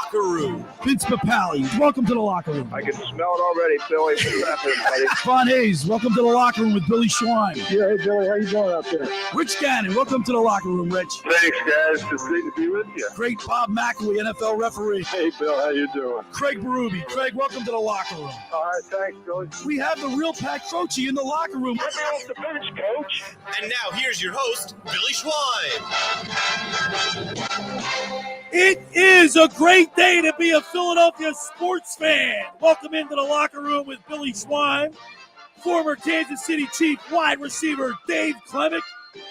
locker room. Vince Papali, welcome to the locker room. I can smell it already, Billy. What's happening, buddy? Von Hayes, welcome to the locker room with Billy Schwein. Yeah, hey, Billy, how you doing out there? Rich Gannon, welcome to the locker room, Rich. Thanks, guys. It's great to be with you. Great Bob McElwee, NFL referee. Hey, Bill, how you doing? Craig Berube. Craig, welcome to the locker room. All right, thanks, Billy. We have the real Pat Croce in the locker room. Get me off the bench, Coach. And now here's your host, Billy Schwein. It is a great day to be a Philadelphia sports fan. Welcome into the locker room with Billy Schwein, former Kansas City Chief wide receiver Dave Klemic.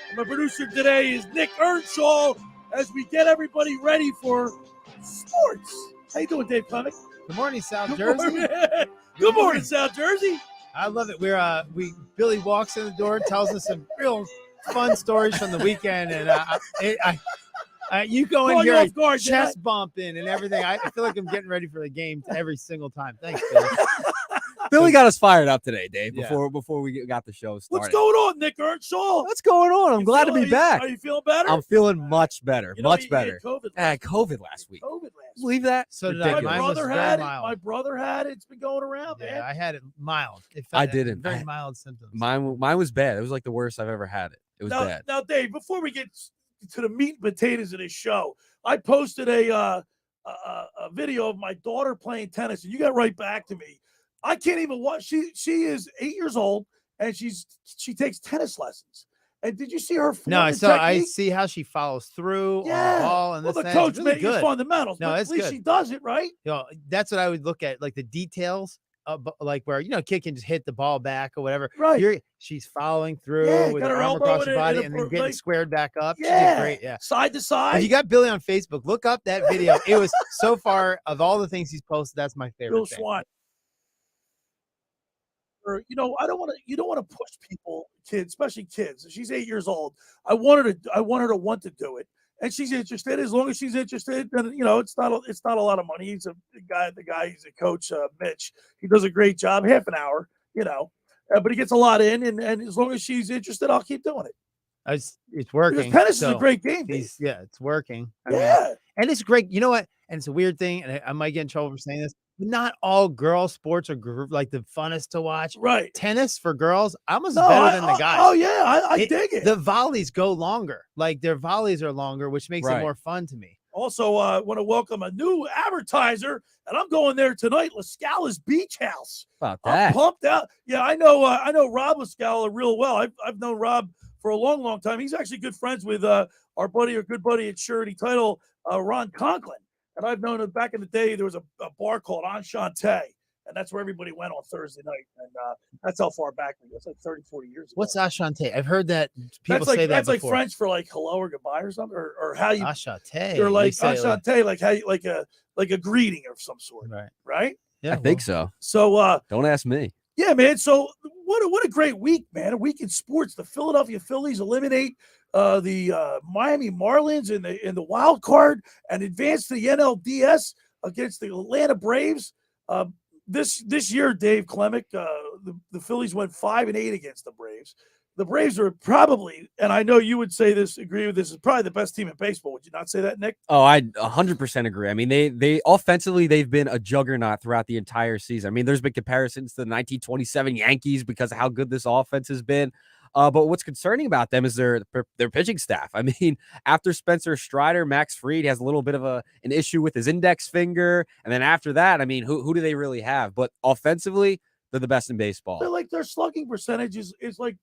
And my producer today is Nick Earnshaw as we get everybody ready for sports. How you doing, Dave Klemic? Good morning, South Jersey. Good morning, South Jersey. I love it. Billy walks in the door, tells us some real fun stories from the weekend, and you go in here chest bumping and everything. I feel like I'm getting ready for the game every single time. Thanks, Billy. Billy got us fired up today, Dave, Yeah. before we got the show started. What's going on, Nick Earnshaw? What's going on? I'm glad to be back. Are you feeling better? I'm feeling much better, You know, much you better. had COVID last week. COVID last week. Believe that? So did I. Ridiculous. Mine My was brother very had it. mild. My brother had it. It's been going around, man. Yeah, I had it mild. I didn't. Very mild symptoms. Mine was bad. It was like the worst I've ever had it. It was bad. Now, Dave, before we get to the meat and potatoes of this show, I posted a video of my daughter playing tennis, and you got right back to me. I can't even watch. She is 8 years old, and she takes tennis lessons. And did you see her? No, I technique? see how she follows through on Yeah. the ball and Well, this the and that. coach It's really made you good. fundamentals. No, but it's at least good. she does it right. That's what I would look at, like the details. Like where a kid can just hit the ball back or whatever. Right. She's following through Yeah, with got her her arm elbow across in her it, body in and a- then getting like- squared back up. Yeah. She did great. Yeah. Side to side. If you got Billy on Facebook, look up that video. It was so far of all the things he's posted, that's my favorite. Bill thing. Schwein. Or, I don't want to. You don't want to push people, kids, especially kids. She's 8 years old. I want her to want to do it, and she's interested. As long as she's interested, then it's not a lot of money. He's the guy. He's a coach, Mitch. He does a great job. Half an hour, but he gets a lot in, and as long as she's interested, I'll keep doing it. It's working. Because tennis is so a great game. Dave. it's working. I mean, Yeah. and it's great. You know what? And it's a weird thing, and I might get in trouble for saying this, but not all girl sports are like the funnest to watch. Right. Tennis for girls, almost No, better than the guys. Oh yeah, I dig it. The volleys go longer. Like their volleys are longer, which makes it Right. more fun to me. Also, want to welcome a new advertiser, and I'm going there tonight. La Scala's Beach House. About I'm that. pumped out. Yeah, I know Rob La Scala real well. I've known Rob for a long, long time. He's actually good friends with our good buddy at Surety Title, Ron Conklin. And I've known him back in the day. There was a bar called Enchanté, and that's where everybody went on Thursday night. And that's how far back we go. It's like 30, 40 years ago. What's Enchanté? I've heard that people that's like, say that that's before. like French for like hello or goodbye or something, or how you Enchanté. or like They say it Enchanté, like how you, like a greeting of some sort, right. right? Yeah, I think so. So Don't ask me. yeah, man. So what a great week, man. A week in sports. The Philadelphia Phillies eliminate the Miami Marlins in the wild card and advance to the NLDS against the Atlanta Braves. This year, Dave Klemic, the Phillies went 5-8 against the Braves. The Braves are probably, and I know you would say this, agree with this, is probably the best team in baseball. Would you not say that, Nick? Oh, I 100% agree. I mean, they offensively, they've been a juggernaut throughout the entire season. I mean, there's been comparisons to the 1927 Yankees because of how good this offense has been. But what's concerning about them is their pitching staff. I mean, after Spencer Strider, Max Fried has a little bit of an issue with his index finger. And then after that, I mean, who do they really have? But offensively, they're the best in baseball. They're like their slugging percentage is like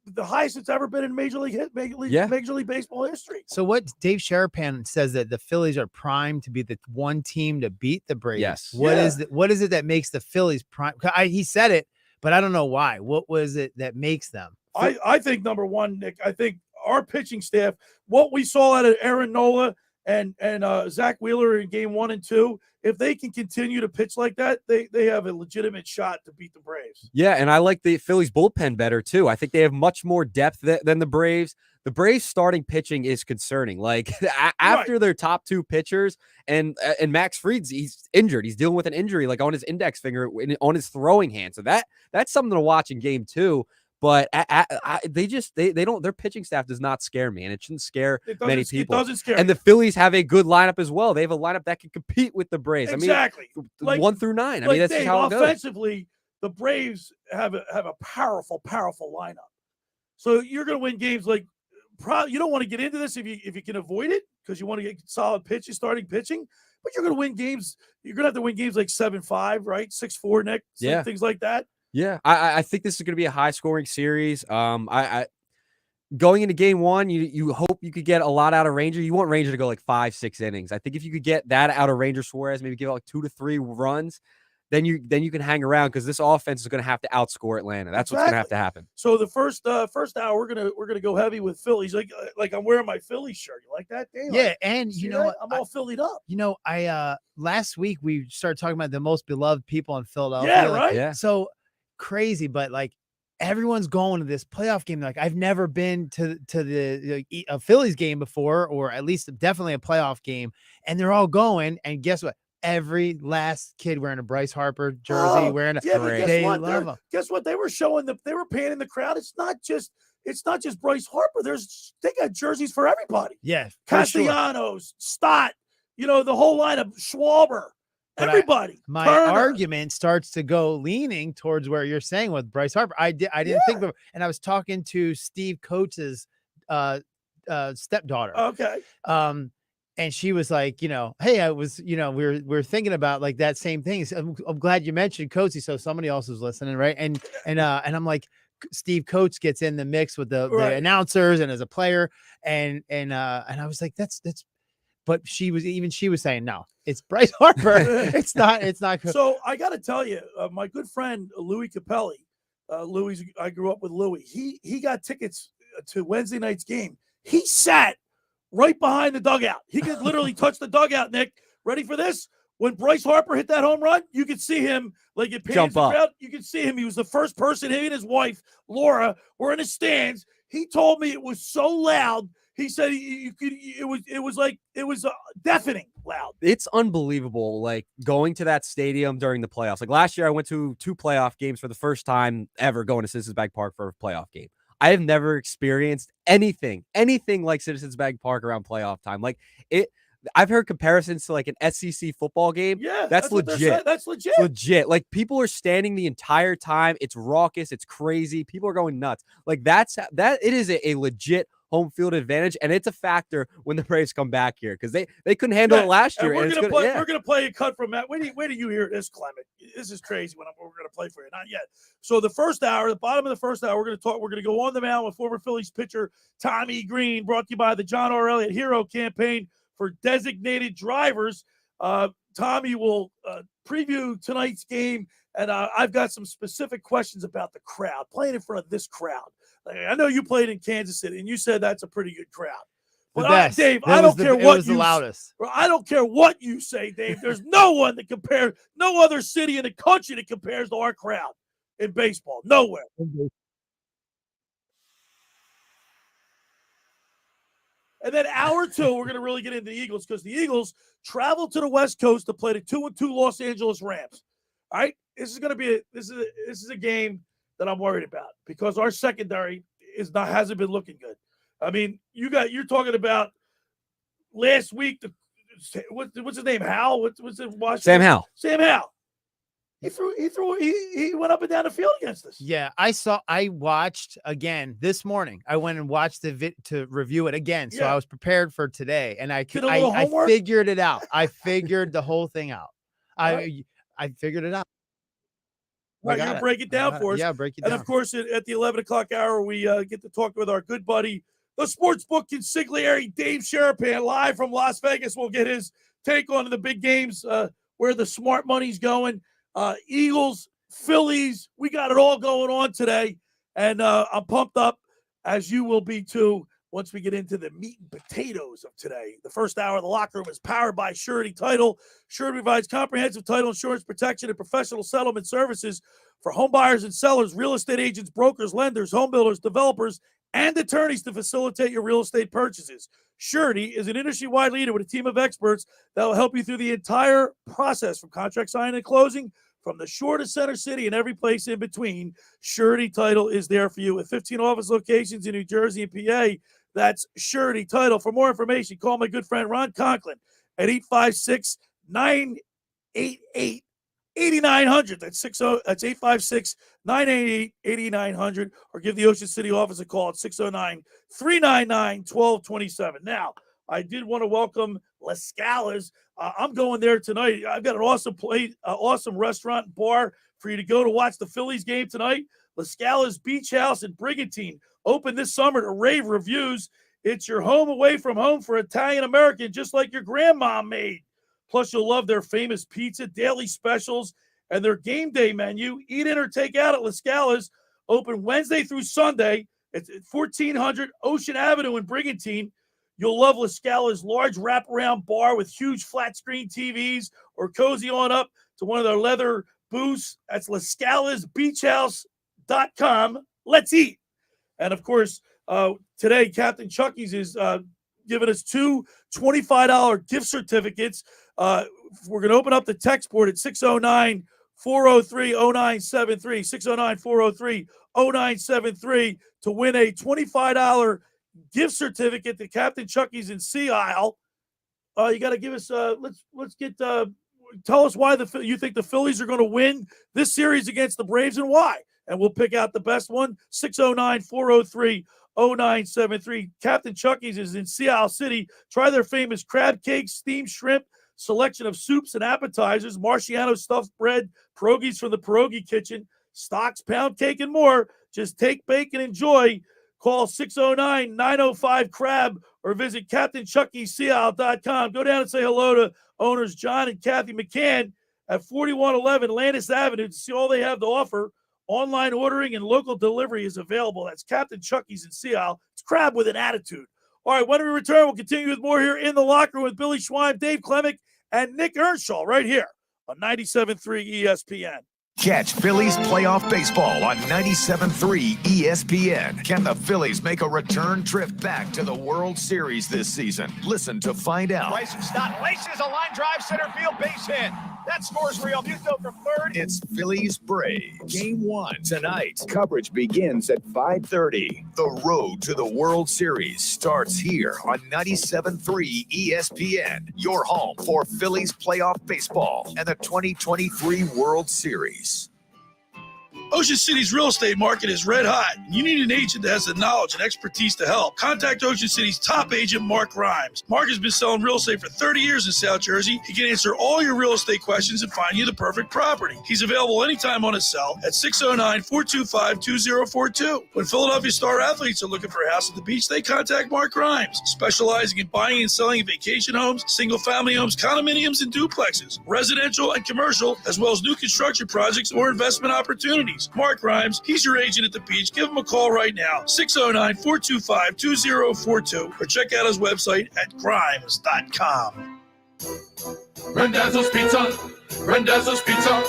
the highest it's ever been in Major League Baseball history. So what Dave Sharapan says that the Phillies are primed to be the one team to beat the Braves. Yes. What is it that makes the Phillies prime? He said it, but I don't know why. What was it that makes them? I think number one, Nick, I think our pitching staff, what we saw out of Aaron Nola and Zach Wheeler in game 1 and 2, if they can continue to pitch like that, they have a legitimate shot to beat the Braves. Yeah, and I like the Phillies bullpen better too. I think they have much more depth than the Braves. The Braves starting pitching is concerning. Like after their top two pitchers and Max Fried's, he's injured. He's dealing with an injury like on his index finger, on his throwing hand. So that's something to watch in game 2. But they don't. Their pitching staff does not scare me, and it shouldn't scare many people. It doesn't scare. And the Phillies have a good lineup as well. They have a lineup that can compete with the Braves. Exactly. I mean, 1 through 9. I mean, that's Dave, just how it goes. Offensively, the Braves have a powerful lineup. So you're going to win games like. You don't want to get into this if you can avoid it because you want to get solid pitches, starting pitching. But you're going to win games. You're going to have to win games like 7-5, right? 6-4, Nick. Things like that. Yeah, I think this is going to be a high-scoring series. I going into game 1, you hope you could get a lot out of Ranger. You want Ranger to go like 5-6 innings. I think if you could get that out of Ranger Suarez, maybe give out like 2 to 3 runs, then you can hang around because this offense is going to have to outscore Atlanta. That's what's going to have to happen. So the first hour, we're gonna go heavy with Phillies. Like I'm wearing my Phillies shirt. You like that, Dave? Yeah, and you know what? I'm all Phillied up. You know, I last week we started talking about the most beloved people in Philadelphia. Yeah, right. Yeah. So crazy, but like everyone's going to this playoff game. Like I've never been to a Phillies game before, or at least definitely a playoff game, and they're all going. And guess what? Every last kid wearing a Bryce Harper jersey, wearing a they love them. Guess what? They were showing they were panning the crowd. It's not just Bryce Harper. They got jerseys for everybody. Yeah, Castellanos, Stott, the whole lineup, Schwarber, everybody. My Turner. argument starts to go leaning towards where you're saying with Bryce Harper. I didn't think of, and I was talking to Steve Coates's stepdaughter. Okay. And she was like, hey, I was, we're thinking about like that same thing. So I'm glad you mentioned Coates, so somebody else was listening, right? And I'm like, Steve Coates gets in the mix with the announcers and as a player, and I was like, that's. But she was saying no, it's Bryce Harper. it's not. So I got to tell you, my good friend Louis Capelli, I grew up with Louis. He got tickets to Wednesday night's game. He sat right behind the dugout. He could literally touch the dugout, Nick. Ready for this? When Bryce Harper hit that home run, you could see him like it pans the crowd. You could see him. He was the first person. He and his wife, Laura, were in the stands. He told me it was so loud. He said it was deafening loud. It's unbelievable. Like going to that stadium during the playoffs. Like last year, I went to 2 playoff games for the first time ever going to Citizens Bank Park for a playoff game. I have never experienced anything like Citizens Bank Park around playoff time. Like it, I've heard comparisons to like an SEC football game. Yeah, that's legit. That's legit. It's legit. Like people are standing the entire time. It's raucous. It's crazy. People are going nuts. Like that. It is a legit home field advantage, and it's a factor when the Braves come back here because they couldn't handle it last year. We're gonna play a cut from that. Wait do you hear this, Klemic? This is crazy. We're gonna play for you. Not yet. So the first hour, the bottom of the first hour, we're gonna go on the mound with former Phillies pitcher Tommy Greene, brought to you by the John R. Elliott Hero Campaign for designated drivers. Tommy will preview tonight's game, and I've got some specific questions about the crowd, playing in front of this crowd. I know you played in Kansas City, and you said that's a pretty good crowd. But Dave, I don't care what you loudest. I don't care what you say, Dave. There's no one that compares, no other city in the country that compares to our crowd in baseball. Nowhere. And then hour 2, we're going to really get into the Eagles because the Eagles travel to the West Coast to play the 2-2 Los Angeles Rams. All right, this is a game that I'm worried about because our secondary hasn't been looking good. I mean, you're talking about last week. What's his name? Hal? What's it? Sam Howell. Sam Howell. He went up and down the field against us. Yeah, I watched again this morning. I went and watched to review it again. So I was prepared for today, and I figured it out. I figured the whole thing out. I figured it out. Right, you're going to break it down for us. Yeah, break it down. And, of course, at the 11 o'clock hour, we get to talk with our good buddy, the sportsbook consigliere, Dave Sharapan, live from Las Vegas. We'll get his take on the big games, where the smart money's going. Eagles, Phillies, we got it all going on today. And I'm pumped up, as you will be too, once we get into the meat and potatoes of today. The first hour of the locker room is powered by Surety Title. Surety provides comprehensive title insurance protection and professional settlement services for home buyers and sellers, real estate agents, brokers, lenders, home builders, developers, and attorneys to facilitate your real estate purchases. Surety is an industry-wide leader with a team of experts that will help you through the entire process, from contract signing and closing, from the shore to Center City and every place in between, Surety Title is there for you. With 15 office locations in New Jersey and PA, that's Surety Title. For more information, call my good friend Ron Conklin at 856-988-8900. That's 856-988-8900, or give the Ocean City office a call at 609-399-1227. Now, I did want to welcome La Scala's. I'm going there tonight. I've got an awesome awesome restaurant and bar for you to go to watch the Phillies game tonight. La Scala's Beach House in Brigantine, open this summer to rave reviews. It's your home away from home for Italian American, just like your grandma made. Plus, you'll love their famous pizza, daily specials, and their game day menu. Eat in or take out at La Scala's, open Wednesday through Sunday. It's at 1400 Ocean Avenue in Brigantine. You'll love La Scala's large wraparound bar with huge flat screen TVs, or cozy on up to one of their leather booths. That's LaScalasBeachHouse.com. Let's eat. And of course, today, Capt'n Chucky's is giving us two $25 gift certificates. We're going to open up the text board at 609-403-0973, 609-403-0973 to win a $25 gift certificate to Capt'n Chucky's in Sea Isle. You got to give us, let's get, tell us why you think the Phillies are going to win this series against the Braves and why. And we'll pick out the best one, 609-403-0973. Capt'n Chucky's is in Sea Isle City. Try their famous crab cakes, steamed shrimp, selection of soups and appetizers, Marciano stuffed bread, pierogies from the pierogi kitchen, stocks, pound cake, and more. Just take, bake, and enjoy. Call 609-905-CRAB or visit CaptainChuckySeaIsle.com. Go down and say hello to owners John and Kathy McCann at 4111 Landis Avenue to see all they have to offer. Online ordering and local delivery is available. That's Capt'n Chucky's in Sea Isle. It's crab with an attitude. All right, when we return, we'll continue with more here in the locker room with Billy Schwein, Dave Klemic, and Nick Earnshaw right here on 97.3 ESPN. Catch Phillies playoff baseball on 97.3 ESPN. Can the Phillies make a return trip back to the World Series this season? Listen to find out. Bryson Stott laces a line drive, center field, base hit. That scores Real Muto from third. It's Phillies Braves. Game 1 tonight. Coverage begins at 5:30. The road to the World Series starts here on 97.3 ESPN. Your home for Phillies playoff baseball and the 2023 World Series. Ocean City's real estate market is red hot, and you need an agent that has the knowledge and expertise to help. Contact Ocean City's top agent, Mark Grimes. Mark has been selling real estate for 30 years in South Jersey. He can answer all your real estate questions and find you the perfect property. He's available anytime on his cell at 609-425-2042. When Philadelphia star athletes are looking for a house at the beach, they contact Mark Grimes, specializing in buying and selling vacation homes, single-family homes, condominiums, and duplexes, residential and commercial, as well as new construction projects or investment opportunities. Mark Grimes, he's your agent at the beach. Give him a call right now, 609-425-2042, or check out his website at grimes.com. Randazzo's Pizza, Randazzo's Pizza,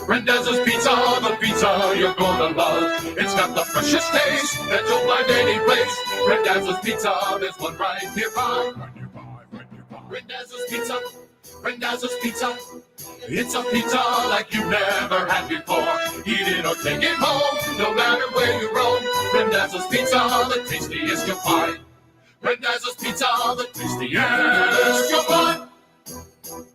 Randazzo's Pizza, the pizza you're gonna love. It's got the freshest taste that you'll find any place. Randazzo's Pizza, there's one right nearby. Randazzo's Pizza, Randazzo's Pizza. It's a pizza like you never had before. Eat it or take it home, no matter where you roam. Randazzo's Pizza, the tastiest you'll find. Randazzo's Pizza, the tastiest you'll find.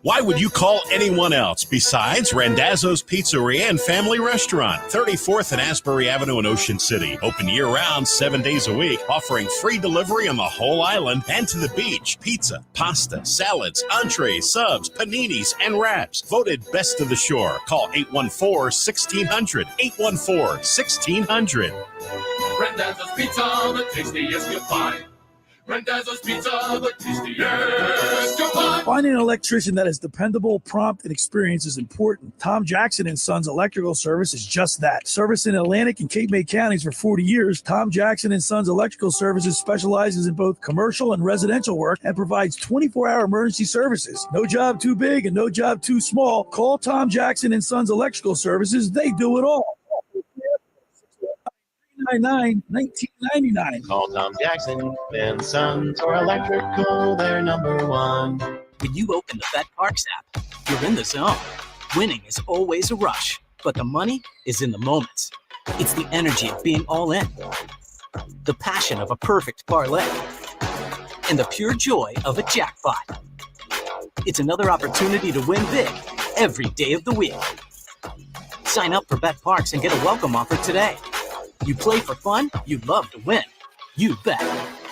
Why would you call anyone else besides Randazzo's Pizzeria and Family Restaurant, 34th and Asbury Avenue in Ocean City. Open year-round, 7 days a week, offering free delivery on the whole island and to the beach. Pizza, pasta, salads, entrees, subs, paninis, and wraps. Voted best of the shore. Call 814-1600. 814-1600. Randazzo's Pizza, the tastiest you'll find. Randazzo's Pizza, the tastiest you'll find. Finding an electrician that is dependable, prompt, and experienced is important. Tom Jackson & Sons Electrical Service is just that. Service in Atlantic and Cape May counties for 40 years, Tom Jackson & Sons Electrical Services specializes in both commercial and residential work and provides 24-hour emergency services. No job too big and no job too small. Call Tom Jackson & Sons Electrical Services. They do it all. 1999. Call Tom Jackson and Sons or Electrical, they're number one. When you open the Bet Parks app, you're in the zone. Winning is always a rush, but the money is in the moments. It's the energy of being all in, the passion of a perfect parlay, and the pure joy of a jackpot. It's another opportunity to win big every day of the week. Sign up for BetParks and get a welcome offer today. You play for fun, you love to win. You bet.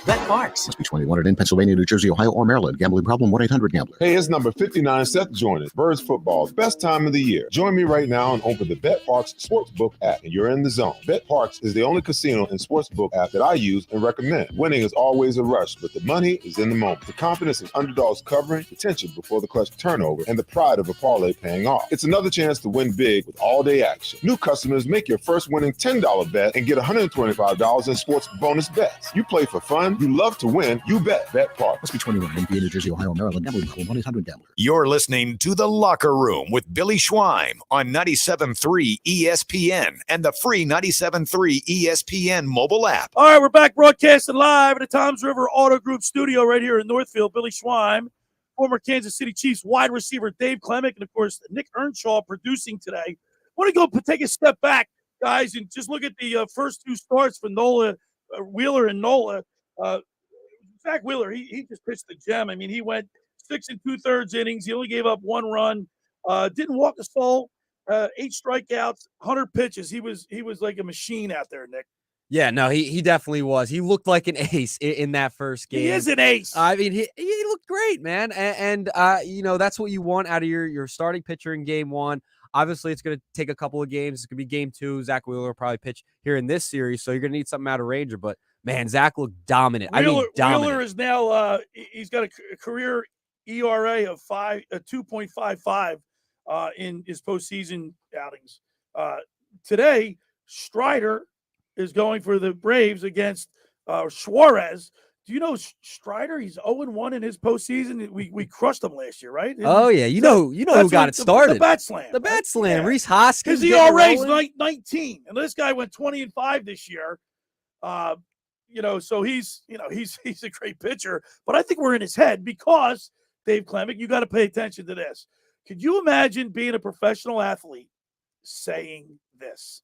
BetParks. Must be 21 in Pennsylvania, New Jersey, Ohio, or Maryland. Gambling problem? 1-800-GAMBLER. Hey, it's number 59, Seth Joyner. Birds football, best time of the year. Join me right now and open the BetParks Sportsbook app, and you're in the zone. BetParks is the only casino and sportsbook app that I use and recommend. Winning is always a rush, but the money is in the moment. The confidence of underdogs covering, the tension before the clutch turnover, and the pride of a parlay paying off. It's another chance to win big with all-day action. New customers make your first winning $10 bet and get $125 in sports bonus bets. You play for fun. You love to win. You bet. BetParks. Must be 21 in New Jersey, Ohio, Maryland. Gambling problem? 1-800-GAMBLER. You're listening to The Locker Room with Billy Schweim on 97.3 ESPN and the free 97.3 ESPN mobile app. All right, we're back broadcasting live at the Toms River Auto Group studio right here in Northfield. Billy Schweim, former Kansas City Chiefs wide receiver Dave Klemic, and, of course, Nick Earnshaw producing today. I want to go take a step back, guys, and just look at the first two starts for Nola, Wheeler and Nola. Zach Wheeler, he just pitched the gem. I mean, he went 6 2/3 innings. He only gave up 1 run. Didn't walk a soul. 8 strikeouts, 100 pitches. He was like a machine out there, Nick. Yeah, no, he definitely was. He looked like an ace in that first game. He is an ace. I mean, he looked great, man. And you know, that's what you want out of your starting pitcher in game one. Obviously, it's going to take a couple of games. It's going to be game 2. Zach Wheeler will probably pitch here in this series, so you're going to need something out of Ranger. But, man, Zach looked dominant. Dominant. Wheeler is now he's got a career ERA of 2.55 in his postseason outings. Today, Strider is going for the Braves against Suarez. Do you know Strider? He's 0-1 in his postseason. We crushed him last year, right? Oh yeah, you know who got it started. The bat slam. The bat slam. Yeah. Reese Hoskins. His ERA is 19, and this guy went 20-5 this year. You know, so he's a great pitcher. But I think we're in his head because Dave Klemic, you got to pay attention to this. Could you imagine being a professional athlete saying this?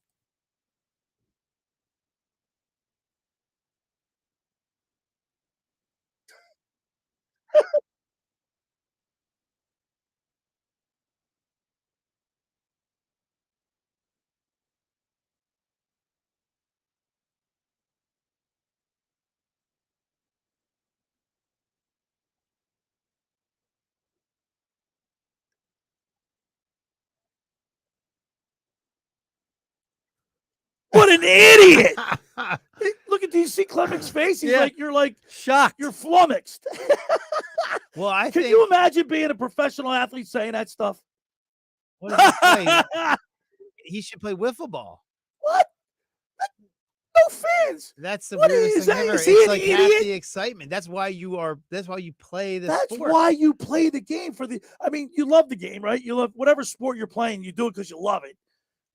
What an idiot! Look at, do you see Klemic's face? He's you're shocked. You're flummoxed. Well, Can you imagine being a professional athlete saying that stuff? What does he play? He should play wiffle ball. What? No fans. That's the What weirdest is thing that? ever. Is he It's an like half idiot? the excitement. That's why you play the That's sport. why you play the game you love the game, right? You love whatever sport you're playing, you do it because you love it.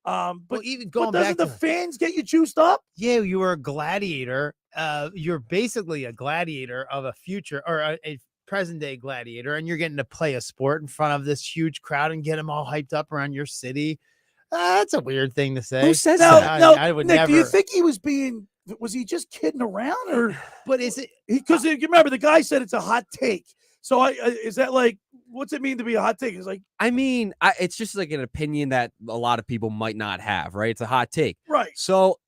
But even going doesn't back the fans get you juiced up? Yeah, you were a gladiator. You're basically a gladiator of a future or a present day gladiator, and you're getting to play a sport in front of this huge crowd and get them all hyped up around your city. That's a weird thing to say. Who says that? I would Nick, never. do you think was he just kidding around, or? But is it because you remember the guy said it's a hot take? So is that like, what's it mean to be a hot take? It's like, I mean, it's just like an opinion that a lot of people might not have, right? It's a hot take, right? So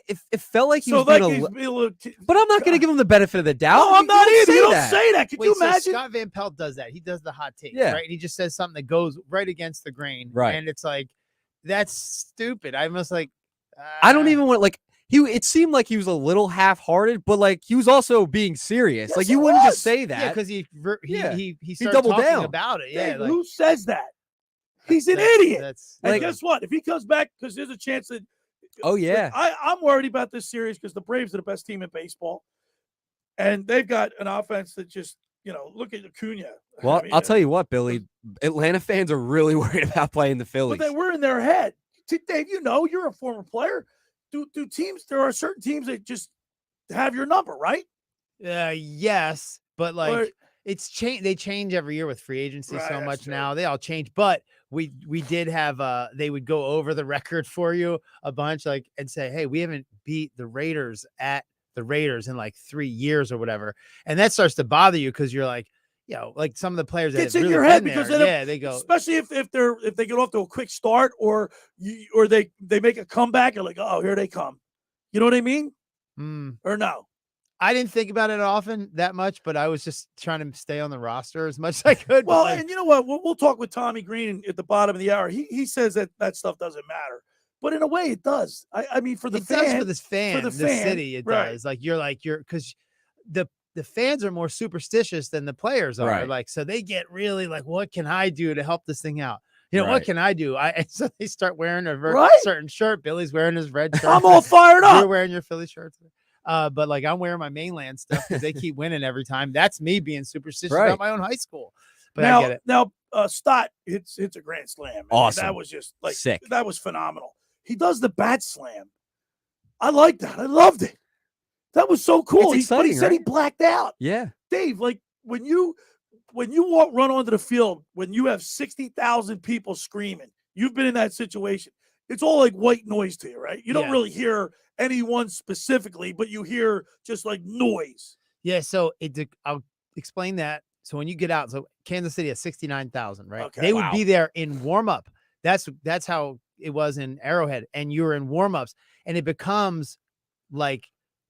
it felt like he was like being but I'm not going to give him the benefit of the doubt. No, I'm not either. You don't that. say that. Could you so imagine? Scott Van Pelt does that. He does the hot take, Yeah. right? And he just says something that goes right against the grain, right? And it's like, that's stupid. I must like, I don't even want it seemed like he was a little half-hearted, but like he was also being serious. Yes, like you he wouldn't was. just say that. Yeah, because he started doubled talking down about it. Yeah, Dave, who says that? He's an idiot. And guess what? If he comes back, because there's a chance that. Oh yeah, I'm worried about this series because the Braves are the best team in baseball, and they've got an offense that just look at Acuna. Well, I'll tell you what, Billy, Atlanta fans are really worried about playing the Phillies. But we're in their head. Dave, you're a former player. Do teams? There are certain teams that just have your number, right? Yes, but like it's change. They change every year with free agency so much now. They all change. But we did have they would go over the record for you a bunch, like, and say, hey, we haven't beat the Raiders at the Raiders in like 3 years or whatever, and that starts to bother you because you're like, you know, like some of the players that Gets have in really your head been because there, they go, especially if they get off to a quick start or they make a comeback. You're like, oh, here they come. You know what I mean? Or no? I didn't think about it often that much, but I was just trying to stay on the roster as much as I could. Well, and you know what? We'll talk with Tommy Greene at the bottom of the hour. He says that stuff doesn't matter, but in a way, it does. I mean, for the fan, for this fan, for the city, it right. does. Like you're because the fans are more superstitious than the players are. Right. Like, so they get really like, what can I do to help this thing out? You know, what Right. can I do? And so they start wearing a Right. certain shirt. Billy's wearing his red shirt. I'm all fired up. You're wearing your Philly shirts. But like I'm wearing my mainland stuff because they keep winning every time. That's me being superstitious Right. about my own high school. But now, I get it. Now, Stott hits a grand slam. Man. Awesome. That was just like Sick. That was phenomenal. He does the bat slam. I like that. I loved it. That was so cool. It's But he exciting, said he right? blacked out. Yeah. Dave, like when you run onto the field, when you have 60,000 people screaming, you've been in that situation. It's all like white noise to you, right? You don't really hear anyone specifically, but you hear just like noise. Yeah. So I'll explain that. So when you get out, so Kansas City has 69,000, right? Okay. They would be there in warm-up. That's how it was in Arrowhead. And you were in warm-ups, and it becomes like,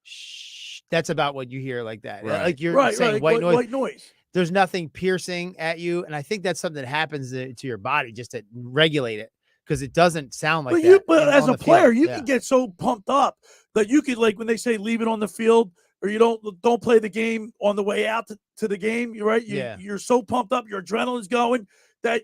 shh, that's about what you hear like that. Right. Like you're saying white noise. White noise. There's nothing piercing at you. And I think that's something that happens to your body just to regulate it because it doesn't sound like that. But as on a the player, field. you can get so pumped up that you could, like when they say leave it on the field or you don't play the game on the way out to the game. You're right. You're so pumped up, your adrenaline's going that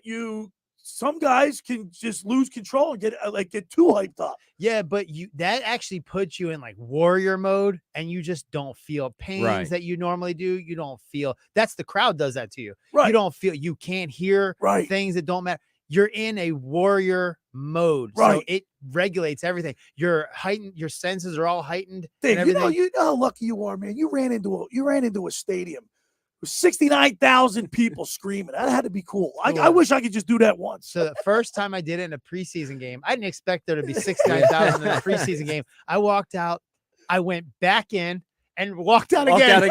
some guys can just lose control and get too hyped up. Yeah, but that actually puts you in like warrior mode and you just don't feel pains that you normally do. You don't feel that's the crowd does that to you. Right. You don't feel you can't hear things that don't matter. You're in a warrior mode. Right. So it regulates everything. Your senses are all heightened. Dave, and everything. you know how lucky you are, man. You ran into a stadium with 69,000 people screaming. That had to be cool. I wish I could just do that once. So the first time I did it in a preseason game, I didn't expect there to be 69,000 in a preseason game. I walked out, I went back in and walked out again.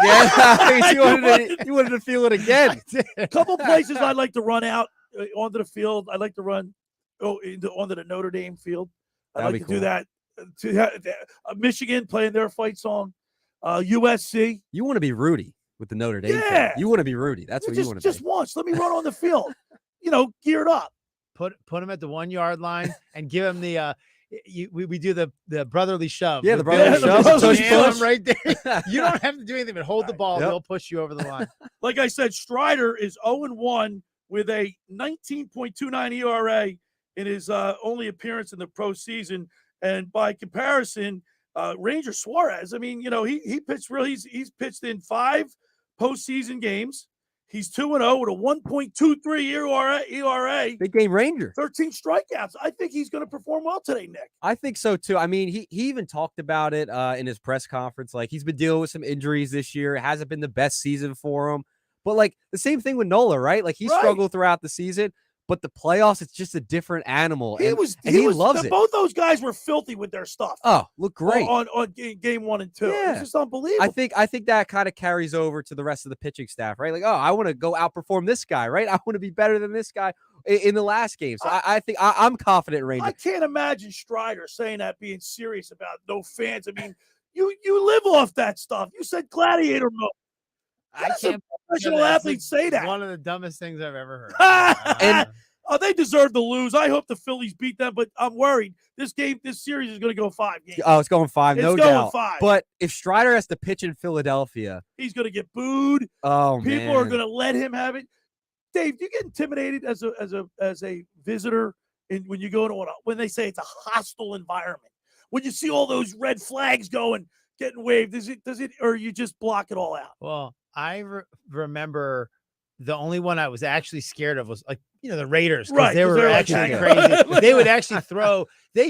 You wanted to feel it again. A couple places I'd like to run out onto the field. I'd like to run onto the Notre Dame field. I'd like to do that. Michigan playing their fight song. USC. You want to be Rudy with the Notre Dame. Yeah. Fan. You want to be Rudy. That's what you want to be. Just once. Let me run on the field. Geared up. Put him at the 1 yard line and give him the we do the brotherly shove. Yeah, the brotherly shove. Push right there. You don't have to do anything but hold the ball. They'll push you over the line. Like I said, Strider is 0-1 with a 19.29 ERA in his only appearance in the postseason. And by comparison, Ranger Suarez, I mean, he pitched really. He's pitched in 5 postseason games. He's 2-0 with a 1.23 ERA. Big game Ranger. 13 strikeouts. I think he's going to perform well today, Nick. I think so too. I mean, he even talked about it in his press conference. Like he's been dealing with some injuries this year. It hasn't been the best season for him. But like the same thing with Nola, right? Like he struggled throughout the season. But the playoffs, it's just a different animal. He loves it. Both those guys were filthy with their stuff. Oh, look great on game 1 and 2. Yeah. It's just unbelievable. I think that kind of carries over to the rest of the pitching staff, right? Like, oh, I want to go outperform this guy, right? I want to be better than this guy in the last game. So I think I'm confident in Ranger. I can't imagine Strider saying that, being serious about no fans. I mean, you live off that stuff. You said gladiator mode. I can't. Professional athletes say that. One of the dumbest things I've ever heard. They deserve to lose. I hope the Phillies beat them, but I'm worried. This series is going to go 5 games. Oh, it's going 5, no doubt. It's going 5. But if Strider has to pitch in Philadelphia, he's going to get booed. Oh, people are going to let him have it. Dave, do you get intimidated as a visitor when you go to when they say it's a hostile environment? When you see all those red flags getting waved, does it, or you just block it all out? Well, I remember the only one I was actually scared of was like, the Raiders, because they were actually crazy. They would actually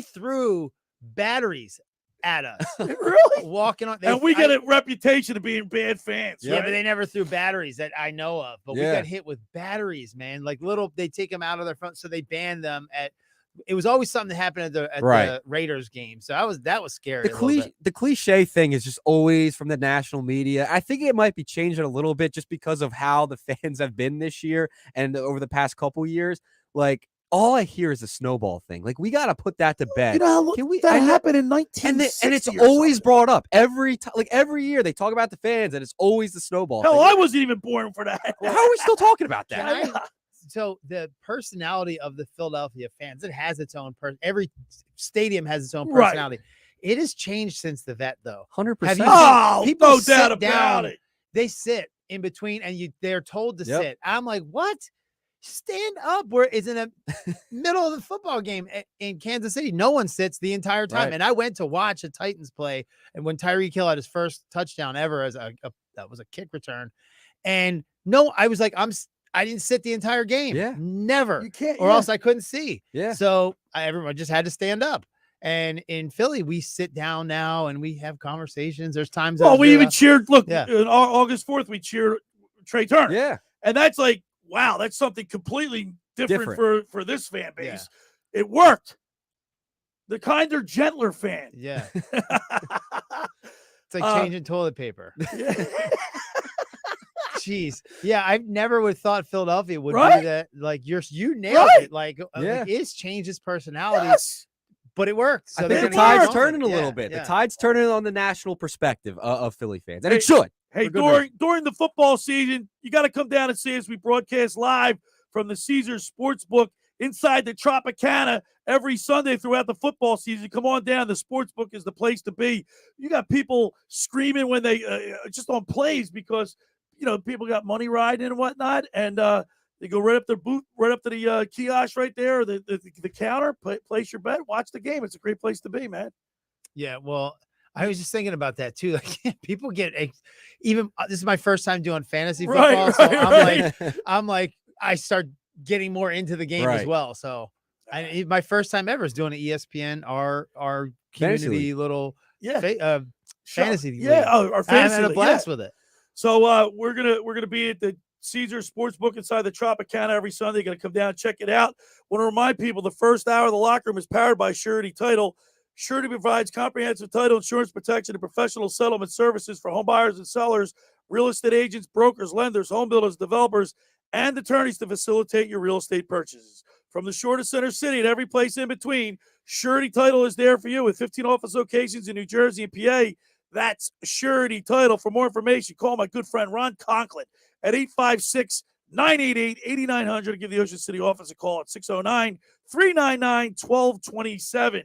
threw batteries at us. Really? Walking on. And we get a reputation of being bad fans. Yeah, right? but they never threw batteries that I know of. But we got hit with batteries, man. Like they take them out of their front, so they banned them at. It was always something that happened at the Raiders game. So that was scary. The cliche thing is just always from the national media. I think it might be changing a little bit just because of how the fans have been this year and over the past couple years. Like, all I hear is a snowball thing. Like, we got to put that to bed. You know how that happened in 1960 and it's always brought up every time. Like, every year they talk about the fans, and it's always the snowball Hell, thing. I wasn't even born for that. How are we still talking about that? So the personality of the Philadelphia fans, it has its own every stadium has its own personality. Right. It has changed since the vet, though. 100%. People no doubt about down, it. They sit in between, and they're told to sit. I'm like, what? Stand up. Where it's in the middle of the football game in Kansas City. No one sits the entire time. Right. And I went to watch the Titans play, and when Tyreek Hill had his first touchdown ever as that was a kick return, and I was like, I didn't sit the entire game. Yeah. Never. You can't, or else I couldn't see. Yeah. So everyone just had to stand up. And in Philly, we sit down now and we have conversations. There's times. Oh, we even cheered. Look, on August 4th, we cheered Trey Turner. Yeah. And that's like, wow, that's something completely different. For this fan base. Yeah. It worked. The kinder, gentler fan. Yeah. It's like changing toilet paper. Jeez. Yeah, I never would have thought Philadelphia would do that. Like you nailed it. Like it's changed his personality, but it worked. So I think the tide's turning a little bit. The tide's turning on the national perspective of Philly fans, and it should. Hey, during the football season, you got to come down and see us. We broadcast live from the Caesars Sportsbook inside the Tropicana every Sunday throughout the football season. Come on down. The Sportsbook is the place to be. You got people screaming when they just on plays because people got money riding and whatnot, and they go right up their booth, right up to the kiosk right there, or the counter. Place your bet, watch the game. It's a great place to be, man. Yeah, well, I was just thinking about that too. Like people get even. This is my first time doing fantasy football, so I'm like, I start getting more into the game as well. So, my first time ever is doing an ESPN, our community little fantasy league. Yeah, our fantasy I had a blast with it. So we're gonna be at the Caesars Sportsbook inside the Tropicana every Sunday. Gonna come down and check it out. Want to remind people the first hour of the locker room is powered by Surety Title. Surety provides comprehensive title insurance protection and professional settlement services for home buyers and sellers, real estate agents, brokers, lenders, home builders, developers, and attorneys to facilitate your real estate purchases. From the shore to Center City and every place in between, Surety Title is there for you with 15 office locations in New Jersey and PA. That's Surety Title. For more information, call my good friend Ron Conklin at 856-988-8900. Give the Ocean City office a call at 609-399-1227.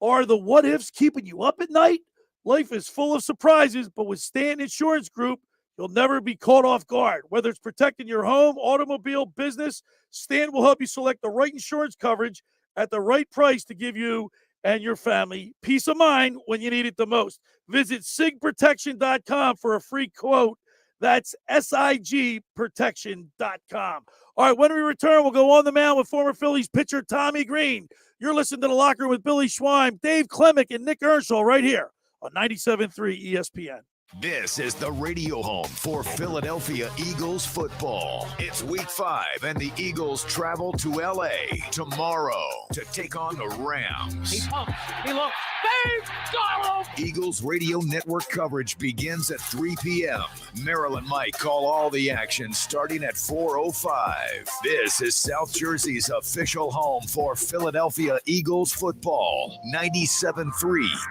Are the what-ifs keeping you up at night? Life is full of surprises, but with Stanton Insurance Group, you'll never be caught off guard. Whether it's protecting your home, automobile, business, Stanton will help you select the right insurance coverage at the right price to give you and your family peace of mind when you need it the most. Visit sigprotection.com for a free quote. That's sigprotection.com. All right, when we return, we'll go on the mound with former Phillies pitcher Tommy Greene. You're listening to The Locker Room with Billy Schweim, Dave Klemic, and Nick Earnshaw right here on 97.3 ESPN. This is the radio home for Philadelphia Eagles football. It's week 5, and the Eagles travel to L.A. tomorrow to take on the Rams. He pumps. He looks. They've got him! Eagles radio network coverage begins at 3 p.m. Maryland Mike call all the action starting at 4:05. This is South Jersey's official home for Philadelphia Eagles football. 97.3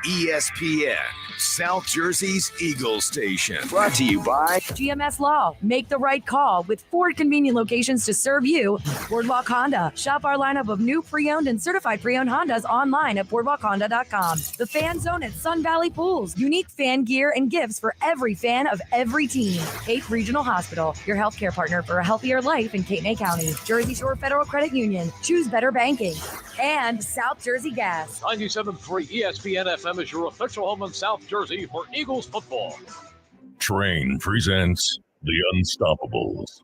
ESPN, South Jersey's Eagles station. Brought to you by GMS Law. Make the right call with 4 convenient locations to serve you. Boardwalk Honda. Shop our lineup of new pre-owned and certified pre-owned Hondas online at boardwalkhonda.com. The Fan Zone at Sun Valley Pools. Unique fan gear and gifts for every fan of every team. Cape Regional Hospital. Your healthcare partner for a healthier life in Cape May County. Jersey Shore Federal Credit Union. Choose better banking. And South Jersey Gas. 97.3 ESPN FM is your official home in South Jersey for Eagles football. Train presents The Unstoppables.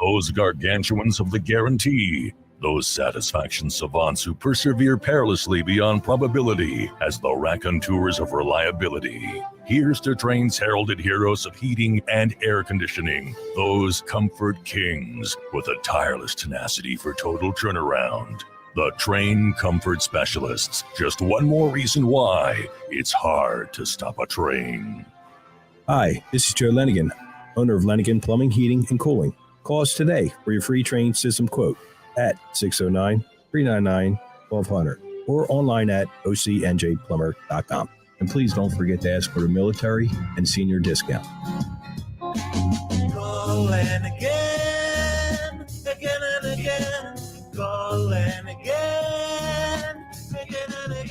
Those gargantuans of the guarantee, Those satisfaction savants who persevere perilously beyond probability as the raconteurs of reliability. Here's to Train's heralded heroes of heating and air conditioning, those comfort kings with a tireless tenacity for total turnaround. The Train Comfort Specialists. Just one more reason why it's hard to stop a train. Hi, this is Joe Lenigan, owner of Lenigan Plumbing, Heating, and Cooling. Call us today for your free Train system quote at 609-399-1200 or online at ocnjplumber.com. And please don't forget to ask for the military and senior discount. Calling again, again and again. Calling again, again and again.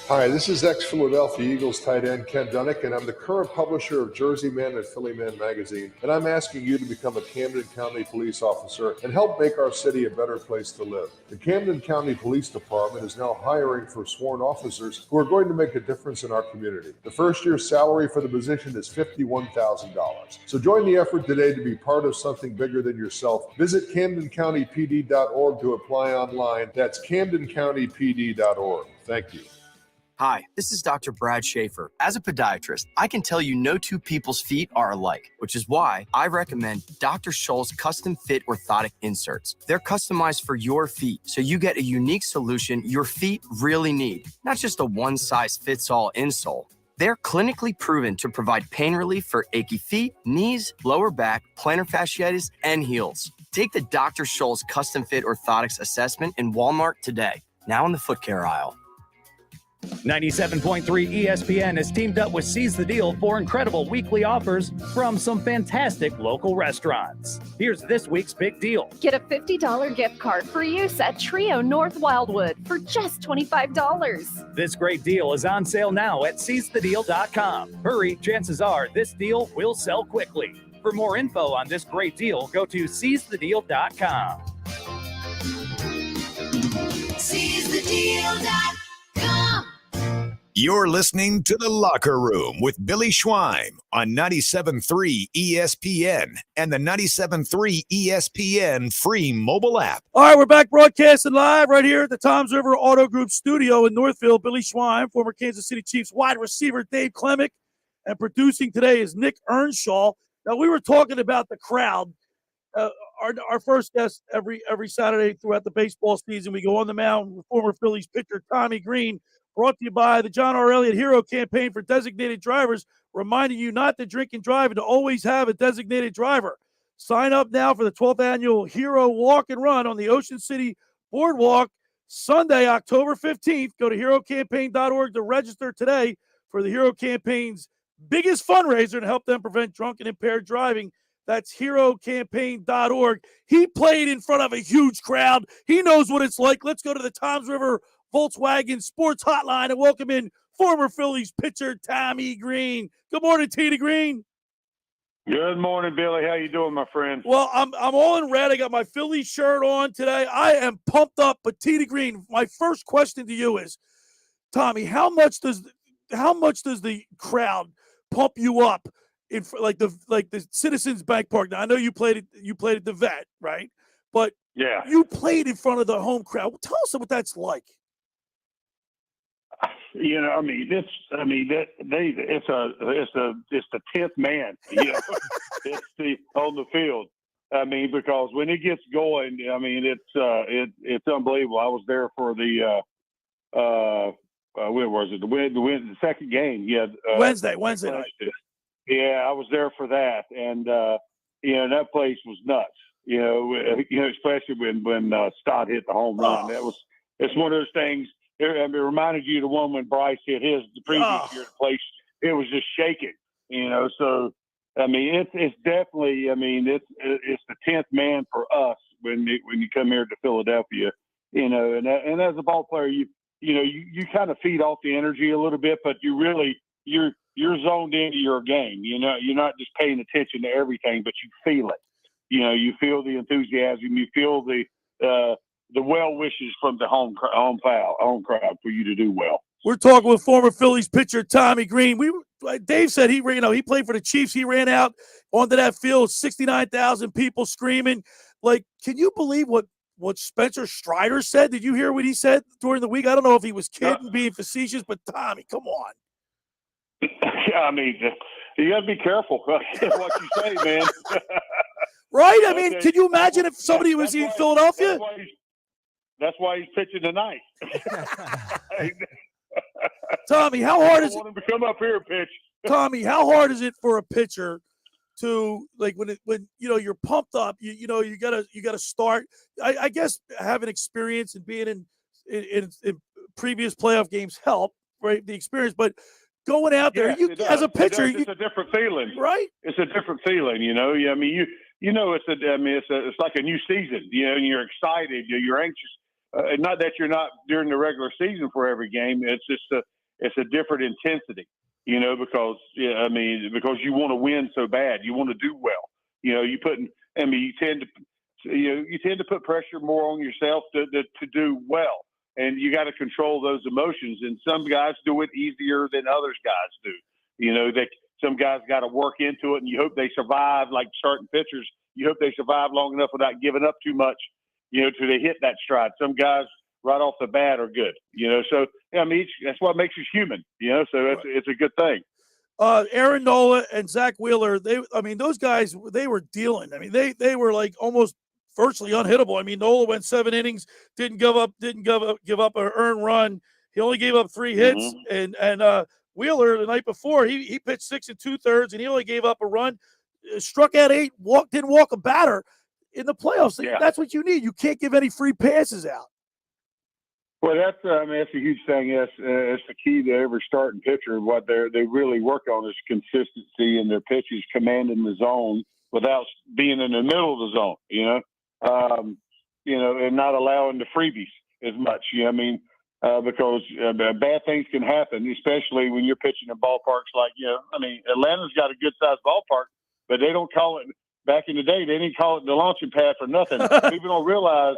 Hi, this is ex-Philadelphia Eagles tight end Ken Dunnick, and I'm the current publisher of Jersey Man and Philly Man magazine, and I'm asking you to become a Camden County police officer and help make our city a better place to live. The Camden County Police Department is now hiring for sworn officers who are going to make a difference in our community. The first year's salary for the position is $51,000. So join the effort today to be part of something bigger than yourself. Visit CamdenCountyPD.org to apply online. That's CamdenCountyPD.org. Thank you. Hi, this is Dr. Brad Schaefer. As a podiatrist, I can tell you no two people's feet are alike, which is why I recommend Dr. Scholl's custom fit orthotic inserts. They're customized for your feet, so you get a unique solution your feet really need, not just a one-size-fits-all insole. They're clinically proven to provide pain relief for achy feet, knees, lower back, plantar fasciitis, and heels. Take the Dr. Scholl's custom fit orthotics assessment in Walmart today, now in the foot care aisle. 97.3 ESPN has teamed up with Seize the Deal for incredible weekly offers from some fantastic local restaurants. Here's this week's big deal. Get a $50 gift card for use at Trio North Wildwood for just $25. This great deal is on sale now at seizethedeal.com. Hurry, chances are this deal will sell quickly. For more info on this great deal, go to seizethedeal.com. SeizeTheDeal.com. You're listening to The Locker Room with Billy Schweim on 97.3 ESPN and the 97.3 ESPN free mobile app. All right, we're back broadcasting live right here at the Toms River Auto Group studio in Northfield. Billy Schweim, former Kansas City Chiefs wide receiver Dave Klemic, and producing today is Nick Earnshaw. Now, we were talking about the crowd. Our first guest every Saturday throughout the baseball season, we go on the mound with former Phillies pitcher Tommy Greene, brought to you by the John R. Elliott Hero Campaign for designated drivers, reminding you not to drink and drive and to always have a designated driver. Sign up now for the 12th annual Hero Walk and Run on the Ocean City Boardwalk, Sunday, October 15th. Go to herocampaign.org to register today for the Hero Campaign's biggest fundraiser to help them prevent drunk and impaired driving. That's herocampaign.org. He played in front of a huge crowd. He knows what it's like. Let's go to the Toms River Volkswagen Sports Hotline and welcome in former Phillies pitcher Tommy Greene. Good morning, T. Greene. Good morning, Billy. How you doing, my friend? Well, I'm all in red. I got my Phillies shirt on today. I am pumped up. But T. Greene, my first question to you is, Tommy, how much does the crowd pump you up in like the Citizens Bank Park? Now I know you played at the Vet, right? But yeah, you played in front of the home crowd. Tell us what that's like. You know, it's the 10th man. You know, it's on the field. Because when it gets going, it's unbelievable. I was there for the when was it? The second game? Yeah, Wednesday night. Yeah, I was there for that, and that place was nuts. Especially when Stott hit the home run. It's one of those things. It reminded you of the one when Bryce hit his the previous year. The place, it was just shaking. So it's definitely. It's the 10th man for us when you come here to Philadelphia. And as a ball player, you kind of feed off the energy a little bit, but you're zoned into your game. You're not just paying attention to everything, but you feel it. You feel the enthusiasm. You feel the well wishes from the home crowd for you to do well. We're talking with former Phillies pitcher Tommy Greene. Dave said he played for the Chiefs. He ran out onto that field, 69,000 people screaming. like, can you believe what Spencer Strider said? Did you hear what he said during the week? I don't know if he was kidding, being facetious, but Tommy, come on. Yeah, I mean, you got to be careful what you say, man. Right? I mean, can you imagine if somebody was in Philadelphia? That's why he's pitching tonight. Tommy, how hard is it? I want him to come up here and pitch. Tommy, how hard is it for a pitcher to, like, when you're pumped up, you gotta start. I guess having experience and being in previous playoff games help, right? The experience, but going out there, as a pitcher, it's a different feeling, right? It's a different feeling, I mean, it's like a new season, and you're excited, you're anxious. Not that you're not during the regular season for every game. It's just it's a different intensity, because you want to win so bad, you want to do well. You tend to put pressure more on yourself to do well. And you got to control those emotions. And some guys do it easier than others guys do. Some guys got to work into it, and you hope they survive. Like certain pitchers, you hope they survive long enough without giving up too much, till they hit that stride. Some guys right off the bat are good, So that's what makes us human, So it's a good thing. Aaron Nola and Zach Wheeler, those guys, they were dealing. I mean, they were like almost virtually unhittable. I mean, Nola went 7 innings, didn't give up an earned run. He only gave up 3 hits, and Wheeler the night before he pitched 6 2/3, and he only gave up a run, struck out 8, didn't walk a batter in the playoffs. Yeah. That's what you need. You can't give any free passes out. Well, that's a huge thing. Yes, it's the key to every starting pitcher. What they really work on is consistency in their pitches, commanding the zone without being in the middle of the zone. And not allowing the freebies as much. Because bad things can happen, especially when you're pitching in ballparks like Atlanta's got a good sized ballpark, but they don't call it. Back in the day, they didn't call it the launching pad for nothing. People don't realize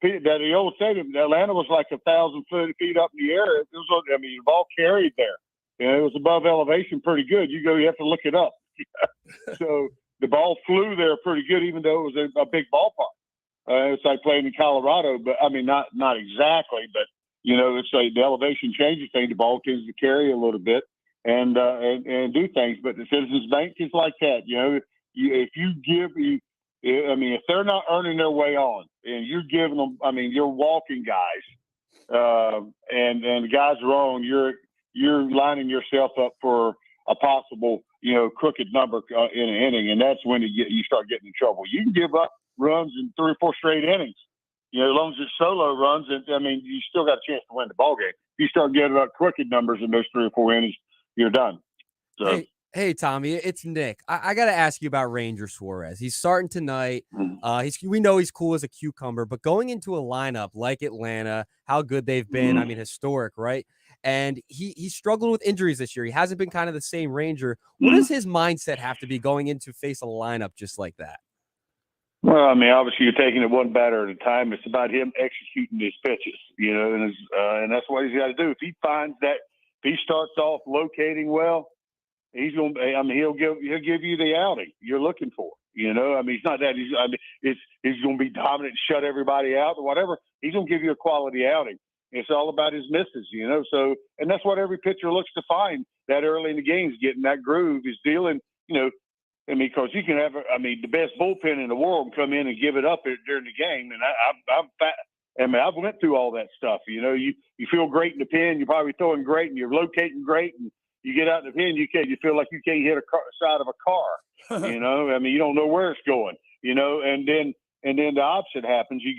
that the old stadium, Atlanta was like 1,000 feet up in the air. It was, the ball carried there. It was above elevation pretty good. You have to look it up. So the ball flew there pretty good, even though it was a big ballpark. It's like playing in Colorado, but not exactly. But it's like the elevation changes thing. The ball tends to carry a little bit and do things. But the Citizens Bank is like that. If you give, if they're not earning their way on, and you're giving them, you're walking guys, and the guys are on, you're lining yourself up for a possible, crooked number in an inning, and that's when you start getting in trouble. You can give up runs in 3 or 4 straight innings, as long as it's solo runs, and you still got a chance to win the ball game. If you start getting up crooked numbers in those 3 or 4 innings, you're done. So. Hey, Tommy, it's Nick. I got to ask you about Ranger Suarez. He's starting tonight. We know he's cool as a cucumber, but going into a lineup like Atlanta, how good they've been, historic, right? And he struggled with injuries this year. He hasn't been kind of the same Ranger. What does his mindset have to be going in to face a lineup just like that? Well, obviously you're taking it one batter at a time. It's about him executing his pitches, and that's what he's got to do. If he finds that, if he starts off locating well, he's going. He'll give you the outing you're looking for. He's not that. He's going to be dominant, shut everybody out, or whatever. He's going to give you a quality outing. It's all about his misses, So, and that's what every pitcher looks to find that early in the games, getting that groove, is dealing. Because you can have, the best bullpen in the world come in and give it up during the game, and I've went through all that stuff. You feel great in the pen, you're probably throwing great, and you're locating great, and you get out in the pen, you feel like you can't hit a side of a car. You don't know where it's going. And then the opposite happens. You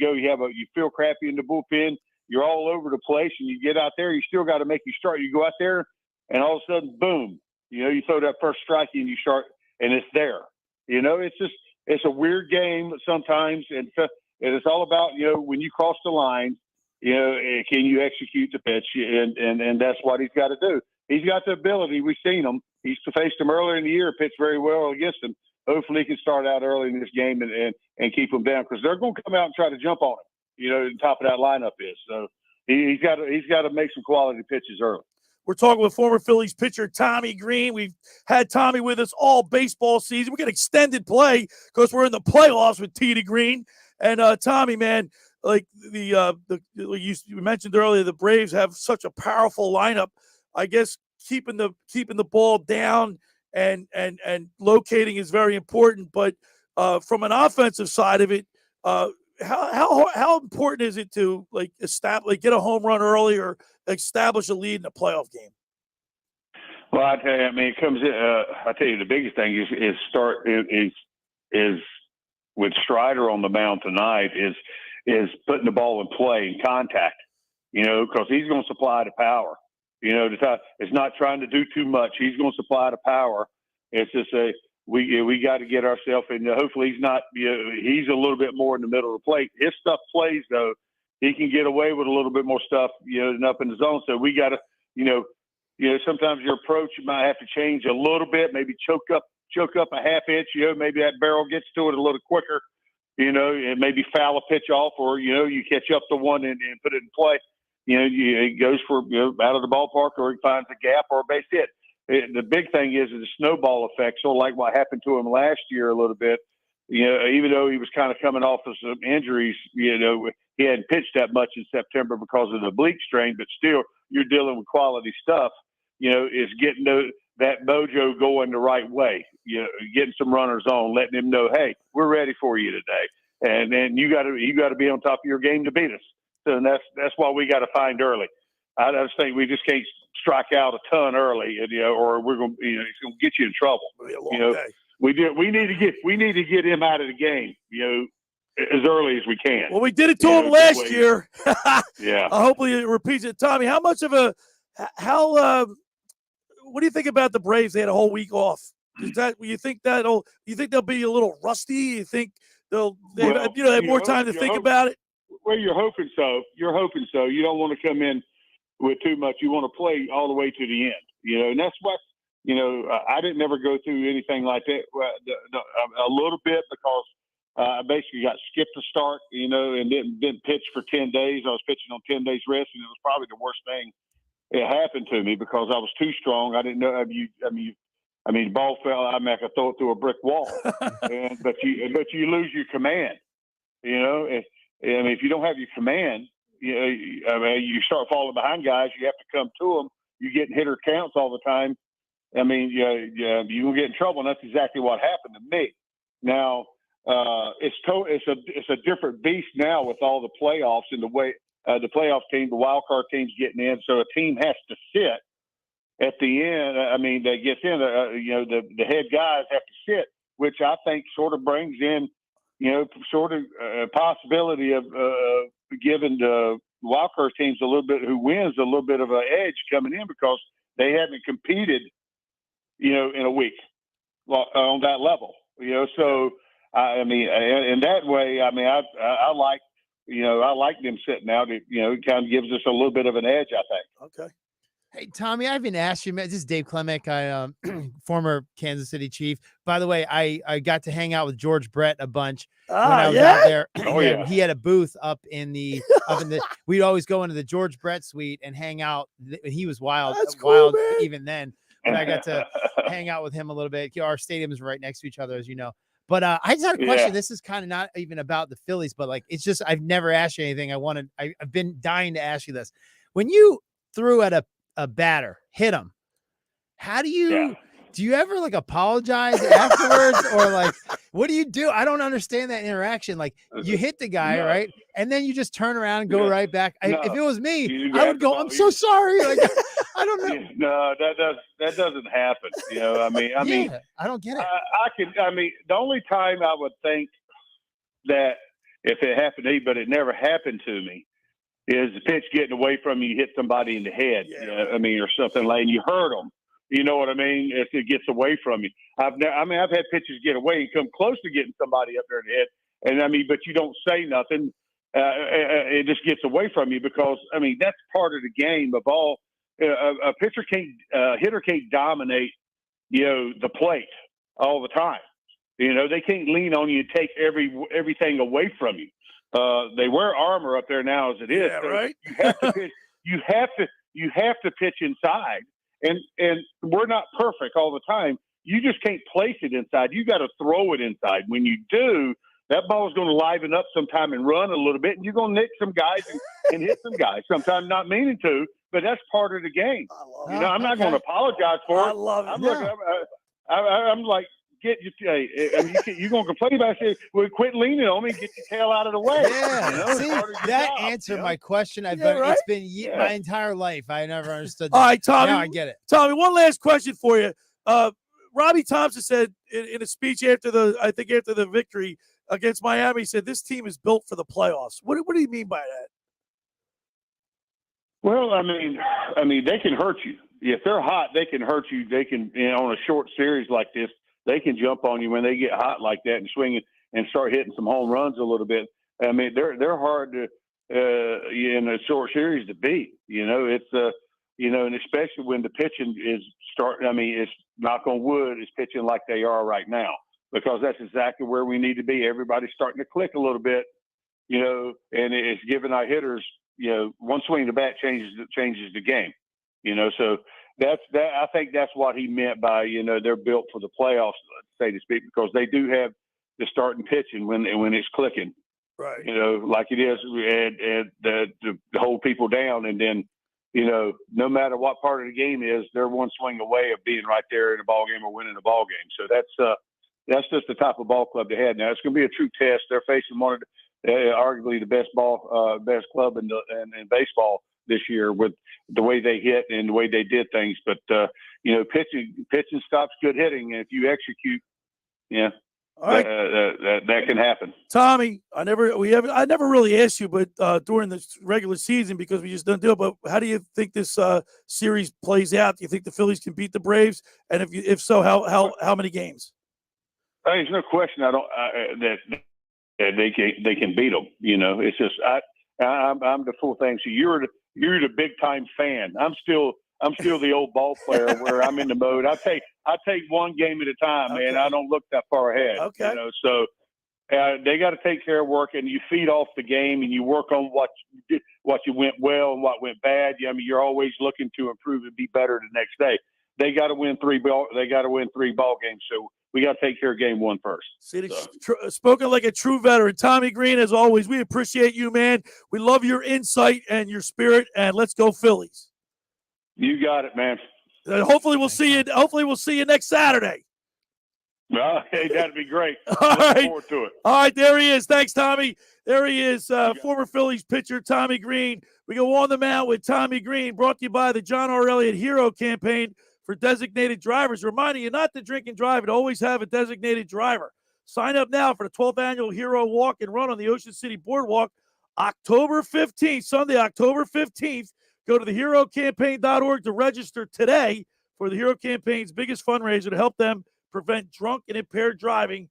feel crappy in the bullpen, you're all over the place, and you get out there, you still got to make your start. You go out there, and all of a sudden, boom, you throw that first strike and you start. And it's there, it's a weird game sometimes. And it's all about, when you cross the line, can you execute the pitch? And that's what he's got to do. He's got the ability. We've seen him. He's faced him earlier in the year, pitched very well against him. Hopefully he can start out early in this game and keep him down, because they're going to come out and try to jump on him, the top of that lineup is. So he's got to make some quality pitches early. We're talking with former Phillies pitcher Tommy Greene. We've had Tommy with us all baseball season. We get extended play because we're in the playoffs with T to Green. And Tommy, man, like you mentioned earlier, the Braves have such a powerful lineup. I guess keeping the ball down and locating is very important. But from an offensive side of it, how important is it to get a home run early or establish a lead in a playoff game? Well, I tell you, I mean, it comes. I tell you, the biggest thing is with Strider on the mound tonight is putting the ball in play and contact. Because he's going to supply the power. It's not trying to do too much. He's going to supply the power. It's just we got to get ourselves in. Hopefully, he's not. He's a little bit more in the middle of the plate. His stuff plays though. He can get away with a little bit more stuff, than up in the zone. So we got to, sometimes your approach you might have to change a little bit. Maybe choke up a half inch. Maybe that barrel gets to it a little quicker. And maybe foul a pitch off, or you catch up to one and put it in play. It goes for out of the ballpark, or he finds a gap or a base hit. The big thing is the snowball effect. So like what happened to him last year a little bit. Even though he was kind of coming off of some injuries, he hadn't pitched that much in September because of the oblique strain. But still, you're dealing with quality stuff. Is getting that mojo going the right way. Getting some runners on, letting them know, hey, we're ready for you today, and then you got to be on top of your game to beat us. So that's why we got to find early. I just think we just can't strike out a ton early, or we're going it's going to get you in trouble. We need to get him out of the game, as early as we can. Well, we did it to him last year. Yeah. Hopefully it repeats it. Tommy, what do you think about the Braves? They had a whole week off. You think they'll be a little rusty? You think they'll have more time to think about it? Well, you're hoping so. You don't want to come in with too much. You want to play all the way to the end, and that's what, I didn't never go through anything like that a little bit because I basically got skipped to start, and didn't pitch for 10 days. I was pitching on 10 days rest, and it was probably the worst thing it happened to me because I was too strong. I didn't know. The ball fell. I could throw it through a brick wall, but you lose your command. If you don't have your command, you start falling behind guys. You have to come to them. You get hitter counts all the time. You will get in trouble, and that's exactly what happened to me. Now, it's a different beast now with all the playoffs and the way the playoff team, the wild card team's getting in. So a team has to sit at the end. They get in. The head guys have to sit, which I think sort of brings in, a possibility of giving the wild card teams a little bit, who wins a little bit of an edge coming in because they haven't competed, in a week on that level. So in that way, I like. I like them sitting out. It kind of gives us a little bit of an edge, I think. Okay. Hey, Tommy, I haven't asked you. This is Dave Klemic, former Kansas City Chief. By the way, I got to hang out with George Brett a bunch when I was out there. Oh, yeah. He had a booth up in the. We'd always go into the George Brett suite and hang out. He was wild, That's cool, man. even then. But I got to hang out with him a little bit. Our stadiums are right next to each other, as you know. But I just had a question. Yeah. This is kind of not even about the Phillies, but it's just I've never asked you anything. I've been dying to ask you this. When you threw at a batter, hit him, how do you do you ever apologize afterwards or what do you do? I don't understand that interaction. You hit the guy, right? And then you just turn around and go right back. If it was me, I would go, I'm so sorry. I don't know. No, that doesn't happen. I don't get it. The only time I would think that if it happened to me, but it never happened to me, is the pitch getting away from you, hit somebody in the head, or something and you hurt them. You know what I mean? If it gets away from you. I've had pitches get away and come close to getting somebody up there in the head. But you don't say nothing. It just gets away from you because, that's part of the game of all. A hitter can't dominate, the plate all the time. They can't lean on you and take everything away from you. They wear armor up there now as it is. Yeah, so right. You have to pitch. You have to pitch inside, and we're not perfect all the time. You just can't place it inside. You got to throw it inside. When you do, that ball's going to liven up sometime and run a little bit, and you're going to nick some guys and hit some guys, sometimes not meaning to, but that's part of the game. I'm not going to apologize for it. I love it. I'm like, you're going to complain about it. Well, quit leaning on me and get your tail out of the way. Yeah. See, that answered my question. It's been my entire life. I never understood that. All right, Tommy. Now I get it. Tommy, one last question for you. Robbie Thompson said in a speech after the victory against Miami, he said this team is built for the playoffs. What do you mean by that? Well, I mean, they can hurt you. If they're hot, they can hurt you. They can, on a short series like this, they can jump on you when they get hot like that and swing it and start hitting some home runs a little bit. I mean, they're hard to in a short series to beat. It's and especially when the pitching is starting. I mean, it's knock on wood, is pitching like they are right now, because that's exactly where we need to be. Everybody's starting to click a little bit, and it's giving our hitters, one swing of the bat changes the game, So that's that. I think that's what he meant by they're built for the playoffs, so to speak, because they do have the starting pitching when it's clicking, right? Like it is, and to hold people down, and then no matter what part of the game is, they're one swing away of being right there in a ball game or winning a ball game. So that's just the type of ball club they had. Now it's going to be a true test. They're facing one of arguably the best club in baseball this year with the way they hit and the way they did things. But pitching stops good hitting, and if you execute, right. That can happen. Tommy, I never really asked you, but during the regular season, because we just don't do it. But how do you think this series plays out? Do you think the Phillies can beat the Braves? And if so, how many games? There's no question. That they can beat them. It's just I'm the full thing. So you're the big time fan. I'm still the old ball player where I'm in the mode. I take one game at a time, man. I don't look that far ahead. Okay. So they got to take care of work, and you feed off the game, and you work on what you went well and what went bad. I mean, you're always looking to improve and be better the next day. They got to win three ball games. So we got to take care of game one first. Spoken like a true veteran. Tommy Greene, as always, we appreciate you, man. We love your insight and your spirit, and let's go Phillies. You got it, man. Hopefully we'll see you. Hopefully we'll see you next Saturday. Hey, that'd be great. All right. Looking forward to it. All right, there he is. Thanks, Tommy. There he is, former Phillies pitcher Tommy Greene. We go on the mound with Tommy Greene, brought to you by the John R. Elliott Hero Campaign for designated drivers, reminding you not to drink and drive and always have a designated driver. Sign up now for the 12th annual Hero Walk and Run on the Ocean City Boardwalk, October 15th, Sunday, October 15th. Go to theherocampaign.org to register today for the Hero Campaign's biggest fundraiser to help them prevent drunk and impaired driving.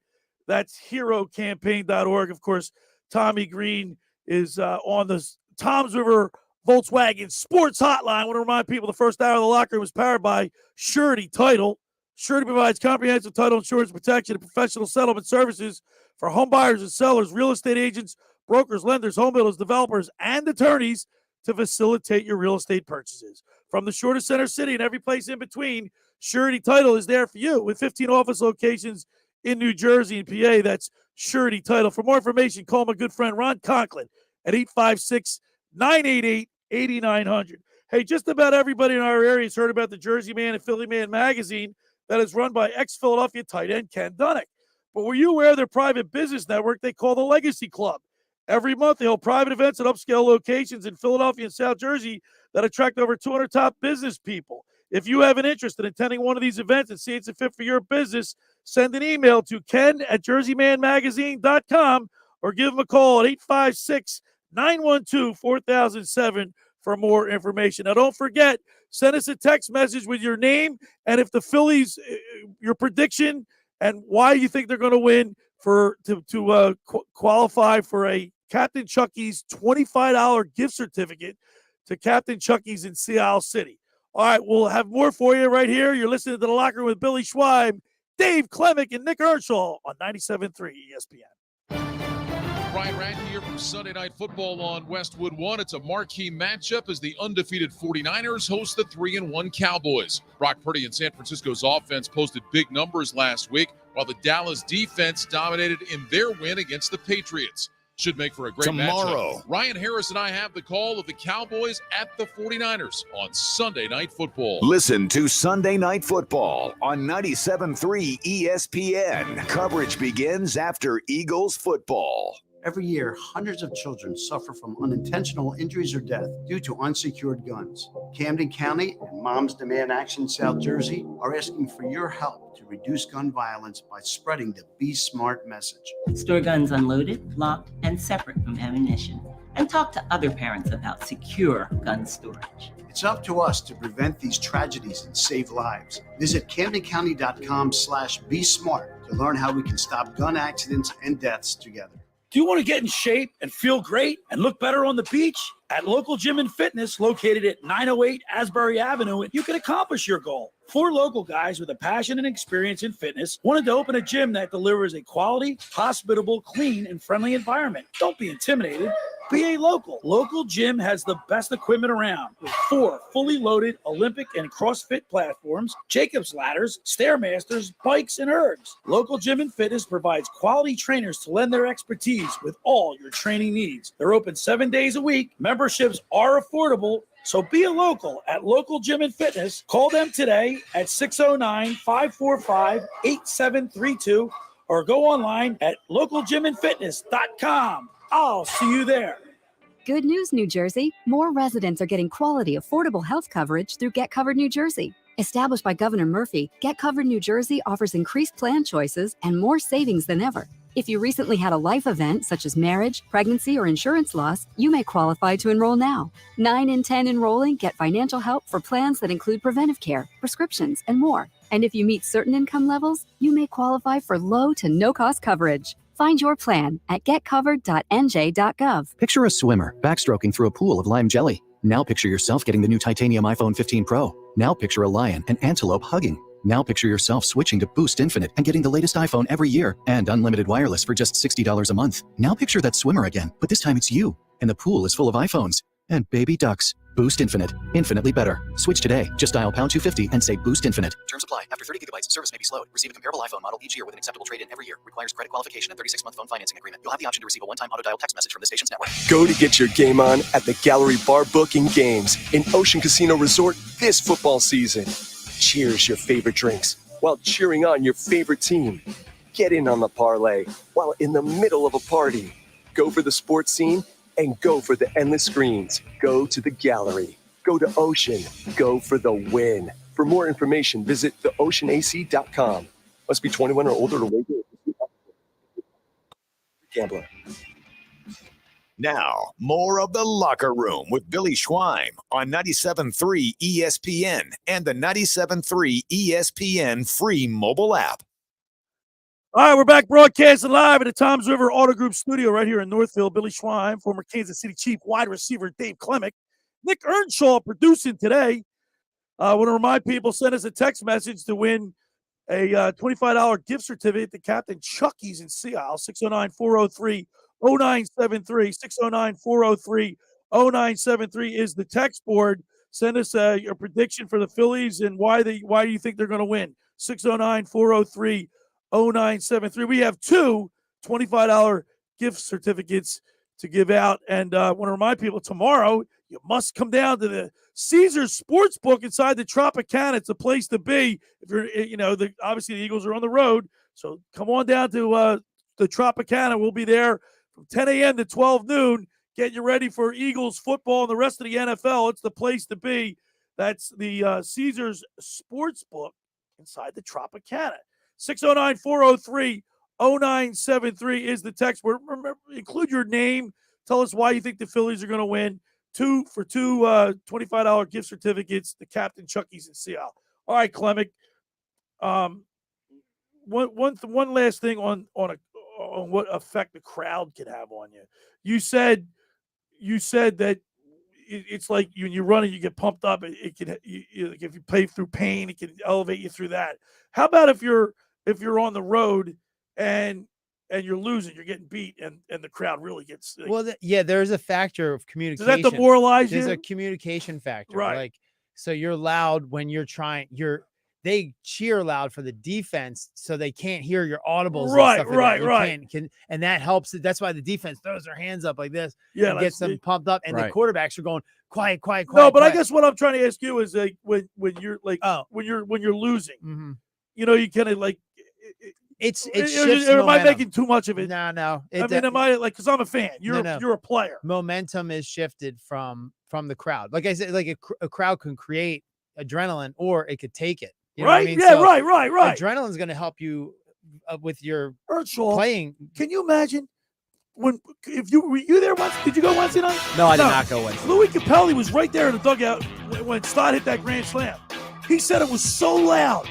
That's herocampaign.org. Of course, Tommy Greene is on the Toms River Volkswagen Sports Hotline. I want to remind people the first hour of the locker room was powered by Surety Title. Surety provides comprehensive title insurance protection and professional settlement services for home buyers and sellers, real estate agents, brokers, lenders, home builders, developers, and attorneys to facilitate your real estate purchases. From the shore to center city and every place in between, Surety Title is there for you with 15 office locations in New Jersey and PA. That's Surety Title. For more information, call my good friend Ron Conklin at 856-988-8900. Hey, just about everybody in our area has heard about the Jersey Man and Philly Man magazine that is run by ex-Philadelphia tight end Ken Dunnick. But were you aware of their private business network they call the Legacy Club? Every month, they hold private events at upscale locations in Philadelphia and South Jersey that attract over 200 top business people. If you have an interest in attending one of these events and see it's a fit for your business, send an email to ken@jerseymanmagazine.com or give them a call at 856-912-4007 for more information. Now, don't forget, send us a text message with your name and if the Phillies, your prediction and why you think they're going to win to qualify for a Capt'n Chucky's $25 gift certificate to Capt'n Chucky's in Seattle City. All right, we'll have more for you right here. You're listening to The Locker Room with Billy Schweib, Dave Klemic, and Nick Earnshaw on 97.3 ESPN. Brian Radke here from Sunday Night Football on Westwood One. It's a marquee matchup as the undefeated 49ers host the 3-1 Cowboys. Brock Purdy and San Francisco's offense posted big numbers last week, while the Dallas defense dominated in their win against the Patriots. Should make for a great Tomorrow. matchup. Ryan Harris and I have the call of the Cowboys at the 49ers on Sunday Night Football. Listen to Sunday Night Football on 97.3 ESPN. Coverage begins after Eagles football. Every year, hundreds of children suffer from unintentional injuries or death due to unsecured guns. Camden County and Moms Demand Action South Jersey are asking for your help to reduce gun violence by spreading the Be Smart message. Store guns unloaded, locked, and separate from ammunition. And talk to other parents about secure gun storage. It's up to us to prevent these tragedies and save lives. Visit CamdenCounty.com/Be Smart to learn how we can stop gun accidents and deaths together. Do you want to get in shape and feel great and look better on the beach? At Local Gym and Fitness, located at 908 Asbury Avenue, you can accomplish your goal. 4 local guys with a passion and experience in fitness wanted to open a gym that delivers a quality, hospitable, clean, and friendly environment. Don't be intimidated. Be a local. Local Gym has the best equipment around with 4 fully loaded Olympic and CrossFit platforms, Jacob's ladders, Stairmasters, bikes, and ergs. Local Gym and Fitness provides quality trainers to lend their expertise with all your training needs. They're open 7 days a week. Memberships are affordable. So be a local at Local Gym and Fitness. Call them today at 609-545-8732 or go online at localgymandfitness.com. I'll see you there. Good news, New Jersey. More residents are getting quality, affordable health coverage through Get Covered New Jersey. Established by Governor Murphy, Get Covered New Jersey offers increased plan choices and more savings than ever. If you recently had a life event such as marriage, pregnancy, or insurance loss, you may qualify to enroll now. 9 in 10 enrolling get financial help for plans that include preventive care, prescriptions, and more. And if you meet certain income levels, you may qualify for low to no-cost coverage. Find your plan at getcovered.nj.gov. Picture a swimmer backstroking through a pool of lime jelly. Now picture yourself getting the new titanium iPhone 15 Pro. Now picture a lion and antelope hugging. Now picture yourself switching to Boost Infinite and getting the latest iPhone every year and unlimited wireless for just $60 a month. Now picture that swimmer again, but this time it's you. And the pool is full of iPhones and baby ducks. Boost Infinite. Infinitely better. Switch today. Just dial pound 250 and say Boost Infinite. Terms apply. After 30 gigabytes, service may be slowed. Receive a comparable iPhone model each year with an acceptable trade-in every year. Requires credit qualification and 36-month phone financing agreement. You'll have the option to receive a one-time auto-dial text message from the station's network. Go to get your game on at the Gallery Bar Booking Games in Ocean Casino Resort this football season. Cheers your favorite drinks while cheering on your favorite team. Get in on the parlay while in the middle of a party. Go for the sports scene and go for the endless screens. Go to the Gallery. Go to Ocean. Go for the win. For more information, visit theoceanac.com. Must be 21 or older to wager. Gambler. Now, more of The Locker Room with Billy Schweim on 97.3 ESPN and the 97.3 ESPN free mobile app. All right, we're back broadcasting live at the Toms River Auto Group studio right here in Northfield. Billy Schweim, former Kansas City Chief wide receiver Dave Klemic, Nick Earnshaw producing today. I want to remind people, send us a text message to win a $25 gift certificate to Capt'n Chucky's in Sea Isle, 609-403-0973. 609-403-0973 is the text board. Send us your prediction for the Phillies and why do you think they're going to win. 609-403-0973. We have 2 $25 gift certificates to give out. And I want to remind people, tomorrow you must come down to the Caesars Sportsbook inside the Tropicana. It's a place to be. If you're, obviously the Eagles are on the road, so come on down to the Tropicana. We'll be there from 10 a.m. to 12 noon, getting you ready for Eagles football and the rest of the NFL. It's the place to be. That's the Caesars Sportsbook inside the Tropicana. 609-403-0973 is the text. Remember, include your name. Tell us why you think the Phillies are going to win. 2 $25 gift certificates to Capt'n Chucky's in Seattle. All right, Klemic. One last thing on what effect the crowd can have on you. You said that it's like when you run and you get pumped up. It can, if you play through pain, it can elevate you through that. How about if you're on the road and and you're losing, you're getting beat, and the crowd really gets. Well, there's a factor of communication. Does that demoralize you? There's a communication factor, Right? Like, so you're loud when you're trying. They cheer loud for the defense, so they can't hear your audibles. Right, and stuff like right. And that helps. That's why the defense throws their hands up like this. Yeah, and gets them pumped up, and the quarterbacks are going quiet. No, but quiet. I guess what I'm trying to ask you is like when you're like when you're losing, you know, you kind of like it shifts or am I momentum. making too much of it? No. I mean, am I like, because I'm a fan? You're a player. Momentum is shifted from the crowd. Like I said, like a crowd can create adrenaline, or it could take it. You know what I mean? Yeah, So right. Adrenaline's going to help you with your Earnshaw playing. Can you imagine if you were there once? Did you go Wednesday night? No, I did not go Wednesday. Louis Capelli was right there in the dugout when Stott hit that grand slam. He said it was so loud.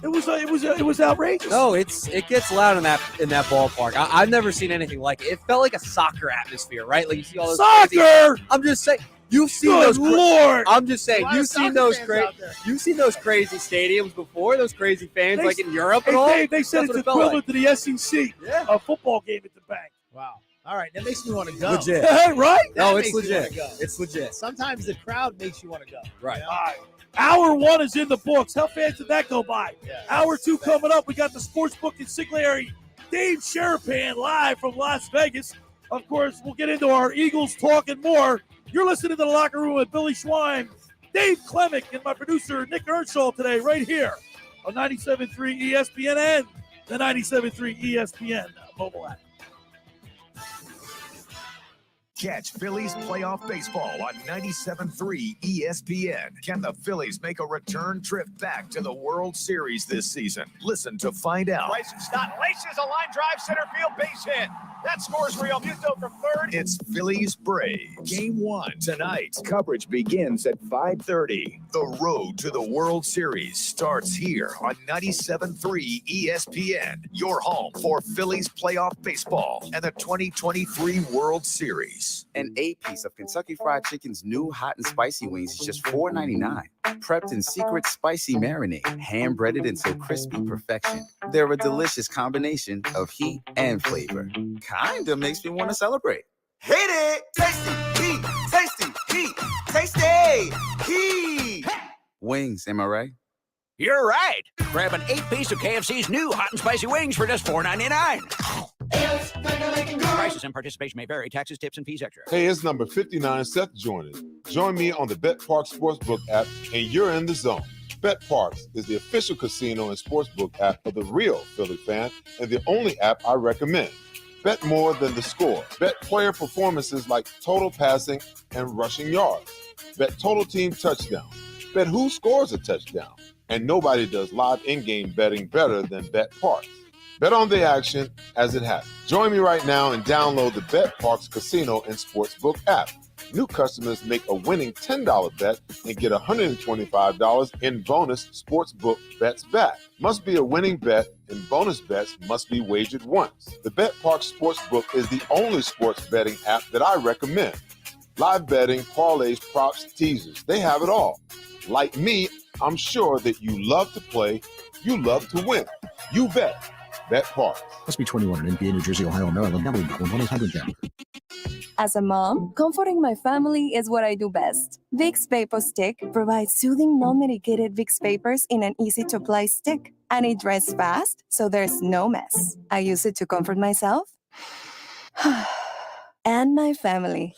It was outrageous. No, it gets loud in that ballpark. I've never seen anything like it. It felt like a soccer atmosphere, right? Like you see all those soccer. I'm just saying. You've seen Good those. Lord. I'm just saying. You've seen those crazy stadiums before. Those crazy fans like in Europe and all. They said it's equivalent to the SEC. Yeah. A football game at the bank. Wow. All right, that makes me want to go. Legit. Right? No, That it's makes me wanna legit. go. It's legit. Sometimes the crowd makes you want to go. Right. All right. Hour 1 is in the books. How fast did that go by? Yeah. Hour 2 coming up. We got the sportsbook Consigliere, Dave Sharapan, live from Las Vegas. Of course, we'll get into our Eagles talk and more. You're listening to The Locker Room with Billy Schwein, Dave Klemic, and my producer, Nick Earnshaw, today, right here on 97.3 ESPN and the 97.3 ESPN mobile app. Catch Phillies playoff baseball on 97.3 ESPN. Can the Phillies make a return trip back to the World Series this season? Listen to find out. Bryson Stott laces a line drive, center field base hit. That scores Real Muto from third. It's Phillies Braves. Game 1 tonight. Coverage begins at 5:30. The road to the World Series starts here on 97.3 ESPN. Your home for Phillies playoff baseball and the 2023 World Series. An 8-piece of Kentucky Fried Chicken's new hot and spicy wings is just $4.99. Prepped in secret spicy marinade, hand-breaded until crispy perfection. They're a delicious combination of heat and flavor. Kinda makes me want to celebrate. Hit it! Tasty heat! Tasty heat! Tasty heat! Wings, am I right? You're right. Grab an 8-piece of KFC's new hot and spicy wings for just $4.99. Prices and participation may vary. Taxes, tips, and fees extra. Hey, it's number 59, Seth joining. Join me on the BetParks Sportsbook app, and you're in the zone. BetParks is the official casino and sportsbook app of the real Philly fan and the only app I recommend. Bet more than the score. Bet player performances like total passing and rushing yards. Bet total team touchdowns. Bet who scores a touchdown. And nobody does live in-game betting better than BetParks. Bet on the action as it happens. Join me right now and download the BetParks Casino and Sportsbook app. New customers make a winning $10 bet and get $125 in bonus sportsbook bets back. Must be a winning bet, and bonus bets must be wagered once. The BetParks Sportsbook is the only sports betting app that I recommend. Live betting, parlays, props, teasers, they have it all. Like me, I'm sure that you love to play, you love to win. You bet. BetParks. Must be 21 in NBA, New Jersey, Ohio, Maryland. Number 1-800-GAMBLER. As a mom, comforting my family is what I do best. Vicks Vapor Stick provides soothing, non-medicated Vicks vapors in an easy-to-apply stick. And it dries fast, so there's no mess. I use it to comfort myself and my family.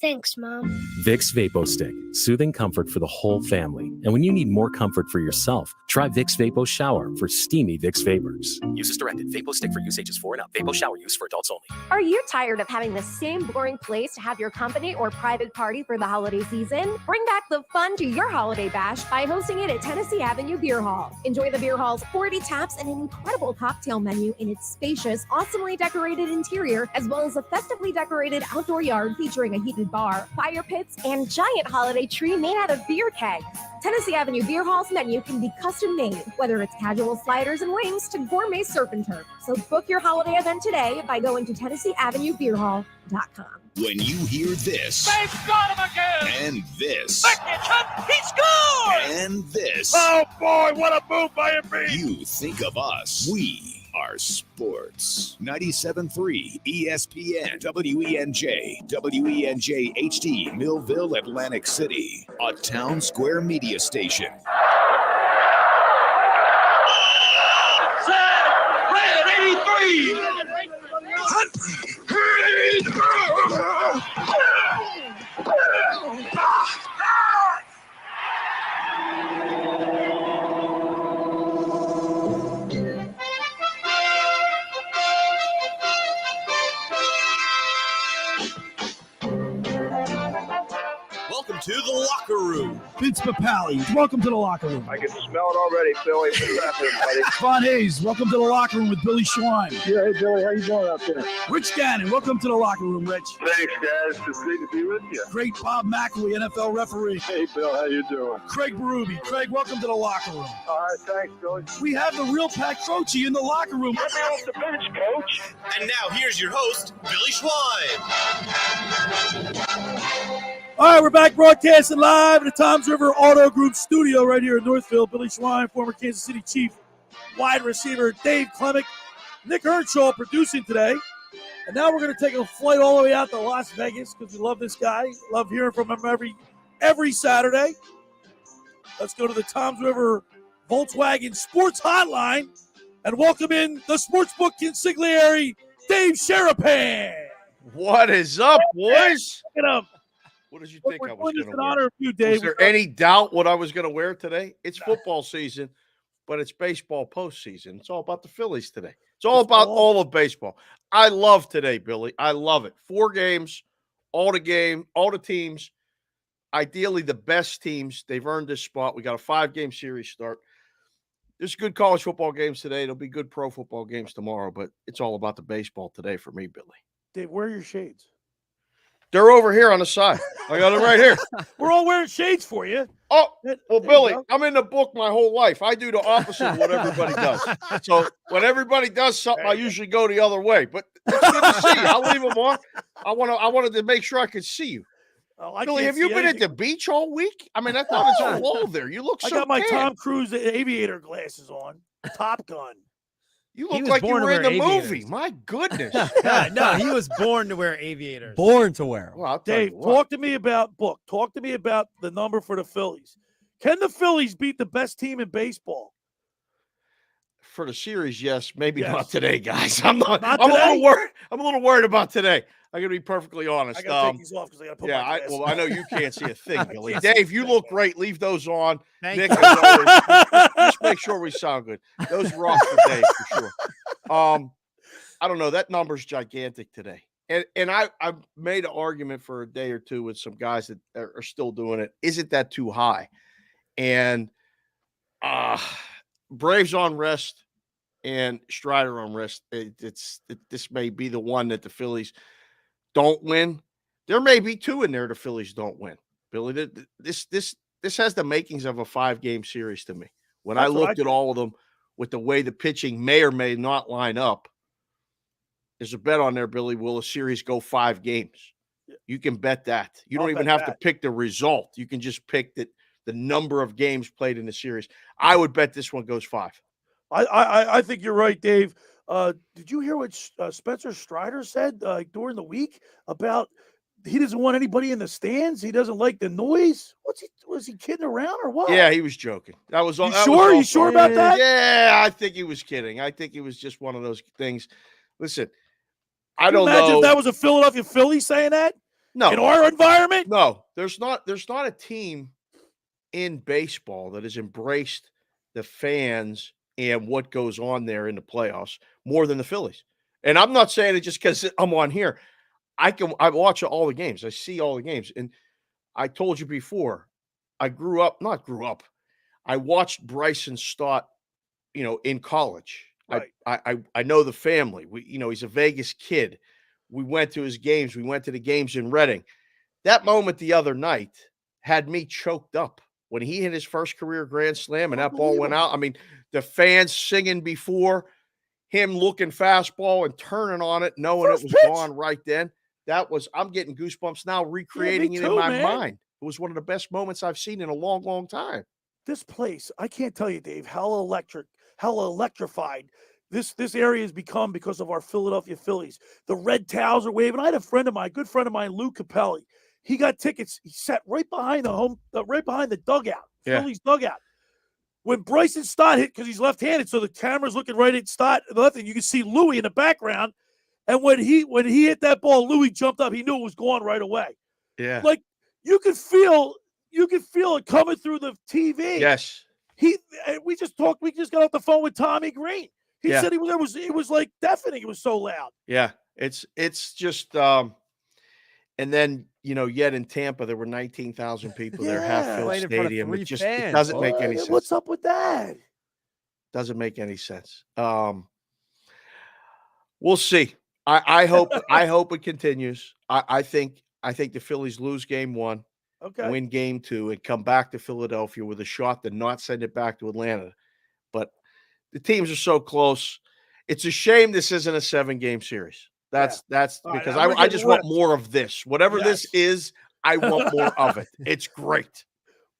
Thanks, Mom. Vicks Vapo Stick, soothing comfort for the whole family. And when you need more comfort for yourself, try Vicks Vapo Shower for steamy Vicks Vapors. Use as directed. Vapo Stick for use ages 4 and up. Vapo Shower use for adults only. Are you tired of having the same boring place to have your company or private party for the holiday season? Bring back the fun to your holiday bash by hosting it at Tennessee Avenue Beer Hall. Enjoy the beer hall's 40 taps and an incredible cocktail menu in its spacious, awesomely decorated interior, as well as a festively decorated outdoor yard featuring a heated bar, fire pits, and giant holiday tree made out of beer kegs. Tennessee Avenue Beer Hall's menu can be custom made, whether it's casual sliders and wings to gourmet surf and turf. So book your holiday event today by going to TennesseeAvenueBeerHall.com. When you hear this, They've got him again! and this, He scored! and this, Oh boy, what a move by Embiid! you think of us. We are sports. 97.3 ESPN, WENJ, WENJ HD, Millville, Atlantic City, a town square media station. Red 83! Welcome to the locker room. Vince Papali, welcome to the locker room. I can smell it already, Philly. What's happening, buddy? Von Hayes, welcome to the locker room with Billy Schwein. Yeah, hey, Billy, how you doing out there? Rich Gannon, welcome to the locker room, Rich. Thanks, guys. It's great to be with you. Great Bob McElwee, NFL referee. Hey, Bill, how you doing? Craig Berube. Craig, welcome to the locker room. All right, thanks, Billy. We have the real Pat Croce in the locker room. Get me off the bench, Coach. And now here's your host, Billy Schwein. All right, we're back broadcasting live at the Toms River Auto Group studio right here in Northfield. Billy Schwein, former Kansas City Chief wide receiver Dave Klemic, Nick Earnshaw producing today. And now we're going to take a flight all the way out to Las Vegas because we love this guy. Love hearing from him every Saturday. Let's go to the Toms River Volkswagen Sports Hotline and welcome in the Sportsbook Consigliere, Dave Sharapan. What is up, boys? Look at him. What did you think I was going to in wear? honor of you, Dave. Was there any doubt what I was going to wear today? It's football season, but it's baseball postseason. It's all about the Phillies today. It's all about all of baseball. I love today, Billy. I love it. 4 games, all the teams. Ideally, the best teams. They've earned this spot. We got a 5-game series start. There's good college football games today. There'll be good pro football games tomorrow, but it's all about the baseball today for me, Billy. Dave, where are your shades? They're over here on the side. I got them right here. We're all wearing shades for you. Oh, well, Billy, I'm in the book my whole life. I do the opposite of what everybody does. So when everybody does something, I usually go the other way. But it's good to see you. I'll leave them on. I wanted to make sure I could see you. Oh, Billy, have you been at the beach all week? I mean, I thought it's full there. You look so I got my tan. Tom Cruise aviator glasses on. Top Gun. You look like you were in the movie. My goodness. No, he was born to wear aviators. Born to wear. Well, I'll tell you Dave, what. talk to me about Talk to me about the number for the Phillies. Can the Phillies beat the best team in baseball? For the series, yes. Maybe Yes. not today, guys. I'm not. Not I'm a today? little worried. I'm a little worried about today. I'm gonna be perfectly honest. I got to take these off because I got to put my glasses I know you can't see a thing, I Billy. can't see Dave, you look great. Leave those on. Thank Nick, you. as always, just make sure we sound good. Those are off for Dave for sure. I don't know. That number's gigantic today. And I made an argument for a day or two with some guys that are still doing it. Isn't that too high? And Braves on rest and Strider on rest. This may be the one that the Phillies don't win. There may be 2 in there the Phillies don't win. Billy, this has the makings of a 5-game series to me. When I looked at all of them with the way the pitching may or may not line up, there's a bet on there, Billy. Will a series go 5 games? You can bet that. You don't even have to pick the result. You can just pick the number of games played in the series. I would bet this one goes 5. I think you're right, Dave. Did you hear what Spencer Strider said during the week about he doesn't want anybody in the stands? He doesn't like the noise. Was he kidding around or what? Yeah, he was joking. That was all. You sure about that? Yeah, I think he was kidding. I think it was just one of those things. Listen, I Can you don't imagine know if that was a Philadelphia Philly saying that? No, in our environment. No, there's not a team in baseball that has embraced the fans and what goes on there in the playoffs more than the Phillies. And I'm not saying it just because I'm on here. I watch all the games. I see all the games. And I told you before, I watched Bryson Stott, in college. Right. I know the family. He's a Vegas kid. We went to his games. We went to the games in Reading. That moment the other night had me choked up when he hit his first career grand slam and that ball went out. I mean, the fans singing before him looking fastball and turning on it, knowing it was gone right then. I'm getting goosebumps now, recreating it in my mind. It was one of the best moments I've seen in a long, long time. This place, I can't tell you, Dave, how electrified this area has become because of our Philadelphia Phillies. The red towels are waving. I had a good friend of mine, Lou Capelli. He got tickets. He sat right behind the dugout, Phillies dugout. When Bryson Stott hit, because he's left-handed, so the camera's looking right at Stott, and you can see Louis in the background. And when he hit that ball, Louis jumped up. He knew it was gone right away. Yeah, like you could feel it coming through the TV. Yes. We just got off the phone with Tommy Greene. He said it was like deafening. It was so loud. Yeah, it's just and then yet in Tampa there were 19,000 people there, half-filled stadium. It doesn't make any sense. What's up with that? Doesn't make any sense. We'll see. I hope it continues. I think the Phillies lose game 1, win game 2, and come back to Philadelphia with a shot to not send it back to Atlanta. But the teams are so close. It's a shame this isn't a 7-game series. That's because I just want more of this. Whatever this is, I want more of it. It's great.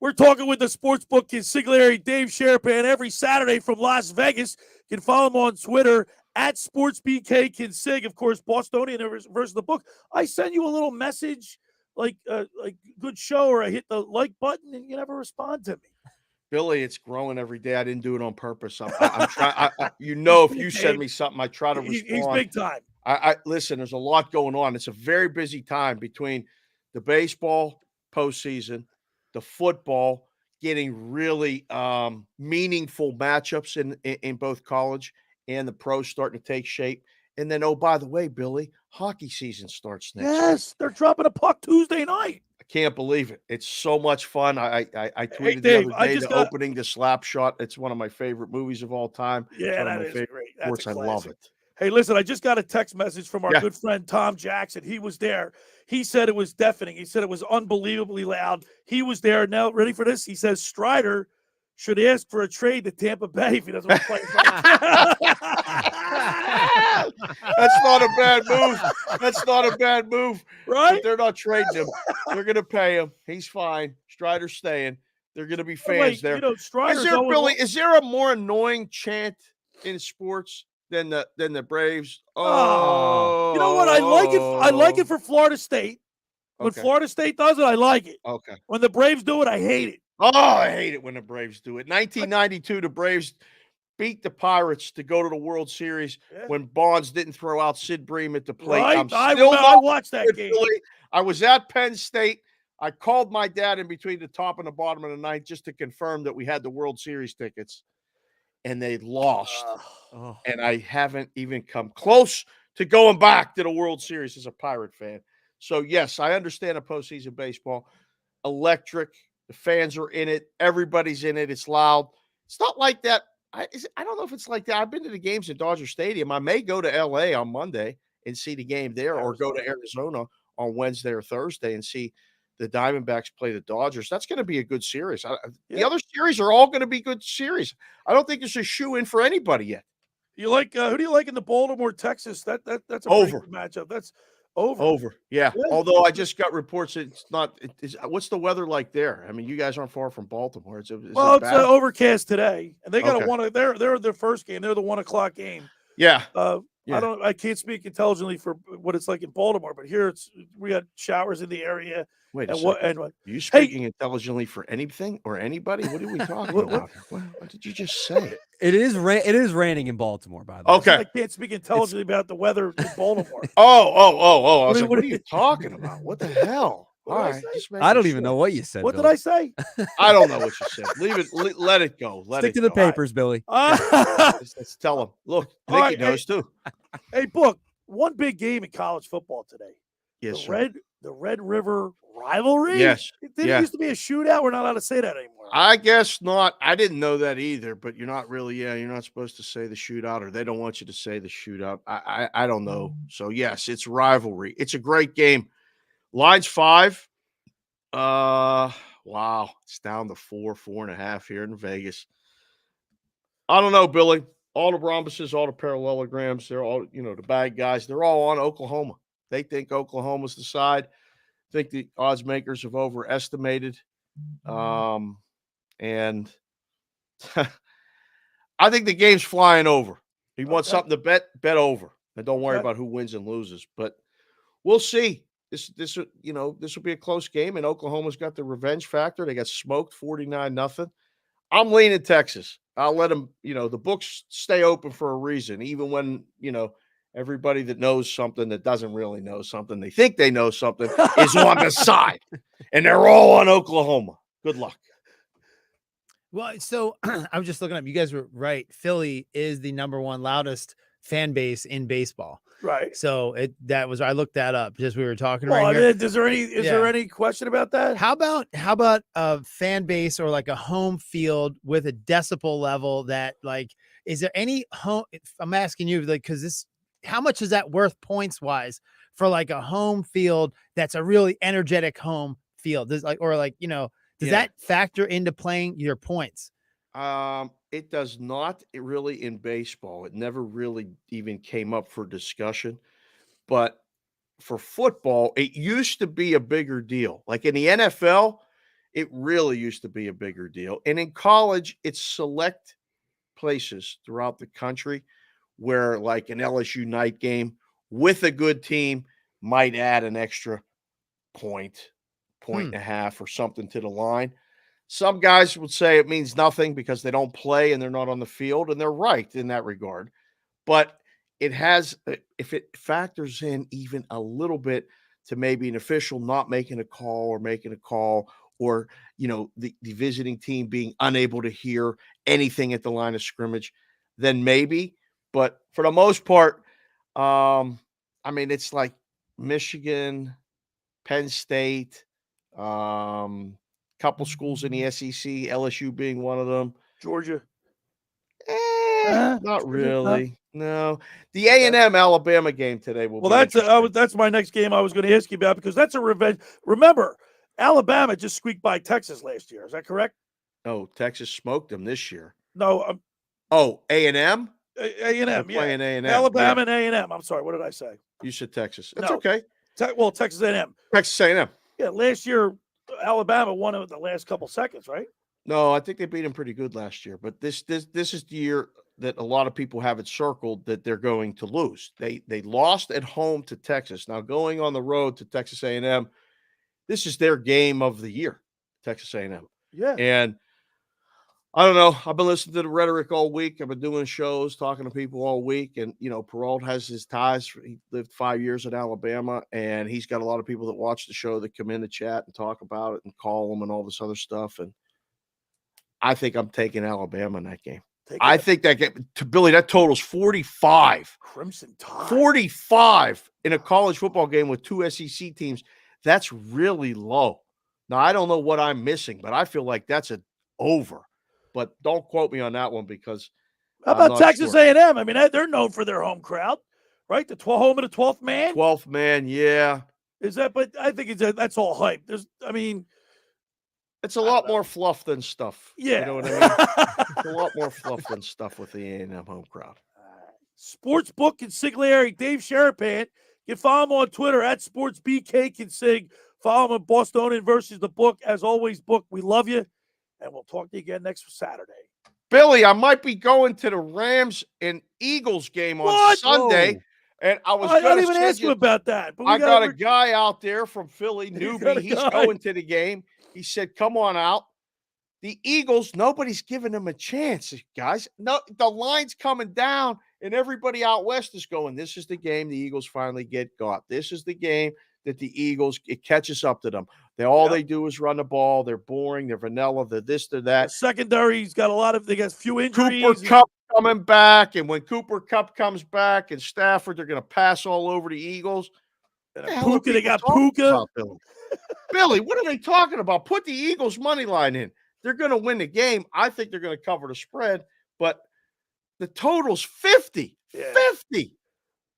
We're talking with the sportsbook consigliere Dave Sharapan every Saturday from Las Vegas. You can follow him on Twitter at SportsBKConsig. Of course, Bostonian versus the book. I send you a little message like good show, or I hit the like button and you never respond to me. Billy, it's growing every day. I didn't do it on purpose. I'm trying. If you send me something, I try to respond. He's big time. I listen. There's a lot going on. It's a very busy time between the baseball postseason, the football, getting really meaningful matchups in both college and the pros starting to take shape. And then, oh, by the way, Billy, hockey season starts next week. Yes, they're dropping a puck Tuesday night. I can't believe it. It's so much fun. I tweeted Dave, the other day the opening to Slapshot. It's one of my favorite movies of all time. Yeah, that is great. That's I love it. Hey, listen, I just got a text message from our good friend Tom Jackson. He was there. He said it was deafening. He said it was unbelievably loud. He was there. Now, ready for this? He says Strider should ask for a trade to Tampa Bay if he doesn't want to play. That's not a bad move. That's not a bad move. Right? But they're not trading him. They're going to pay him. He's fine. Strider's staying. They're going to be fans there. Is there a more annoying chant in sports than the Braves? Oh, you know what? I like it for Florida State. When Florida State does it, I like it. Okay. When the Braves do it, I hate it. Oh, I hate it when the Braves do it. 1992, the Braves beat the Pirates to go to the World Series when Bonds didn't throw out Sid Bream at the plate. Right? I watched that game. I was at Penn State. I called my dad in between the top and the bottom of the ninth just to confirm that we had the World Series tickets. And they lost. And I haven't even come close to going back to the World Series as a Pirate fan. So, yes, I understand a postseason baseball. Electric. The fans are in it. Everybody's in it. It's loud. It's not like that. I don't know if it's like that. I've been to the games at Dodger Stadium. I may go to L.A. on Monday and see the game there, or go to Arizona on Wednesday or Thursday and see the Diamondbacks play the Dodgers. That's going to be a good series. The other series are all going to be good series. I don't think there's a shoe-in for anybody yet. You like who do you like in the Baltimore, Texas? That's a over pretty good matchup. That's over. Over, yeah. Although I just got reports it's not. What's the weather like there? I mean, you guys aren't far from Baltimore. It's overcast today, and they got They're their first game. They're the 1:00 game. Yeah. I can't speak intelligently for what it's like in Baltimore, but here we got showers in the area. Wait a second. Are you speaking intelligently for anything or anybody? What are we talking about? What did you just say? It is raining in Baltimore, by the way. Okay. I can't speak intelligently about the weather in Baltimore. Oh. I was like, what are you talking about? What the hell? All right. I don't even know what you said. What did I say? I don't know what you said. Leave it. Let it go. Stick to the papers, Billy. Let's tell them. Look, Nicky knows too. Hey, Book, one big game in college football today. Yes, the Red River rivalry? Yes. It didn't used to be a shootout. We're not allowed to say that anymore. I guess not. I didn't know that either, but you're not really, you're not supposed to say the shootout, or they don't want you to say the shootout. I don't know. So, yes, it's rivalry. It's a great game. Line's 5. Wow. It's down to 4.5 here in Vegas. I don't know, Billy. All the rhombuses, all the parallelograms, they're all, the bad guys, they're all on Oklahoma. They think Oklahoma's the side. I think the odds makers have overestimated. And I think the game's flying over. He wants something to bet over, and don't worry about who wins and loses. But we'll see. This will be a close game, and Oklahoma's got the revenge factor. They got smoked 49-0. I'm leaning Texas. I'll let them, the books stay open for a reason, even when, everybody that knows something that doesn't really know something, they think they know something, is on the side. And they're all on Oklahoma. Good luck. Well, so I was just looking up. You guys were right. Philly is the #1 loudest fan base in baseball. Right. So I looked that up just we were talking Well, right I here. mean, is there any question about that? How about a fan base or like a home field with a decibel level that is there any home? I'm asking you because how much is that worth points wise for like a home field that's a really energetic home field? Does that factor into playing your points? It does not really in baseball. It never really even came up for discussion. But for football, it used to be a bigger deal. Like in the NFL, it really used to be a bigger deal. And in college, it's select places throughout the country where like an LSU night game with a good team might add an extra point and a half or something to the line. Some guys would say it means nothing because they don't play and they're not on the field, and they're right in that regard. But it has, if it factors in even a little bit to maybe an official not making a call or making a call, or, the visiting team being unable to hear anything at the line of scrimmage, then maybe. But for the most part, it's like Michigan, Penn State, couple schools in the SEC, LSU being one of them. Georgia. Not really. No. The A&M Alabama game today will be that's my next game I was going to ask you about, because that's a revenge. Remember, Alabama just squeaked by Texas last year. Is that correct? No, Texas smoked them this year. No. A&M? A&M, playing A&M. Alabama and A&M. I'm sorry. What did I say? You said Texas. That's okay. Texas A&M. Texas A&M. Yeah, last year, Alabama won it the last couple seconds, right? No, I think they beat them pretty good last year. But this is the year that a lot of people have it circled that they're going to lose. They lost at home to Texas. Now going on the road to Texas A&M, this is their game of the year, Texas A&M. Yeah. And I don't know. I've been listening to the rhetoric all week. I've been doing shows, talking to people all week. And, Peralt has his ties. He lived 5 years in Alabama, and he's got a lot of people that watch the show that come in to chat and talk about it and call them and all this other stuff. And I think I'm taking Alabama in that game. I think that game, to Billy, that totals 45. Crimson Tide. 45 in a college football game with two SEC teams. That's really low. Now, I don't know what I'm missing, but I feel like that's an over. But don't quote me on that one because how about Texas A&M? I mean, they're known for their home crowd, right? The home of the 12th man. 12th man, yeah. Is that? But I think that's all hype. It's a lot more fluff than stuff. Yeah, you know what I mean. It's a lot more fluff than stuff with the A&M home crowd. Sportsbook Consigliere Dave Sharapan. You can follow him on Twitter at SportsBKConsig. Follow him on Bostonian versus the book. As always, book. We love you. And we'll talk to you again next Saturday. Billy, I might be going to the Rams and Eagles game on Sunday. Whoa. And I was going to even ask you about that. But I got a guy out there from Philly, newbie. He's going to the game. He said, come on out. The Eagles, nobody's giving them a chance, guys. No, the line's coming down, and everybody out west is going, this is the game the Eagles finally got. This is the game that the Eagles, it catches up to them. They do is run the ball. They're boring. They're vanilla. They're this, they're that. The secondary's got they got few injuries. Cooper Kupp coming back, and when Cooper Kupp comes back and Stafford, they're going to pass all over the Eagles. Puka, they got Puka. Billy, what are they talking about? Put the Eagles money line in. They're going to win the game. I think they're going to cover the spread, but the total's 50. Yeah. 50.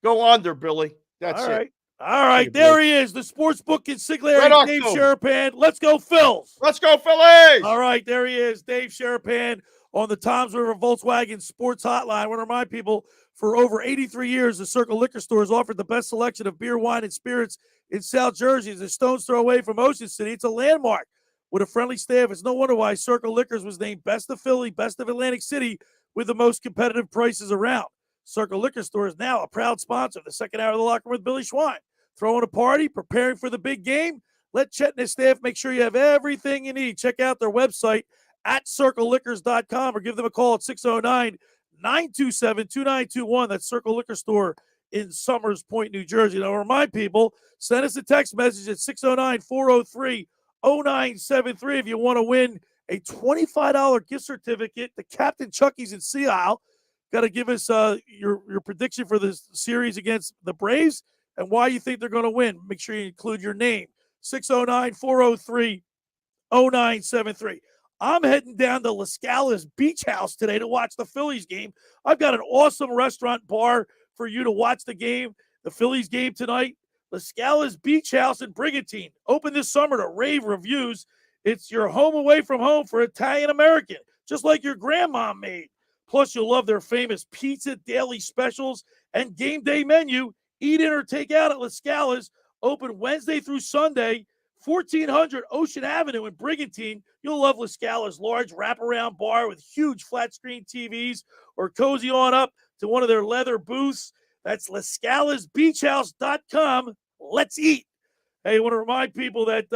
Go under, Billy. That's it. All right, there he is, the Sportsbook Consigliere, Dave Sharapan. Let's go, Phils. Let's go, Phillies. All right, there he is, Dave Sharapan on the Toms River Volkswagen Sports Hotline. I want to remind people, for over 83 years, the Circle Liquor Store has offered the best selection of beer, wine, and spirits in South Jersey. It's a stone's throw away from Ocean City. It's a landmark with a friendly staff. It's no wonder why Circle Liquors was named Best of Philly, Best of Atlantic City, with the most competitive prices around. Circle Liquor Store is now a proud sponsor of the second hour of the Locker Room with Billy Schwein. Throwing a party, preparing for the big game? Let Chet and his staff make sure you have everything you need. Check out their website at circleliquors.com or give them a call at 609-927-2921. That's Circle Liquor Store in Summers Point, New Jersey. Now, remind people, send us a text message at 609-403-0973 if you want to win a $25 gift certificate to Capt'n Chucky's in Sea Isle. Got to give us your prediction for the series against the Braves and why you think they're going to win. Make sure you include your name. 609-403-0973. I'm heading down to La Scala's Beach House today to watch the Phillies game. I've got an awesome restaurant bar for you to watch the game, the Phillies game tonight. La Scala's Beach House in Brigantine. Open this summer to rave reviews. It's your home away from home for Italian American, just like your grandma made. Plus, you'll love their famous pizza daily specials and game day menu. Eat in or take out at La Scala's. Open Wednesday through Sunday, 1400 Ocean Avenue in Brigantine. You'll love La Scala's large wraparound bar with huge flat screen TVs, or cozy on up to one of their leather booths. That's LaScalasBeachHouse.com. Let's eat. Hey, I want to remind people that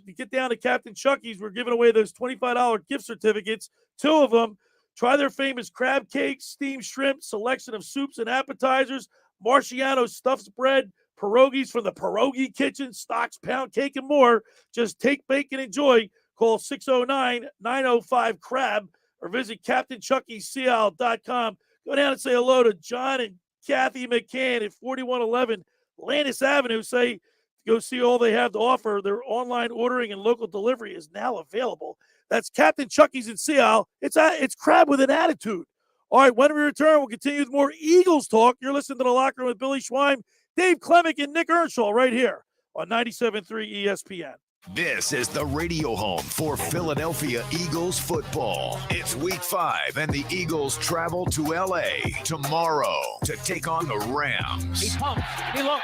you get down to Capt'n Chucky's. We're giving away those $25 gift certificates, 2 of them. Try their famous crab cakes, steamed shrimp, selection of soups and appetizers, Marciano stuffed bread, pierogies from the Pierogi Kitchen, stocks, pound cake, and more. Just take, bake, and enjoy. Call 609-905-CRAB or visit CaptainChuckySeattle.com. Go down and say hello to John and Kathy McCann at 4111 Landis Avenue. Say, go see all they have to offer. Their online ordering and local delivery is now available. That's Capt'n Chucky's in Seattle. It's crab with an attitude. All right, when we return, we'll continue with more Eagles talk. You're listening to The Locker Room with Billy Schwein, Dave Klemic, and Nick Earnshaw right here on 97.3 ESPN. This is the radio home for Philadelphia Eagles football. It's week 5, and the Eagles travel to L.A. tomorrow to take on the Rams. He pumps. He looks.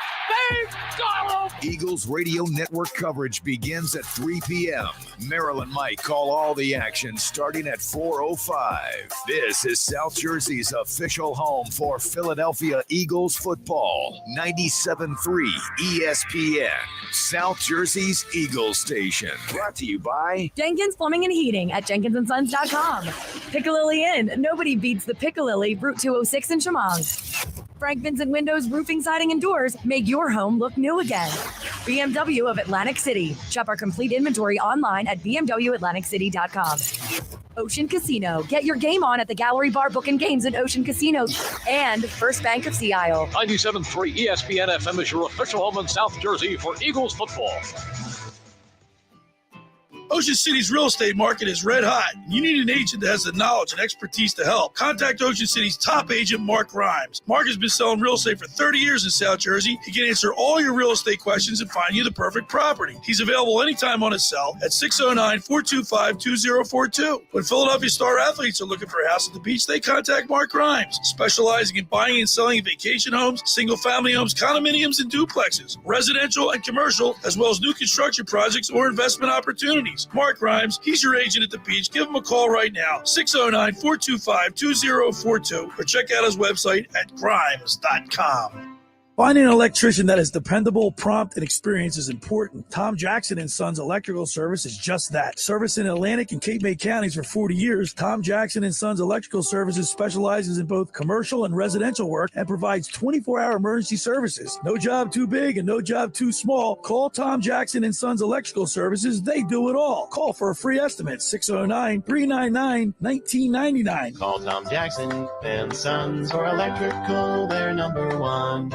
Big goal! Eagles radio network coverage begins at 3 p.m. Merrill and Mike call all the action starting at 4:05. This is South Jersey's official home for Philadelphia Eagles football. 97.3 ESPN, South Jersey's Eagles station. Brought to you by Jenkins Plumbing and Heating at jenkinsandsons.com. Piccalilli Inn. Nobody beats the Piccalilli, Route 206 in Chemung. Frank Vincent Windows, Roofing, Siding, and Doors make your home look new again. BMW of Atlantic City. Shop our complete inventory online at bmwatlanticcity.com. Ocean Casino. Get your game on at the Gallery Bar Book and Games at Ocean Casino. And First Bank of Sea Isle. 97.3 ESPN FM is your official home in South Jersey for Eagles football. Ocean City's real estate market is red hot. You need an agent that has the knowledge and expertise to help. Contact Ocean City's top agent, Mark Grimes. Mark has been selling real estate for 30 years in South Jersey. He can answer all your real estate questions and find you the perfect property. He's available anytime on his cell at 609-425-2042. When Philadelphia star athletes are looking for a house at the beach, they contact Mark Grimes, specializing in buying and selling vacation homes, single-family homes, condominiums, and duplexes, residential and commercial, as well as new construction projects or investment opportunities. Mark Grimes, he's your agent at the beach. Give him a call right now, 609-425-2042, or check out his website at grimes.com. Finding an electrician that is dependable, prompt, and experienced is important. Tom Jackson & Sons Electrical Service is just that. Service in Atlantic and Cape May counties for 40 years, Tom Jackson & Sons Electrical Services specializes in both commercial and residential work and provides 24-hour emergency services. No job too big and no job too small. Call Tom Jackson & Sons Electrical Services. They do it all. Call for a free estimate, 609-399-1999. Call Tom Jackson & Sons for electrical, they're number one.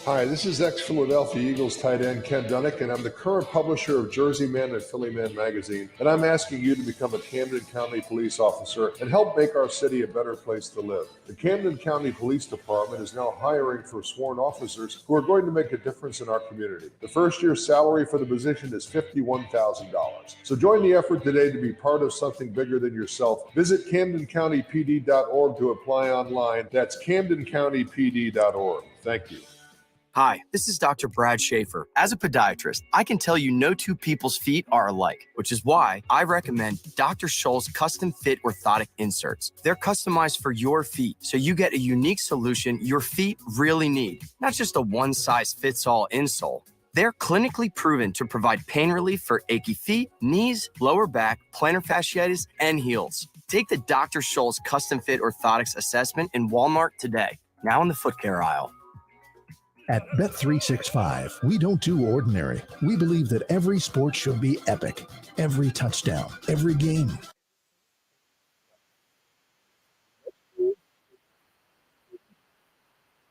Hi, this is ex-Philadelphia Eagles tight end Ken Dunnick, and I'm the current publisher of Jersey Men and Philly Men magazine, and I'm asking you to become a Camden County police officer and help make our city a better place to live. The Camden County Police Department is now hiring for sworn officers who are going to make a difference in our community. The first year's salary for the position is $51,000. So join the effort today to be part of something bigger than yourself. Visit CamdenCountyPD.org to apply online. That's CamdenCountyPD.org. Thank you. Hi, this is Dr. Brad Schaefer. As a podiatrist, I can tell you no two people's feet are alike, which is why I recommend Dr. Scholl's custom fit orthotic inserts. They're customized for your feet, so you get a unique solution your feet really need, not just a one-size-fits-all insole. They're clinically proven to provide pain relief for achy feet, knees, lower back, plantar fasciitis, and heels. Take the Dr. Scholl's custom fit orthotics assessment in Walmart today, now in the foot care aisle. At Bet365, we don't do ordinary. We believe that every sport should be epic. Every touchdown, every game. A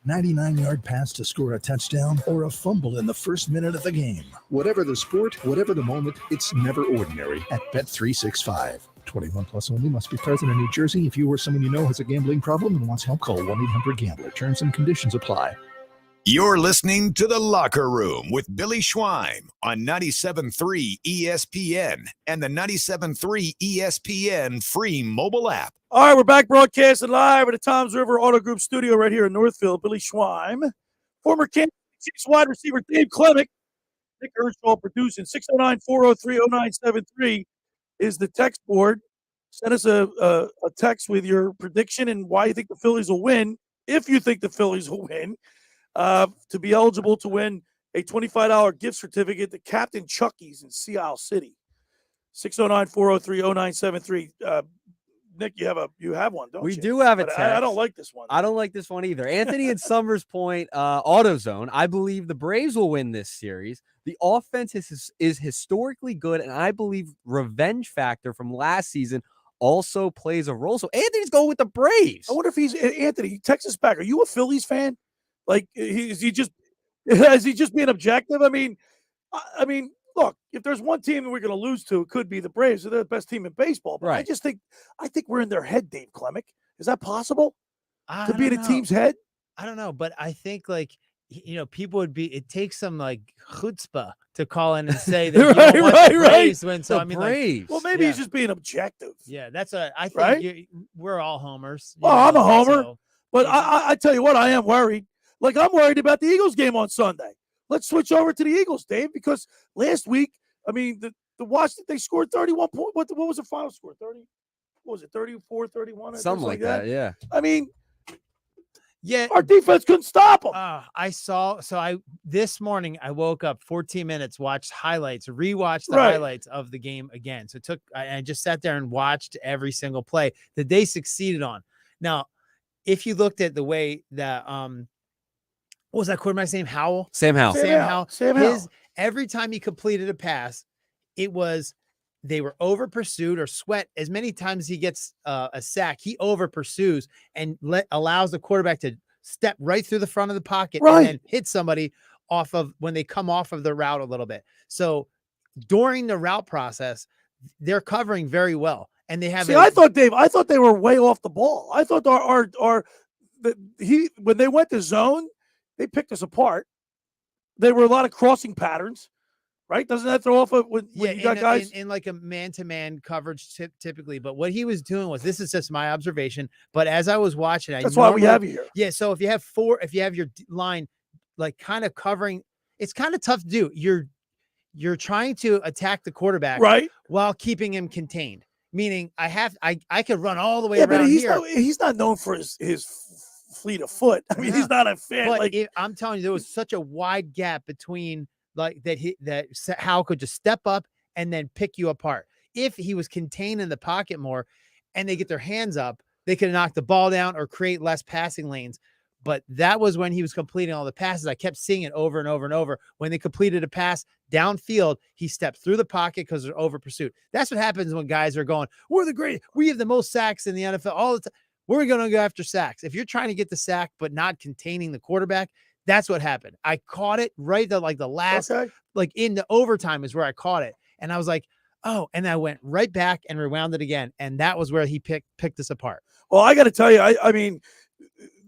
99-yard pass to score a touchdown or a fumble in the first minute of the game. Whatever the sport, whatever the moment, it's never ordinary at Bet365. 21 plus only, must be present in New Jersey. If you or someone you know has a gambling problem and wants help, call 1-800-GAMBLER. Terms and conditions apply. You're listening to The Locker Room with Billy Schwein on 97.3 ESPN and the 97.3 ESPN free mobile app. All right, we're back broadcasting live at the Toms River Auto Group studio right here in Northfield. Billy Schwein, former Kansas City wide receiver Dave Klemic, Nick Earnshaw producing. 609-403-0973 is the text board. Send us a text with your prediction and why you think the Phillies will win, if you think the Phillies will win. To be eligible to win a $25 gift certificate to Capt'n Chucky's in Sea Isle City. 609-403-0973. Nick, you have one, don't you? We do have a text. I don't like this one. I don't like this one either. Anthony and Summers Point, AutoZone. I believe the Braves will win this series. The offense is historically good, and I believe revenge factor from last season also plays a role. So Anthony's going with the Braves. I wonder if Anthony, text us back. Are you a Phillies fan? Like, is he just being objective? I mean, look, if there's one team that we're going to lose to, it could be the Braves. They're the best team in baseball. But right. I think we're in their head, Dave Klemic. Is that possible? To be in a know. team's head? I don't know, but I think people would be. It takes some chutzpah to call in and say that the Braves win. So Braves. Well, maybe he's just being objective. Yeah, that's I think right? we're all homers. Well, I'm a homer, but I tell you what, I am worried. Like, I'm worried about the Eagles game on Sunday. Let's switch over to the Eagles, Dave, because last week, the Washington, they scored 31 points. What was the final score? 30? What was it, 34, 31? Something like that, yeah. Yeah. Our defense couldn't stop them. This morning, I woke up 14 minutes, watched highlights, rewatched the highlights of the game again. So I just sat there and watched every single play that they succeeded on. Now, if you looked at the way that, what was that quarterback's name? Howell? Sam Howell. Every time he completed a pass, it was they were over pursued or Sweat. As many times he gets a sack, he over pursues and allows the quarterback to step right through the front of the pocket and then hit somebody off of when they come off of the route a little bit. So during the route process, they're covering very well. And they have. I thought they were way off the ball. I thought when they went to zone, they picked us apart. There were a lot of crossing patterns, right? Doesn't that throw off when you got guys in like a man-to-man coverage typically? But what he was doing was, this is just my observation. But as I was watching, that's why we have you here. Yeah. So if you have your line like kind of covering, it's kind of tough to do. You're trying to attack the quarterback while keeping him contained. Meaning, I could run all the way around here. He's not known for his fleet of foot. I mean, he's not a fan. But I'm telling you, there was such a wide gap between that Howell could just step up and then pick you apart. If he was contained in the pocket more and they get their hands up, they could knock the ball down or create less passing lanes. But that was when he was completing all the passes. I kept seeing it over and over and over. When they completed a pass downfield, he stepped through the pocket because they're over pursuit. That's what happens when guys are going, we're the great. We have the most sacks in the NFL all the time. We're going to go after sacks. If you're trying to get the sack but not containing the quarterback, that's what happened. I caught it right the last, in the overtime is where I caught it. And I was like, oh, and I went right back and rewound it again. And that was where he picked us apart. Well, I got to tell you, I mean,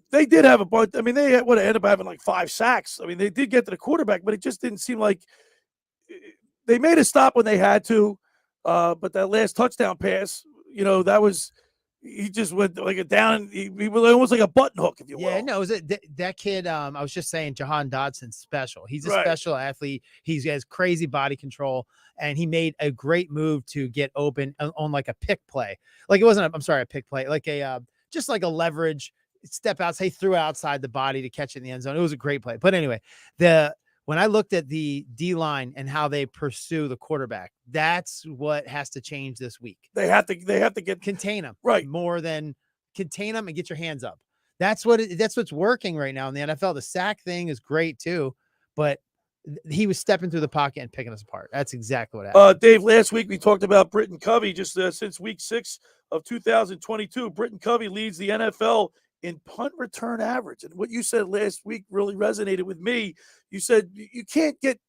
they did have a bunch. I mean, they would have ended up having like 5 sacks. I mean, they did get to the quarterback, but it just didn't seem like they made a stop when they had to. But that last touchdown pass, that was he just went like a down. He was almost like a button hook, if you will. Yeah, no, that kid? I was just saying, Jahan Dodson's special. He's a Right. special athlete. He has crazy body control, and he made a great move to get open on like a pick play. Like it wasn't. A pick play. Like a just like a leverage step out. He threw outside the body to catch it in the end zone. It was a great play. But anyway, when I looked at the D line and how they pursue the quarterback, that's what has to change this week. They have to contain them right more than contain them and get your hands up. That's what's working right now in the NFL. The sack thing is great too, but he was stepping through the pocket and picking us apart. That's exactly what happened. Dave, last week we talked about Britton Covey. Just since week 6 of 2022, Britton Covey leads the NFL in punt return average. And what you said last week really resonated with me. You said you can't get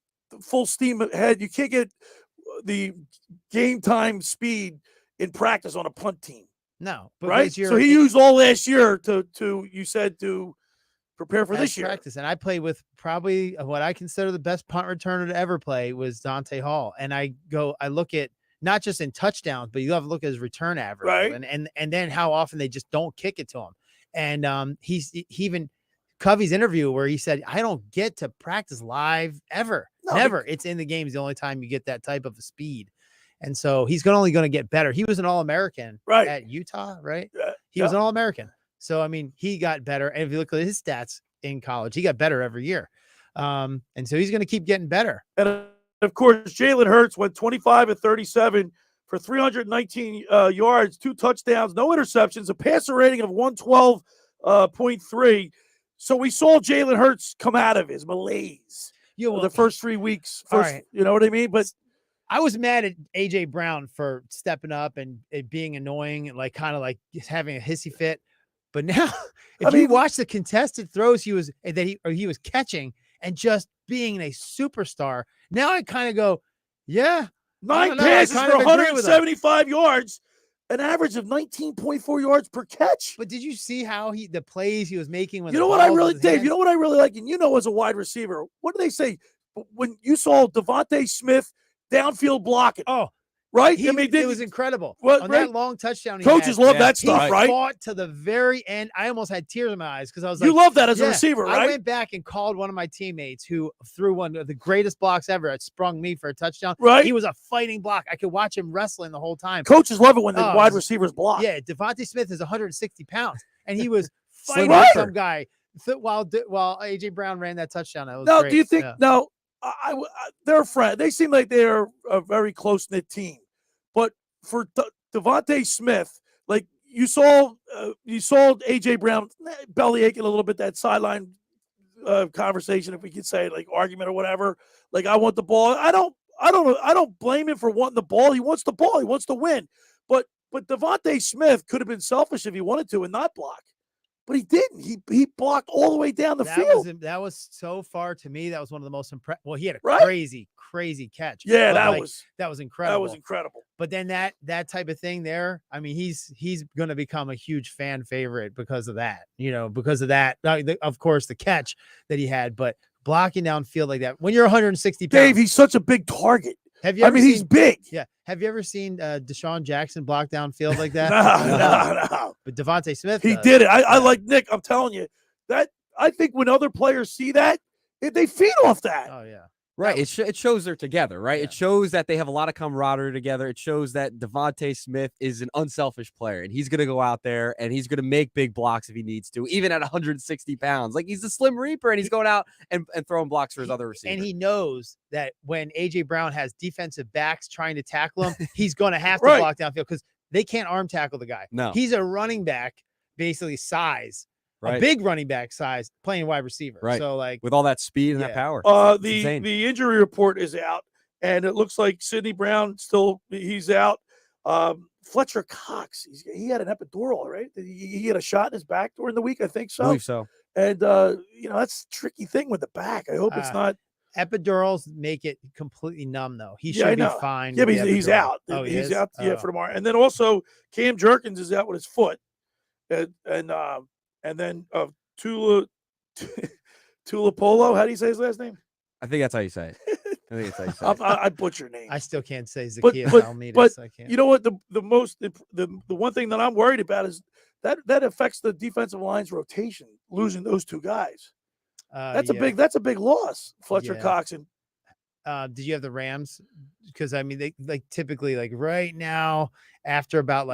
full steam ahead. You can't get the game time speed in practice on a punt team. No, right? So he used all last year to prepare for this year. Practice. And I played with probably what I consider the best punt returner to ever play was Dante Hall. And I look at not just in touchdowns, but you have to look at his return average, right? And then how often they just don't kick it to him. And he even Covey's interview where he said, I don't get to practice live ever. Never. It's in the games. The only time you get that type of speed. And so he's only going to get better. He was an All-American at Utah, right? He was an All-American. So, I mean, he got better. And if you look at his stats in college, he got better every year. And so he's going to keep getting better. And of course, Jalen Hurts went 25 of 37 for 319 yards, 2 touchdowns, no interceptions, a passer rating of 112.3. So we saw Jalen Hurts come out of his malaise the first 3 weeks. You know what I mean? But I was mad at AJ Brown for stepping up and it being annoying and like kind of like having a hissy fit. But now, if you watch the contested throws he was catching and just being a superstar, now I kind of go, yeah. 9 passes for 175 yards, an average of 19.4 yards per catch. But did you see how the plays he was making? You know what I really, Dave, you know what I really like? And you know, as a wide receiver, what do they say? When you saw Devontae Smith downfield blocking. Oh, right? It was incredible. That long touchdown. Coaches love that stuff, right? He fought to the very end. I almost had tears in my eyes because I was like, you love that as a receiver, right? I went back and called one of my teammates who threw one of the greatest blocks ever. It sprung me for a touchdown. Right. He was a fighting block. I could watch him wrestling the whole time. Coaches love it when the wide receivers block. Yeah. Devontae Smith is 160 pounds and he was fighting some guy while AJ Brown ran that touchdown. That was great. Do you think they're friends? They seem like they're a very close-knit team. But for Devontae Smith, like you saw AJ Brown belly aching a little bit, that sideline conversation, if we could say, like argument or whatever. Like, I want the ball. I don't blame him for wanting the ball. He wants the ball. He wants to win. But Devontae Smith could have been selfish if he wanted to and not block. But he didn't. He blocked all the way down the field. That was so far to me. That was one of the most impressive. Well, he had a crazy catch. Yeah, that was incredible. That was incredible. But then that type of thing there, I mean, he's going to become a huge fan favorite because of that. Because of that. Of course, the catch that he had, but blocking downfield like that when you're 160 pounds. Dave, he's such a big target. Have you ever seen, he's big. Yeah. Have you ever seen Deshaun Jackson block downfield like that? No. But Devontae Smith, he did it. I like Nick. I'm telling you that. I think when other players see that, they feed off that. Oh yeah. Right. It shows they're together, right? Yeah. It shows that they have a lot of camaraderie together. It shows that Devontae Smith is an unselfish player and he's going to go out there and he's going to make big blocks if he needs to, even at 160 pounds. Like he's a slim reaper and he's going out and throwing blocks for his other receivers. And he knows that when AJ Brown has defensive backs trying to tackle him, he's going to have to block downfield because they can't arm tackle the guy. No, he's a running back, basically size. Right. A big running back size playing wide receiver. Right. So like with all that speed and that power. The injury report is out and it looks like Sidney Brown he's out. Fletcher Cox, he had an epidural, right? He had a shot in his back during the week. I think so. I believe so. And that's a tricky thing with the back. I hope it's not. Epidurals make it completely numb thoh. He should be fine. Yeah, but he's out. Oh, he's out for tomorrow. And then also Cam Jerkins is out with his foot. And then Tulapolo, how do you say his last name? I think that's how you say it. I think it's how you say it. I butcher names. I still can't say Zacchaeus Almeida. But I can't. you know what? The one thing that I'm worried about is that affects the defensive line's rotation. Losing those two guys, that's a big loss. Fletcher Cox and. Did you have the Rams? Because I mean, they typically right now after about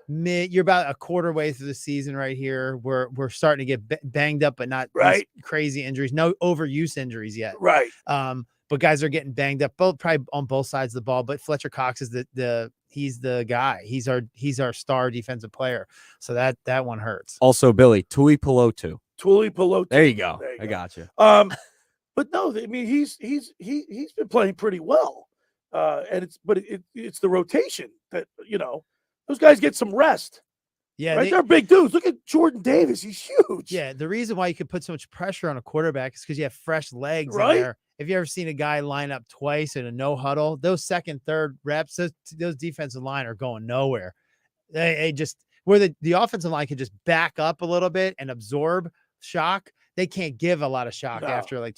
you're about a quarter way through the season right here. We're starting to get banged up, but not crazy injuries. No overuse injuries yet. Right. But guys are getting banged up, probably on both sides of the ball. But Fletcher Cox is he's the guy. He's our star defensive player. So that one hurts. Also, Billy Tui Pelotu. There you go. I got you. But no, I mean he's been playing pretty well, and it's the rotation that those guys get some rest. Yeah, right? They're big dudes. Look at Jordan Davis; he's huge. Yeah, the reason why you could put so much pressure on a quarterback is because you have fresh legs in there. If you ever seen a guy line up twice in a no huddle, those second, third reps, those defensive line are going nowhere. They just where the offensive line could just back up a little bit and absorb shock. They can't give a lot of shock after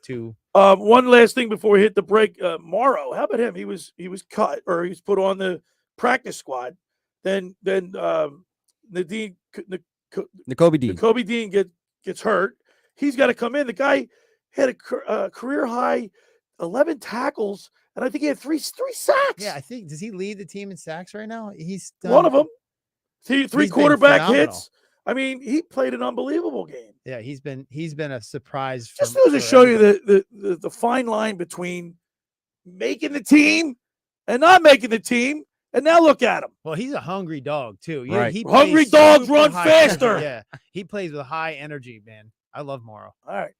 two. One last thing before we hit the break. Morrow, how about him? He was cut or he was put on the practice squad. Then Nakobe Dean gets hurt. He's got to come in. The guy had a career high 11 tackles, and I think he had three sacks. Yeah, I think does he lead the team in sacks right now? He's done, one of them. Three quarterback hits. I mean, he played an unbelievable game. Yeah, he's been a surprise. Just goes to show you the fine line between making the team and not making the team. And now look at him. Well, he's a hungry dog too. Right. Hungry dogs run faster. Yeah, he plays with high energy, man. I love Morrow. All right.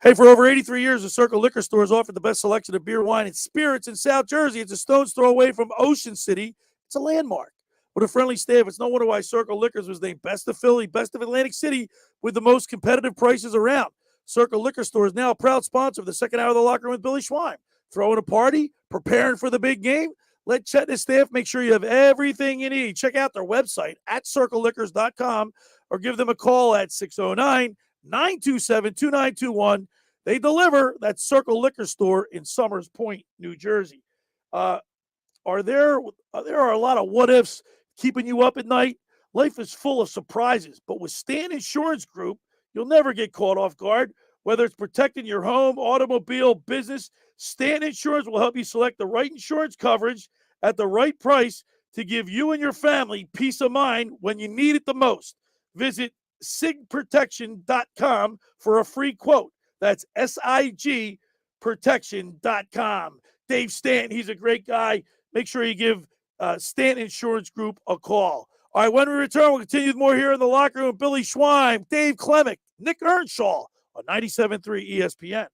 Hey, for over 83 years, the Circle Liquor Store has offered the best selection of beer, wine, and spirits in South Jersey. It's a stone's throw away from Ocean City. It's a landmark. With a friendly staff, it's no wonder why Circle Liquors was named Best of Philly, Best of Atlantic City, with the most competitive prices around. Circle Liquor Store is now a proud sponsor of the second hour of the Locker Room with Billy Schwein. Throwing a party, preparing for the big game. Let Chet and his staff make sure you have everything you need. Check out their website at circleliquors.com or give them a call at 609-927-2921. They deliver. That Circle Liquor Store in Summers Point, New Jersey. There are a lot of what ifs keeping you up at night. Life is full of surprises, but with Stan Insurance Group, you'll never get caught off guard. Whether it's protecting your home, automobile, business, Stan Insurance will help you select the right insurance coverage at the right price to give you and your family peace of mind when you need it the most. Visit sigprotection.com for a free quote. That's SIG protection.com. Dave Stanton, he's a great guy. Make sure you give Stanton Insurance Group a call. All right, when we return, we'll continue with more here in the locker room. Billy Schwein, Dave Klemic, Nick Earnshaw on 97.3 ESPN.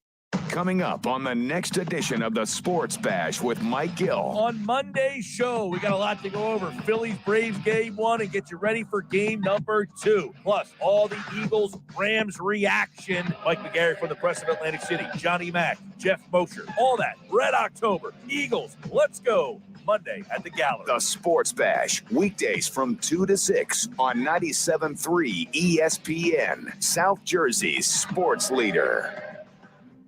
Coming up on the next edition of the Sports Bash with Mike Gill. On Monday's show, we got a lot to go over. Phillies-Braves game 1 and get you ready for game number 2. Plus, all the Eagles-Rams reaction. Mike McGarry from the Press of Atlantic City, Johnny Mack, Jeff Mosher, all that. Red October, Eagles, let's go. Monday at the Gallery. The Sports Bash, weekdays from 2 to 6 on 97.3 ESPN, South Jersey's sports leader.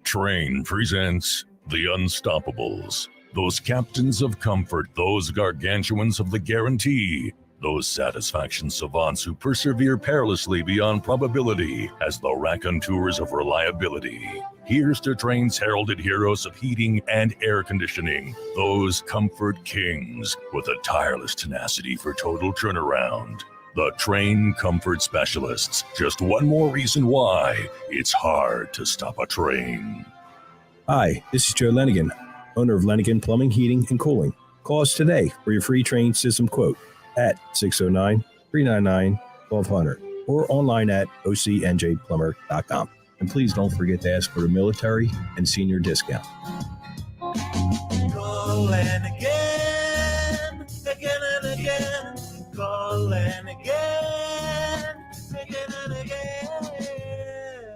Train presents The Unstoppables. Those captains of comfort, those gargantuans of the guarantee, those satisfaction savants who persevere perilously beyond probability as the raconteurs of reliability. Here's to Train's heralded heroes of heating and air conditioning, those comfort kings with a tireless tenacity for total turnaround. The Train Comfort Specialists. Just one more reason why it's hard to stop a train. Hi, this is Joe Lenigan, owner of Lenigan Plumbing, Heating, and Cooling. Call us today for your free train system quote at 609-399-1200 or online at ocnjplumber.com. And please don't forget to ask for a military and senior discount. Call and again and again. Call and again and again.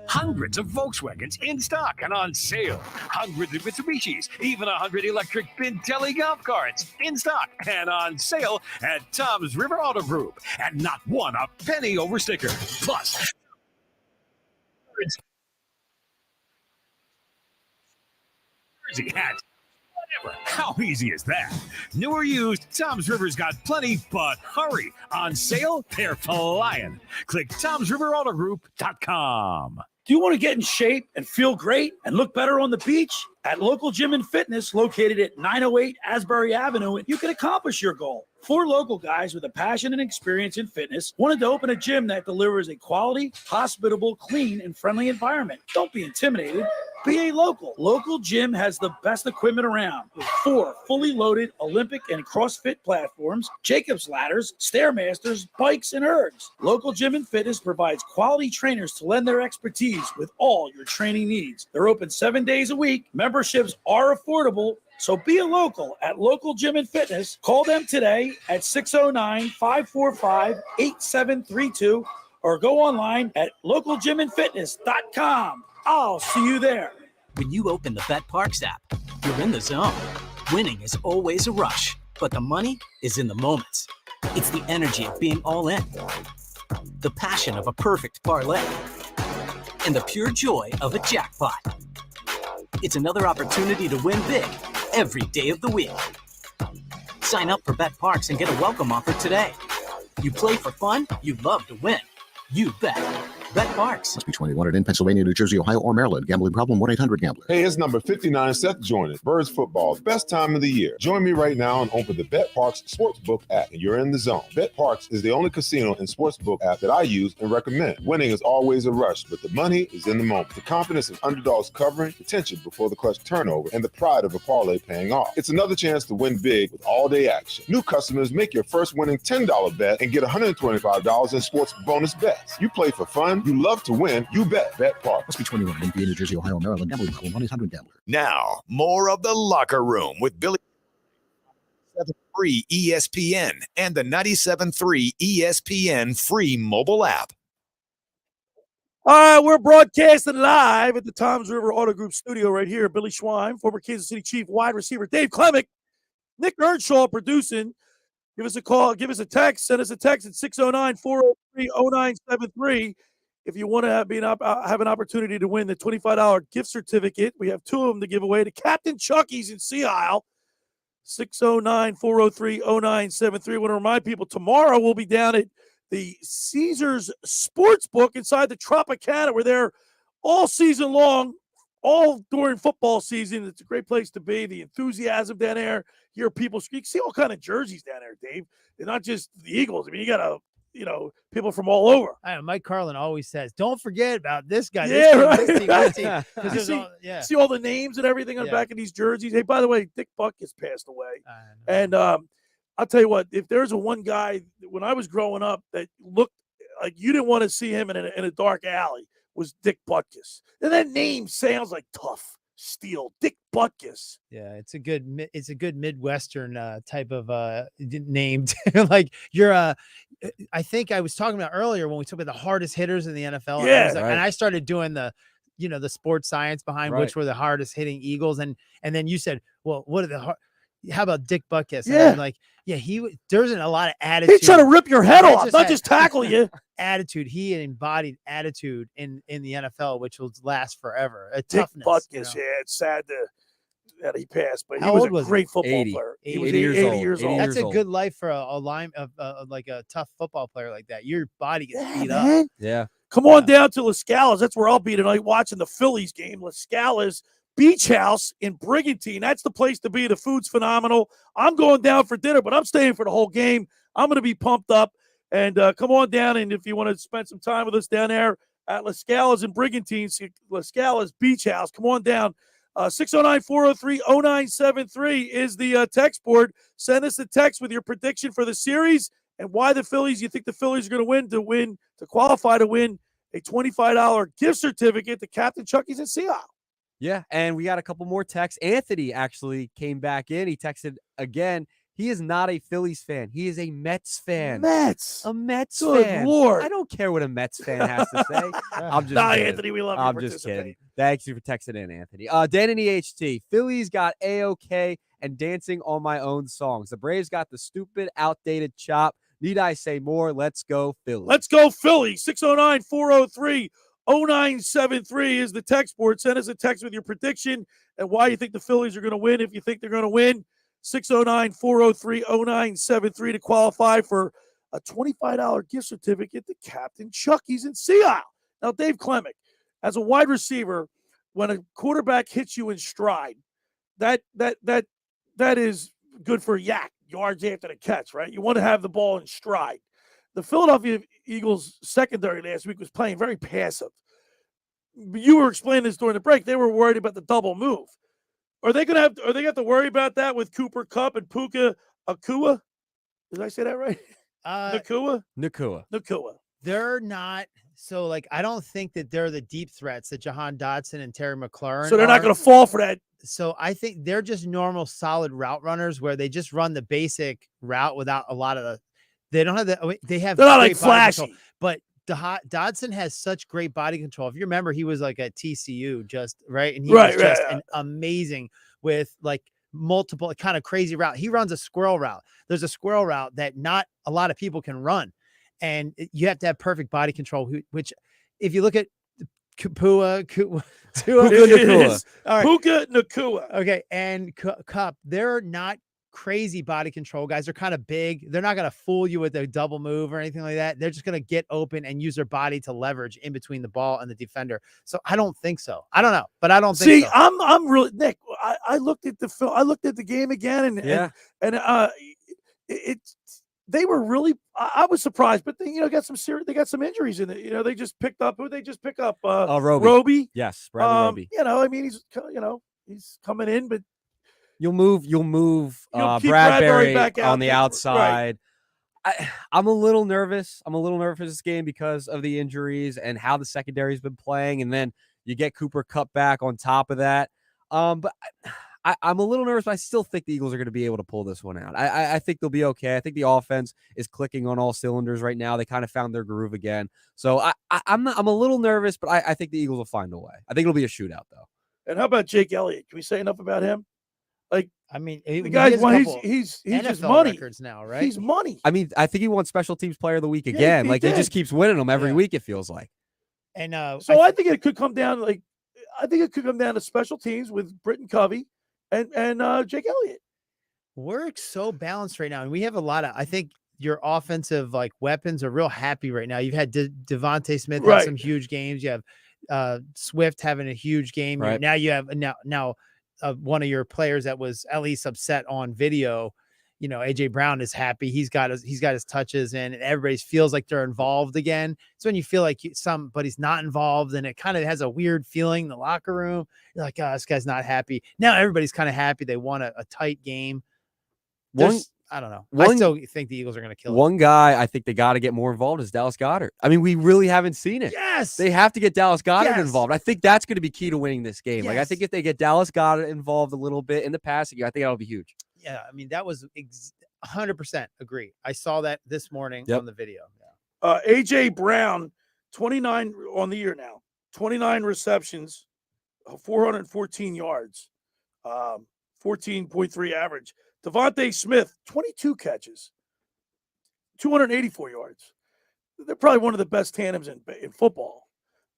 Hundreds of Volkswagens in stock and on sale. Hundreds of Mitsubishis, even 100 electric Pintelli golf carts in stock and on sale at Tom's River Auto Group. And not one a penny over sticker. Plus, Jersey hat. Whatever. How easy is that? New or used, Tom's River's got plenty, but hurry. On sale, they're flying. Click Tom'sRiverAutoGroup.com. Do you want to get in shape and feel great and look better on the beach? At Local Gym and Fitness, located at 908 Asbury Avenue, you can accomplish your goal. 4 local guys with a passion and experience in fitness wanted to open a gym that delivers a quality, hospitable, clean, and friendly environment. Don't be intimidated. Be a local. Local Gym has the best equipment around with 4 fully loaded Olympic and CrossFit platforms, Jacob's ladders, Stairmasters, bikes, and ergs. Local Gym and Fitness provides quality trainers to lend their expertise with all your training needs. They're open 7 days a week. Memberships are affordable. So be a local at Local Gym and Fitness. Call them today at 609-545-8732 or go online at localgymandfitness.com. I'll see you there. When you open the Bet Parks app, you're in the zone. Winning is always a rush, but the money is in the moments. It's the energy of being all in, the passion of a perfect parlay, and the pure joy of a jackpot. It's another opportunity to win big every day of the week. Sign up for Bet Parks and get a welcome offer today. You play for fun, you love to win. You bet. Bet Parks. Must be 21 in Pennsylvania, New Jersey, Ohio, or Maryland. Gambling problem? 1-800-GAMBLER. Hey, it's number 59, Seth joining. Birds football, best time of the year. Join me right now and open the Bet Parks Sportsbook app, and you're in the zone. Bet Parks is the only casino and sportsbook app that I use and recommend. Winning is always a rush, but the money is in the moment. The confidence of underdogs covering, the tension before the clutch turnover, and the pride of a parlay paying off. It's another chance to win big with all-day action. New customers make your first winning $10 bet and get $125 in sports bonus bets. You play for fun, you love to win, you bet. Bet Parks. Must be 21 in New Jersey, Ohio, Maryland. Gambling problem? 1-800-GAMBLER. Now, more of the Locker Room with Billy. 97.3 ESPN and the 97.3 ESPN free mobile app. All right, we're broadcasting live at the Tom's River Auto Group studio right here. Billy Schwein, former Kansas City Chief wide receiver Dave Klemic, Nick Earnshaw producing. Give us a call, give us a text, send us a text at 609-403-0973 if you want to have an opportunity to win the $25 gift certificate. We have 2 of them to give away to Capt'n Chucky's in Sea Isle. 609-403-0973. I want to remind people, tomorrow we'll be down at the Caesars Sportsbook inside the Tropicana. We're there all season long, all during football season. It's a great place to be. The enthusiasm down there. Hear people speak. See all kind of jerseys down there, Dave. They're not just the Eagles. I mean, you got people from all over. I know Mike Carlin always says, "Don't forget about this guy." Yeah, this team, right. this team, this team. See all the names and everything on the back of these jerseys. Hey, by the way, Dick Buck has passed away, and I'll tell you what. If there's one guy when I was growing up that looked like you didn't want to see him in a dark alley, was Dick Butkus. And that name sounds like tough steel. Dick Butkus. Yeah, it's a good Midwestern type of name. Like you're I think I was talking about earlier when we talked about the hardest hitters in the NFL. Yeah, and I started doing the sports science behind which were the hardest hitting Eagles, and then you said, well, what are the how about Dick Butkus? Yeah. And like, there's a lot of attitude. He's trying to rip your head off, not just tackle you. Attitude. He embodied attitude in the NFL, which will last forever. Dick Toughness. Butkus, it's sad that he passed, but How he was old a was great he? football 80. player. He 80 was 80 years old. That's a good life for a like a tough football player like that. Your body gets beat up. Man. Yeah. Come on down to La Scala's. That's where I'll be tonight watching the Phillies game. La Scala's Beach House in Brigantine. That's the place to be. The food's phenomenal. I'm going down for dinner, but I'm staying for the whole game. I'm going to be pumped up. And come on down, and if you want to spend some time with us down there at La Scala's in Brigantine, La Scala's Beach House, come on down. 609-403-0973 is the text board. Send us a text with your prediction for the series and why you think the Phillies are going to win to qualify to win a $25 gift certificate to Capt'n Chucky's in Sea Isle. Yeah, and we got a couple more texts. Anthony actually came back in. He texted again. He is not a Phillies fan. He is a Mets fan. Mets. A Mets Good fan. Lord. I don't care what a Mets fan has to say. I'm just kidding. Anthony, we love you. I'm just kidding. Thanks you for texting in, Anthony. Dan and EHT. Phillies got A-OK and dancing on my own songs. The Braves got the stupid, outdated chop. Need I say more? Let's go Phillies. Let's go Phillies. 609-403 0973 is the text board. Send us a text with your prediction and why you think the Phillies are going to win. If you think they're going to win, 609-403-0973 to qualify for a $25 gift certificate to Capt'n Chucky's in Sea Isle. Now, Dave Klemic, as a wide receiver, when a quarterback hits you in stride, that is good for yards after the catch, right? You want to have the ball in stride. The Philadelphia Eagles secondary last week was playing very passive. You were explaining this during the break. They were worried about the double move. Are they going to have to worry about that with Cooper Kupp and Puka Nacua? Did I say that right? Nacua. They're not. So, I don't think that they're the deep threats that Jahan Dotson and Terry McLaurin. So they're not going to fall for that. So I think they're just normal, solid route runners where they just run the basic route without a lot of the. They don't have the. They have. They're not like flashy, control, but Dodson has such great body control. If you remember, he was at TCU, just right, and he was just an amazing with multiple kind of crazy route. He runs a squirrel route. There's a squirrel route that not a lot of people can run, and you have to have perfect body control. Which, if you look at Puka Nacua. Okay, and Kupp, they're not crazy body control guys. They're kind of big. They're not going to fool you with a double move or anything like that. They're just going to get open and use their body to leverage in between the ball and the defender. So I don't think so. I don't know, but I don't think so. I'm really Nick. I looked at the film. I looked at the game again, and they were really. I was surprised, but they got some serious. They got some injuries in it. They just picked up. Who they just pick up? Roby. Yes, Bradley Roby. He's coming in, but you'll move Bradbury back on the outside. Right. I'm a little nervous. I'm a little nervous this game because of the injuries and how the secondary's been playing, and then you get Cooper Kupp back on top of that. But I'm a little nervous, but I still think the Eagles are going to be able to pull this one out. I think they'll be okay. I think the offense is clicking on all cylinders right now. They kind of found their groove again. So I'm a little nervous, but I think the Eagles will find a way. I think it'll be a shootout, though. And how about Jake Elliott? Can we say enough about him? The guy's he's NFL just money records now, right? He's money. I mean, I think he won Special Teams Player of the Week again. He just keeps winning them every week. It feels like. And so I think it could come down to special teams with Britton Covey and Jake Elliott. We're so balanced right now, and we have a lot of. I think your offensive weapons are real happy right now. You've had Devontae Smith have some huge games. You have Swift having a huge game. Right. Now you have now one of your players that was at least upset on video. AJ Brown is happy. He's got his touches in, and everybody feels like they're involved again. So when you feel like somebody's not involved, and it kind of has a weird feeling in the locker room. You're like, oh, this guy's not happy. Now everybody's kind of happy. They won a tight game. I don't know. I still think the Eagles are going to kill it. One guy I think they got to get more involved is Dallas Goedert. I mean, we really haven't seen it. Yes. They have to get Dallas Goedert involved. I think that's going to be key to winning this game. Yes. I think if they get Dallas Goedert involved a little bit in the passing, I think that'll be huge. Yeah, I mean, that was 100% agree. I saw that this morning on the video. AJ Brown, 29 on the year now, 29 receptions, 414 yards, 14.3 average. Devontae Smith, 22 catches, 284 yards. They're probably one of the best tandems in football.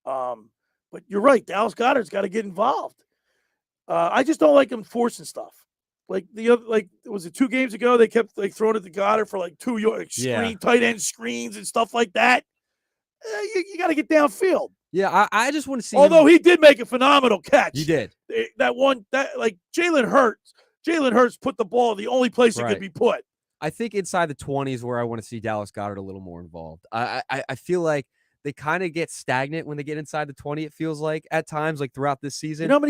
But you're right, Dallas Goedert's got to get involved. I just don't like him forcing stuff. Was it 2 games ago? They kept throwing it to Goddard for 2 yards, tight end screens and stuff like that. You got to get downfield. Yeah, I just want to see. Although he did make a phenomenal catch. He did. Jalen Hurts. Jalen Hurts put the ball the only place it could be put. I think inside the 20s where I want to see Dallas Goedert a little more involved. I feel like they kind of get stagnant when they get inside the 20. It feels like at times, throughout this season. You know how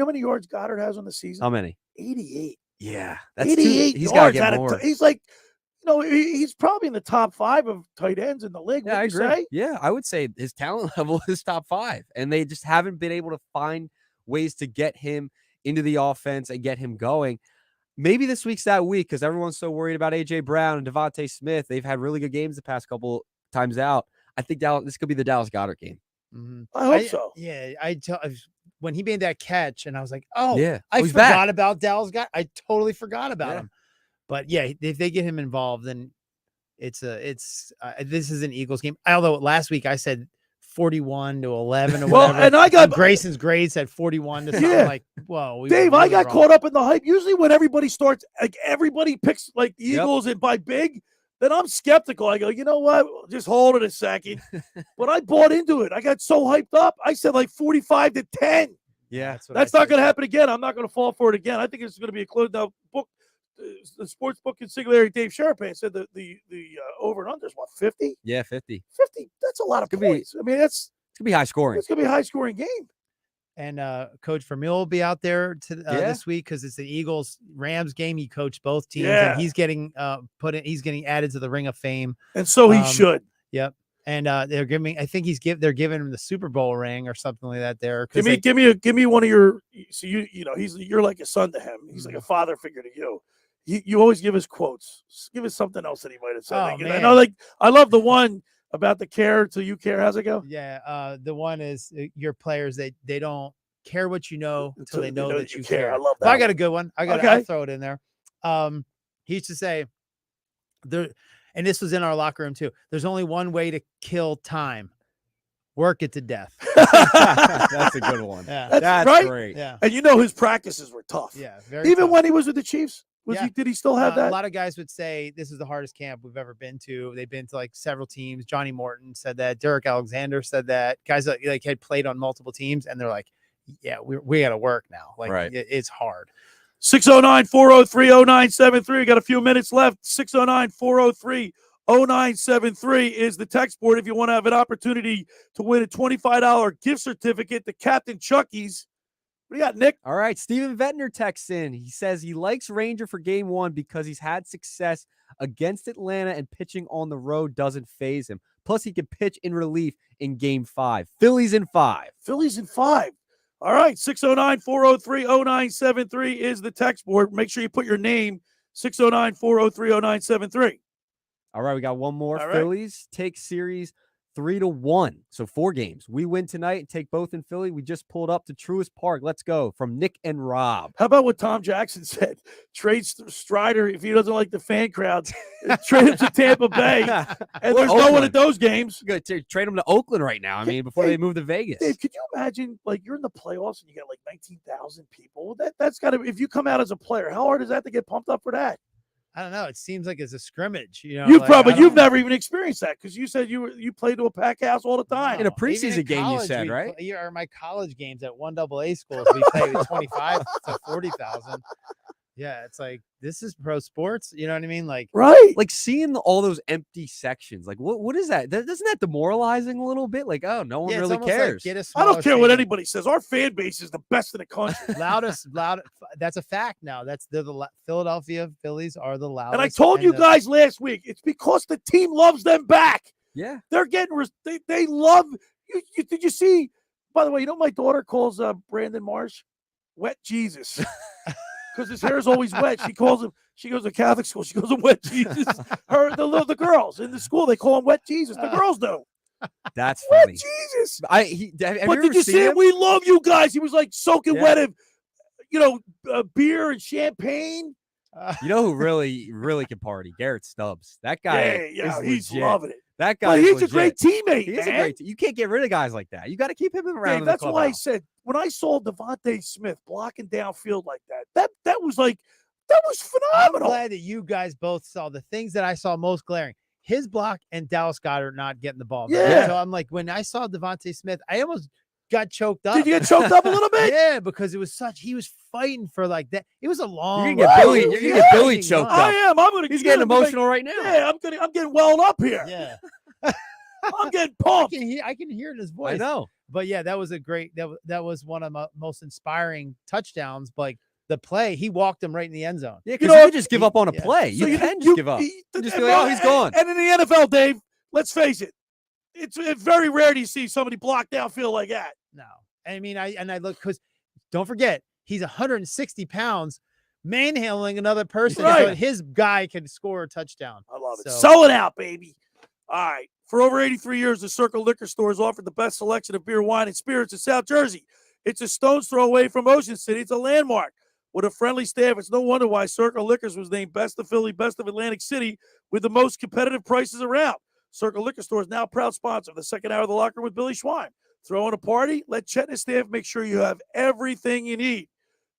many yards Goddard has on the season? How many? 88. Yeah, that's 88. He's got to get more. He's he's probably in the top 5 of tight ends in the league. Yeah, I agree. Say? Yeah, I would say his talent level is top 5, and they just haven't been able to find ways to get him into the offense and get him going. Maybe this week's that week because everyone's so worried about AJ Brown and Devontae Smith. They've had really good games the past couple times out. I think this could be the Dallas Goedert game. Mm-hmm. I hope so. Yeah, when he made that catch, and I was like, oh, yeah, I forgot about Dallas Goedert. I totally forgot about him. But yeah, if they get him involved, then this is an Eagles game. Although last week I said 41-11 or Well, whatever. and I got Grayson's grade said 41 to something like, whoa. Dave, I got caught up in the hype. Usually when everybody starts, like everybody picks like the Eagles and by big, then I'm skeptical. I go, you know what? Just hold it a second. But I bought into it. I got so hyped up. I said like 45-10. Yeah. That's not going to happen again. I'm not going to fall for it again. I think it's going to be a close. Now, the sports book consigliere Dave Sharapan said that the over and under is what, 50? Yeah, 50. 50. That's a lot of points. I mean, it's going to be high scoring. It's going to be a high scoring game. And Coach Vermeil will be out there this week because it's the Eagles-Rams game. He coached both teams, and he's getting he's getting added to the Ring of Fame, and so he should. Yep. And they're giving. I think they're giving him the Super Bowl ring or something like that. There. Give me one of your. So you know you're like a son to him. He's like a father figure to you. You always give us quotes. Give us something else that he might have said. Oh, man. I know, like I love the one about the care till you care. How's it go? Yeah. The one is your players. They don't care what you know until they know that you care. I love that. I got a good one. I'll throw it in there. He used to say there, and this was in our locker room too. There's only one way to kill time. Work it to death. That's a good one. Yeah. That's right. Great. Yeah. And you know his practices were tough. Yeah. Very Even tough. when he was with the Chiefs. Did he still have that? A lot of guys would say this is the hardest camp we've ever been to. They've been to like several teams. Johnny Morton said that. Derek Alexander said that. Guys that like had played on multiple teams, and they're like, "Yeah, we got to work now. Like it's hard." 609-403-0973. We got a few minutes left. 609-403-0973 is the text board if you want to have an opportunity to win a $25 gift certificate to Capt'n Chucky's. What do you got, Nick? All right. Steven Ventnor texts in. He says he likes Ranger for game 1 because he's had success against Atlanta and pitching on the road doesn't faze him. Plus, he can pitch in relief in game 5. Phillies in 5. Phillies in 5. All right. 609-403-0973 is the text board. Make sure you put your name. 609-403-0973. All right. We got one more. All right. Phillies take series 3-1. So 4 games. We win tonight and take both in Philly. We just pulled up to Truist Park. Let's go. From Nick and Rob. How about what Tom Jackson said? Trade Strider if he doesn't like the fan crowd. Trade him to Tampa Bay. And there's no one at those games. Good to trade him to Oakland right now. I mean, before they move to Vegas. Dave, could you imagine, like, you're in the playoffs and you got like 19,000 people? That's got to, if you come out as a player, how hard is that to get pumped up for that? I don't know. It seems like it's a scrimmage. You know, You've never even experienced that because you said you played to a pack house all the time in a preseason game. You said right? Or my college games at 1AA schools, we played 25 to 40,000. Yeah, it's like this is pro sports. You know what I mean? Like like seeing all those empty sections. Like what is that? Doesn't that demoralizing a little bit? Like no one really cares. Like, I don't care what anybody says. Our fan base is the best in the country. Loud. That's a fact now. They're the Philadelphia Phillies are the loudest. And I told you guys last week, it's because the team loves them back. Yeah, they're getting they love you. Did you see? By the way, you know my daughter calls Brandon Marsh Wet Jesus. Because his hair is always wet. She calls him. She goes to Catholic school. She goes to Wet Jesus. The girls in the school they call him Wet Jesus. The girls do. That's funny. Wet Jesus. Did you see him? We love you guys. He was like soaking wet in, beer and champagne. You know who really can party? Garrett Stubbs. That guy. Yeah, he's legit. loving it. That guy. He's a great teammate. He's a great. You can't get rid of guys like that. You got to keep him around. Dave, that's why I said when I saw Devontae Smith blocking downfield like that was phenomenal. I'm glad that you guys both saw the things that I saw most glaring. His block and Dallas Goedert not getting the ball. Yeah. So I'm like, when I saw Devontae Smith, I almost got choked up. Did you get choked up a little bit? Yeah, because it was he was fighting for like that. It was a long. You're gonna get Billy choked up. I am. He's getting emotional right now. Yeah, I'm getting welled up here. Yeah. I'm getting pumped. I can hear it in his voice. I know. But yeah, that was a great. That was one of my most inspiring touchdowns. But like the play, he walked him right in the end zone. Yeah, because you just give up on a play. So you can just give up. Just be like, oh, he's gone. And in the NFL, Dave, let's face it, it's very rare to see somebody block downfield like that. No, I mean, I look because don't forget he's 160 pounds, manhandling another person, but his guy can score a touchdown. I love it. Sell it out, baby. All right. For over 83 years, the Circle Liquor Store has offered the best selection of beer, wine, and spirits in South Jersey. It's a stone's throw away from Ocean City. It's a landmark. With a friendly staff, it's no wonder why Circle Liquors was named Best of Philly, Best of Atlantic City with the most competitive prices around. Circle Liquor Store is now a proud sponsor of the second hour of the Locker Room with Billy Schwein. Throwing a party? Let Chet and his staff make sure you have everything you need.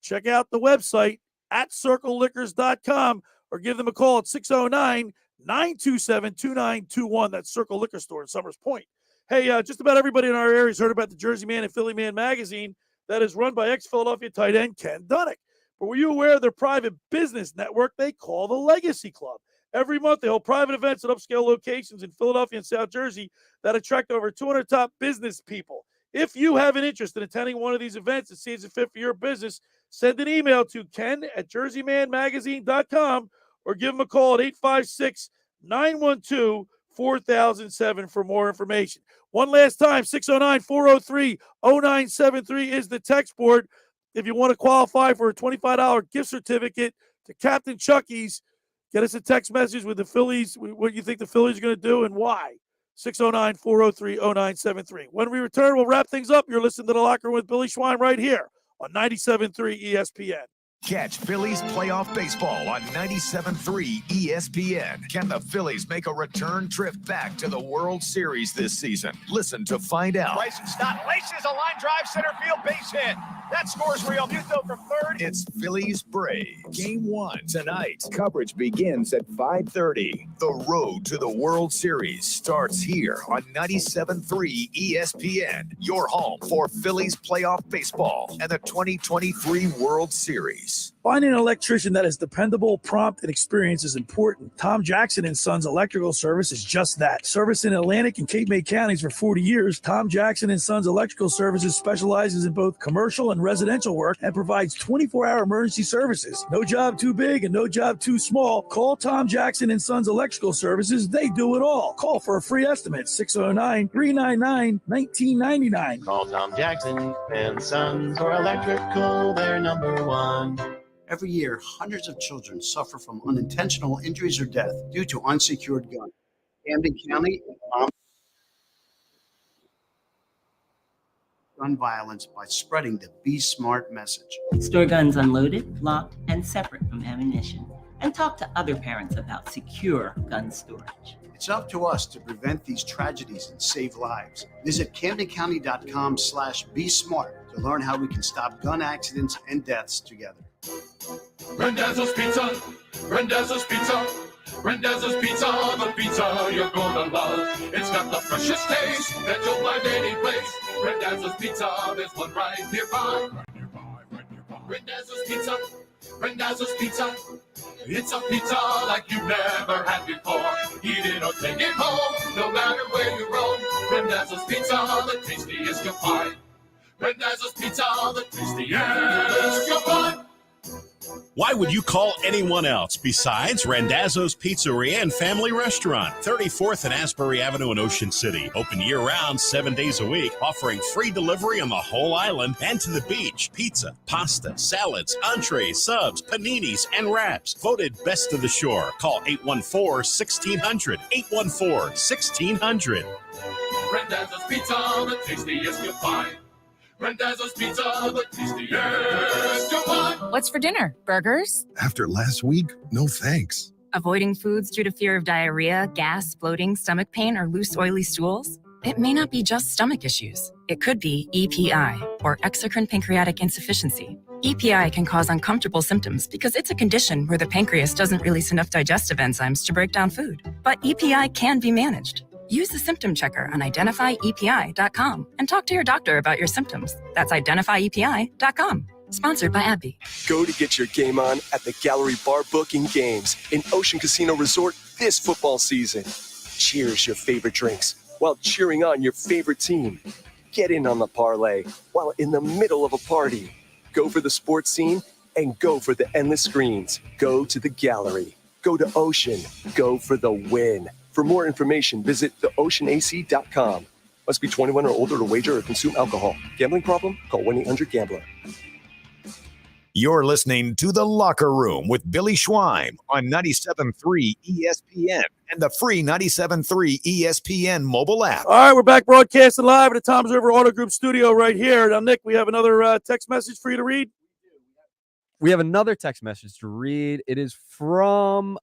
Check out the website at circleliquors.com or give them a call at 609-927-2921. That's Circle Liquor Store in Summers Point. Hey, just about everybody in our area has heard about the Jersey Man and Philly Man magazine that is run by ex-Philadelphia tight end Ken Dunick. But were you aware of their private business network they call the Legacy Club? Every month, they hold private events at upscale locations in Philadelphia and South Jersey that attract over 200 top business people. If you have an interest in attending one of these events and sees it fit for your business, send an email to ken@jerseymanmagazine.com or give them a call at 856-912-4007 for more information. One last time, 609-403-0973 is the text board. If you want to qualify for a $25 gift certificate to Capt'n Chucky's, get us a text message with the Phillies, what you think the Phillies are going to do and why. 609-403-0973. When we return, we'll wrap things up. You're listening to The Locker Room with Billy Schwein right here on 97.3 ESPN. Catch Phillies playoff baseball on 97.3 ESPN. Can the Phillies make a return trip back to the World Series this season? Listen to find out. Bryson Stott laces a line drive, center field base hit. That scores Real Muto from third. It's Phillies Braves. Game 1 tonight. Coverage begins at 5:30. The road to the World Series starts here on 97.3 ESPN. Your home for Phillies playoff baseball and the 2023 World Series. Finding an electrician that is dependable, prompt, and experienced is important. Tom Jackson & Sons Electrical Service is just that. Service in Atlantic and Cape May counties for 40 years, Tom Jackson & Sons Electrical Services specializes in both commercial and residential work and provides 24-hour emergency services. No job too big and no job too small. Call Tom Jackson & Sons Electrical Services. They do it all. Call for a free estimate, 609-399-1999. Call Tom Jackson and Sons for electrical, they're number one. Every year, hundreds of children suffer from unintentional injuries or death due to unsecured guns. Camden County and Mound gun violence by spreading the Be Smart message. Store guns unloaded, locked, and separate from ammunition. And talk to other parents about secure gun storage. It's up to us to prevent these tragedies and save lives. Visit CamdenCounty.com/BeSmart to learn how we can stop gun accidents and deaths together. Randazzo's Pizza, Randazzo's Pizza, Randazzo's Pizza, the pizza you're gonna love. It's got the freshest taste that you'll find any place. Randazzo's Pizza, there's one right nearby. Randazzo's Pizza, Randazzo's Pizza. It's a pizza like you've never had before. Eat it or take it home, no matter where you roam. Randazzo's Pizza, the tastiest you'll find. Randazzo's Pizza, the tastiest you'll find. Why would you call anyone else besides Randazzo's Pizzeria and Family Restaurant, 34th and Asbury Avenue in Ocean City. Open year-round, 7 days a week, offering free delivery on the whole island and to the beach. Pizza, pasta, salads, entrees, subs, paninis, and wraps. Voted best of the shore. Call 814-1600. 814-1600. Randazzo's Pizza, the tastiest you'll find. Randazzo's Pizza, the tastiest you'll find. What's for dinner? Burgers? After last week, no thanks. Avoiding foods due to fear of diarrhea, gas, bloating, stomach pain, or loose, oily stools? It may not be just stomach issues. It could be EPI, or exocrine pancreatic insufficiency. EPI can cause uncomfortable symptoms because it's a condition where the pancreas doesn't release enough digestive enzymes to break down food. But EPI can be managed. Use the symptom checker on identifyepi.com and talk to your doctor about your symptoms. That's identifyepi.com. Sponsored by AbbVie. Go to get your game on at the Gallery Bar Booking Games in Ocean Casino Resort this football season. Cheers your favorite drinks while cheering on your favorite team. Get in on the parlay while in the middle of a party. Go for the sports scene and go for the endless screens. Go to the Gallery. Go to Ocean. Go for the win. For more information, visit theoceanac.com. Must be 21 or older to wager or consume alcohol. Gambling problem? Call 1-800-GAMBLER. You're listening to The Locker Room with Billy Schwein on 97.3 ESPN and the free 97.3 ESPN mobile app. All right, we're back broadcasting live at the Toms River Auto Group studio right here. Now, Nick, we have another text message for you to read. We have another text message to read. It is from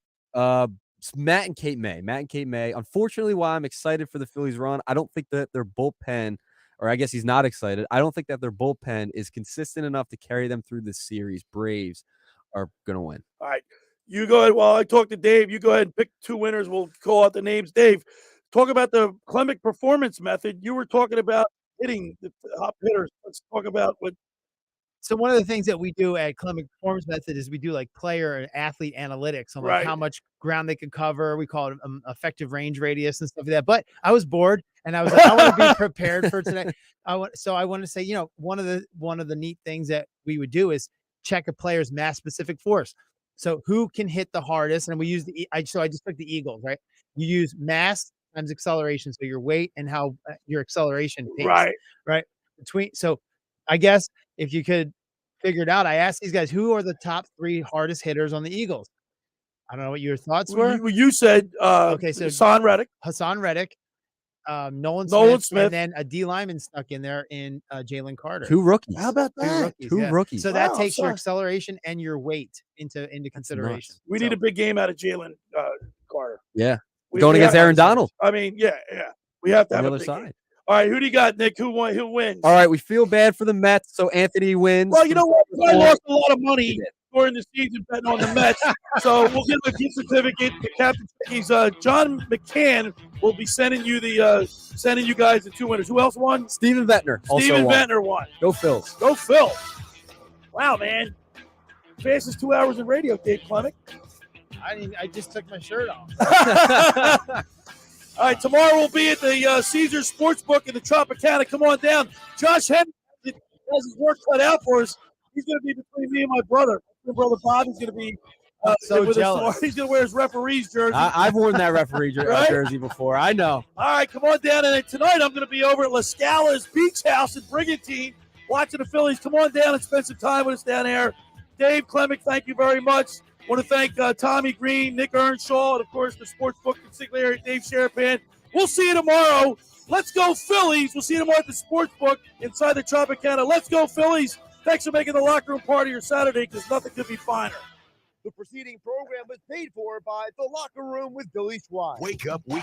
It's Matt and Kate May. Unfortunately, while I'm excited for the Phillies run, I don't think that their bullpen, or I guess he's not excited. I don't think that their bullpen is consistent enough to carry them through this series. Braves are going to win. All right. You go ahead while I talk to Dave. You go ahead and pick 2 winners. We'll call out the names. Dave, talk about the Klemic performance method. You were talking about hitting the top hitters. Let's talk about what. So one of the things that we do at Klemic Performance Method is we do like player and athlete analytics on like how much ground they can cover. We call it effective range radius and stuff like that. But I was bored and I was like, I want to be prepared for today. I want to say, one of the neat things that we would do is check a player's mass specific force. So who can hit the hardest? And we use I just took the Eagles, right? You use mass times acceleration, so your weight and how your acceleration pace, right? So I guess if you could figure it out, I asked these guys who are the top 3 hardest hitters on the Eagles. I don't know what your thoughts were. You said okay, so Hassan Reddick, Nolan Smith, and then a D lineman stuck in there in Jalen Carter. 2 rookies. How about that? 2 rookies. So that takes your acceleration and your weight into consideration. We need a big game out of Jalen Carter. Yeah. Going against Aaron Donald. I mean, yeah. We have to have on a the big other side. game. All right, who do you got, Nick? Who wins? All right, we feel bad for the Mets, so Anthony wins. Well, you know what? I lost a lot of money during the season betting on the Mets, so we'll give a gift certificate to Capt'n Chucky's. John McCann will be sending you guys the 2 winners. Who else won? Steven Ventnor. Ventnor won. Go Phils. Go Phil. Wow, man. Fastest 2 hours in radio, Dave Klemic. I just took my shirt off. All right, tomorrow we'll be at the Caesars Sportsbook in the Tropicana. Come on down. Josh Henry has his work cut out for us. He's going to be between me and my brother. My brother Bob is going to be so jealous. He's going to wear his referee's jersey. I've worn that referee jersey before. I know. All right, come on down. And then tonight I'm going to be over at La Scala's Beach House in Brigantine watching the Phillies. Come on down and spend some time with us down there. Dave Klemic, thank you very much. I want to thank Tommy Greene, Nick Earnshaw, and, of course, the Sportsbook Consigliere, Dave Sharapan. We'll see you tomorrow. Let's go Phillies. We'll see you tomorrow at the Sportsbook inside the Tropicana. Let's go Phillies. Thanks for making the locker room part of your Saturday because nothing could be finer. The preceding program was paid for by The Locker Room with Billy Schwein. Wake up weekday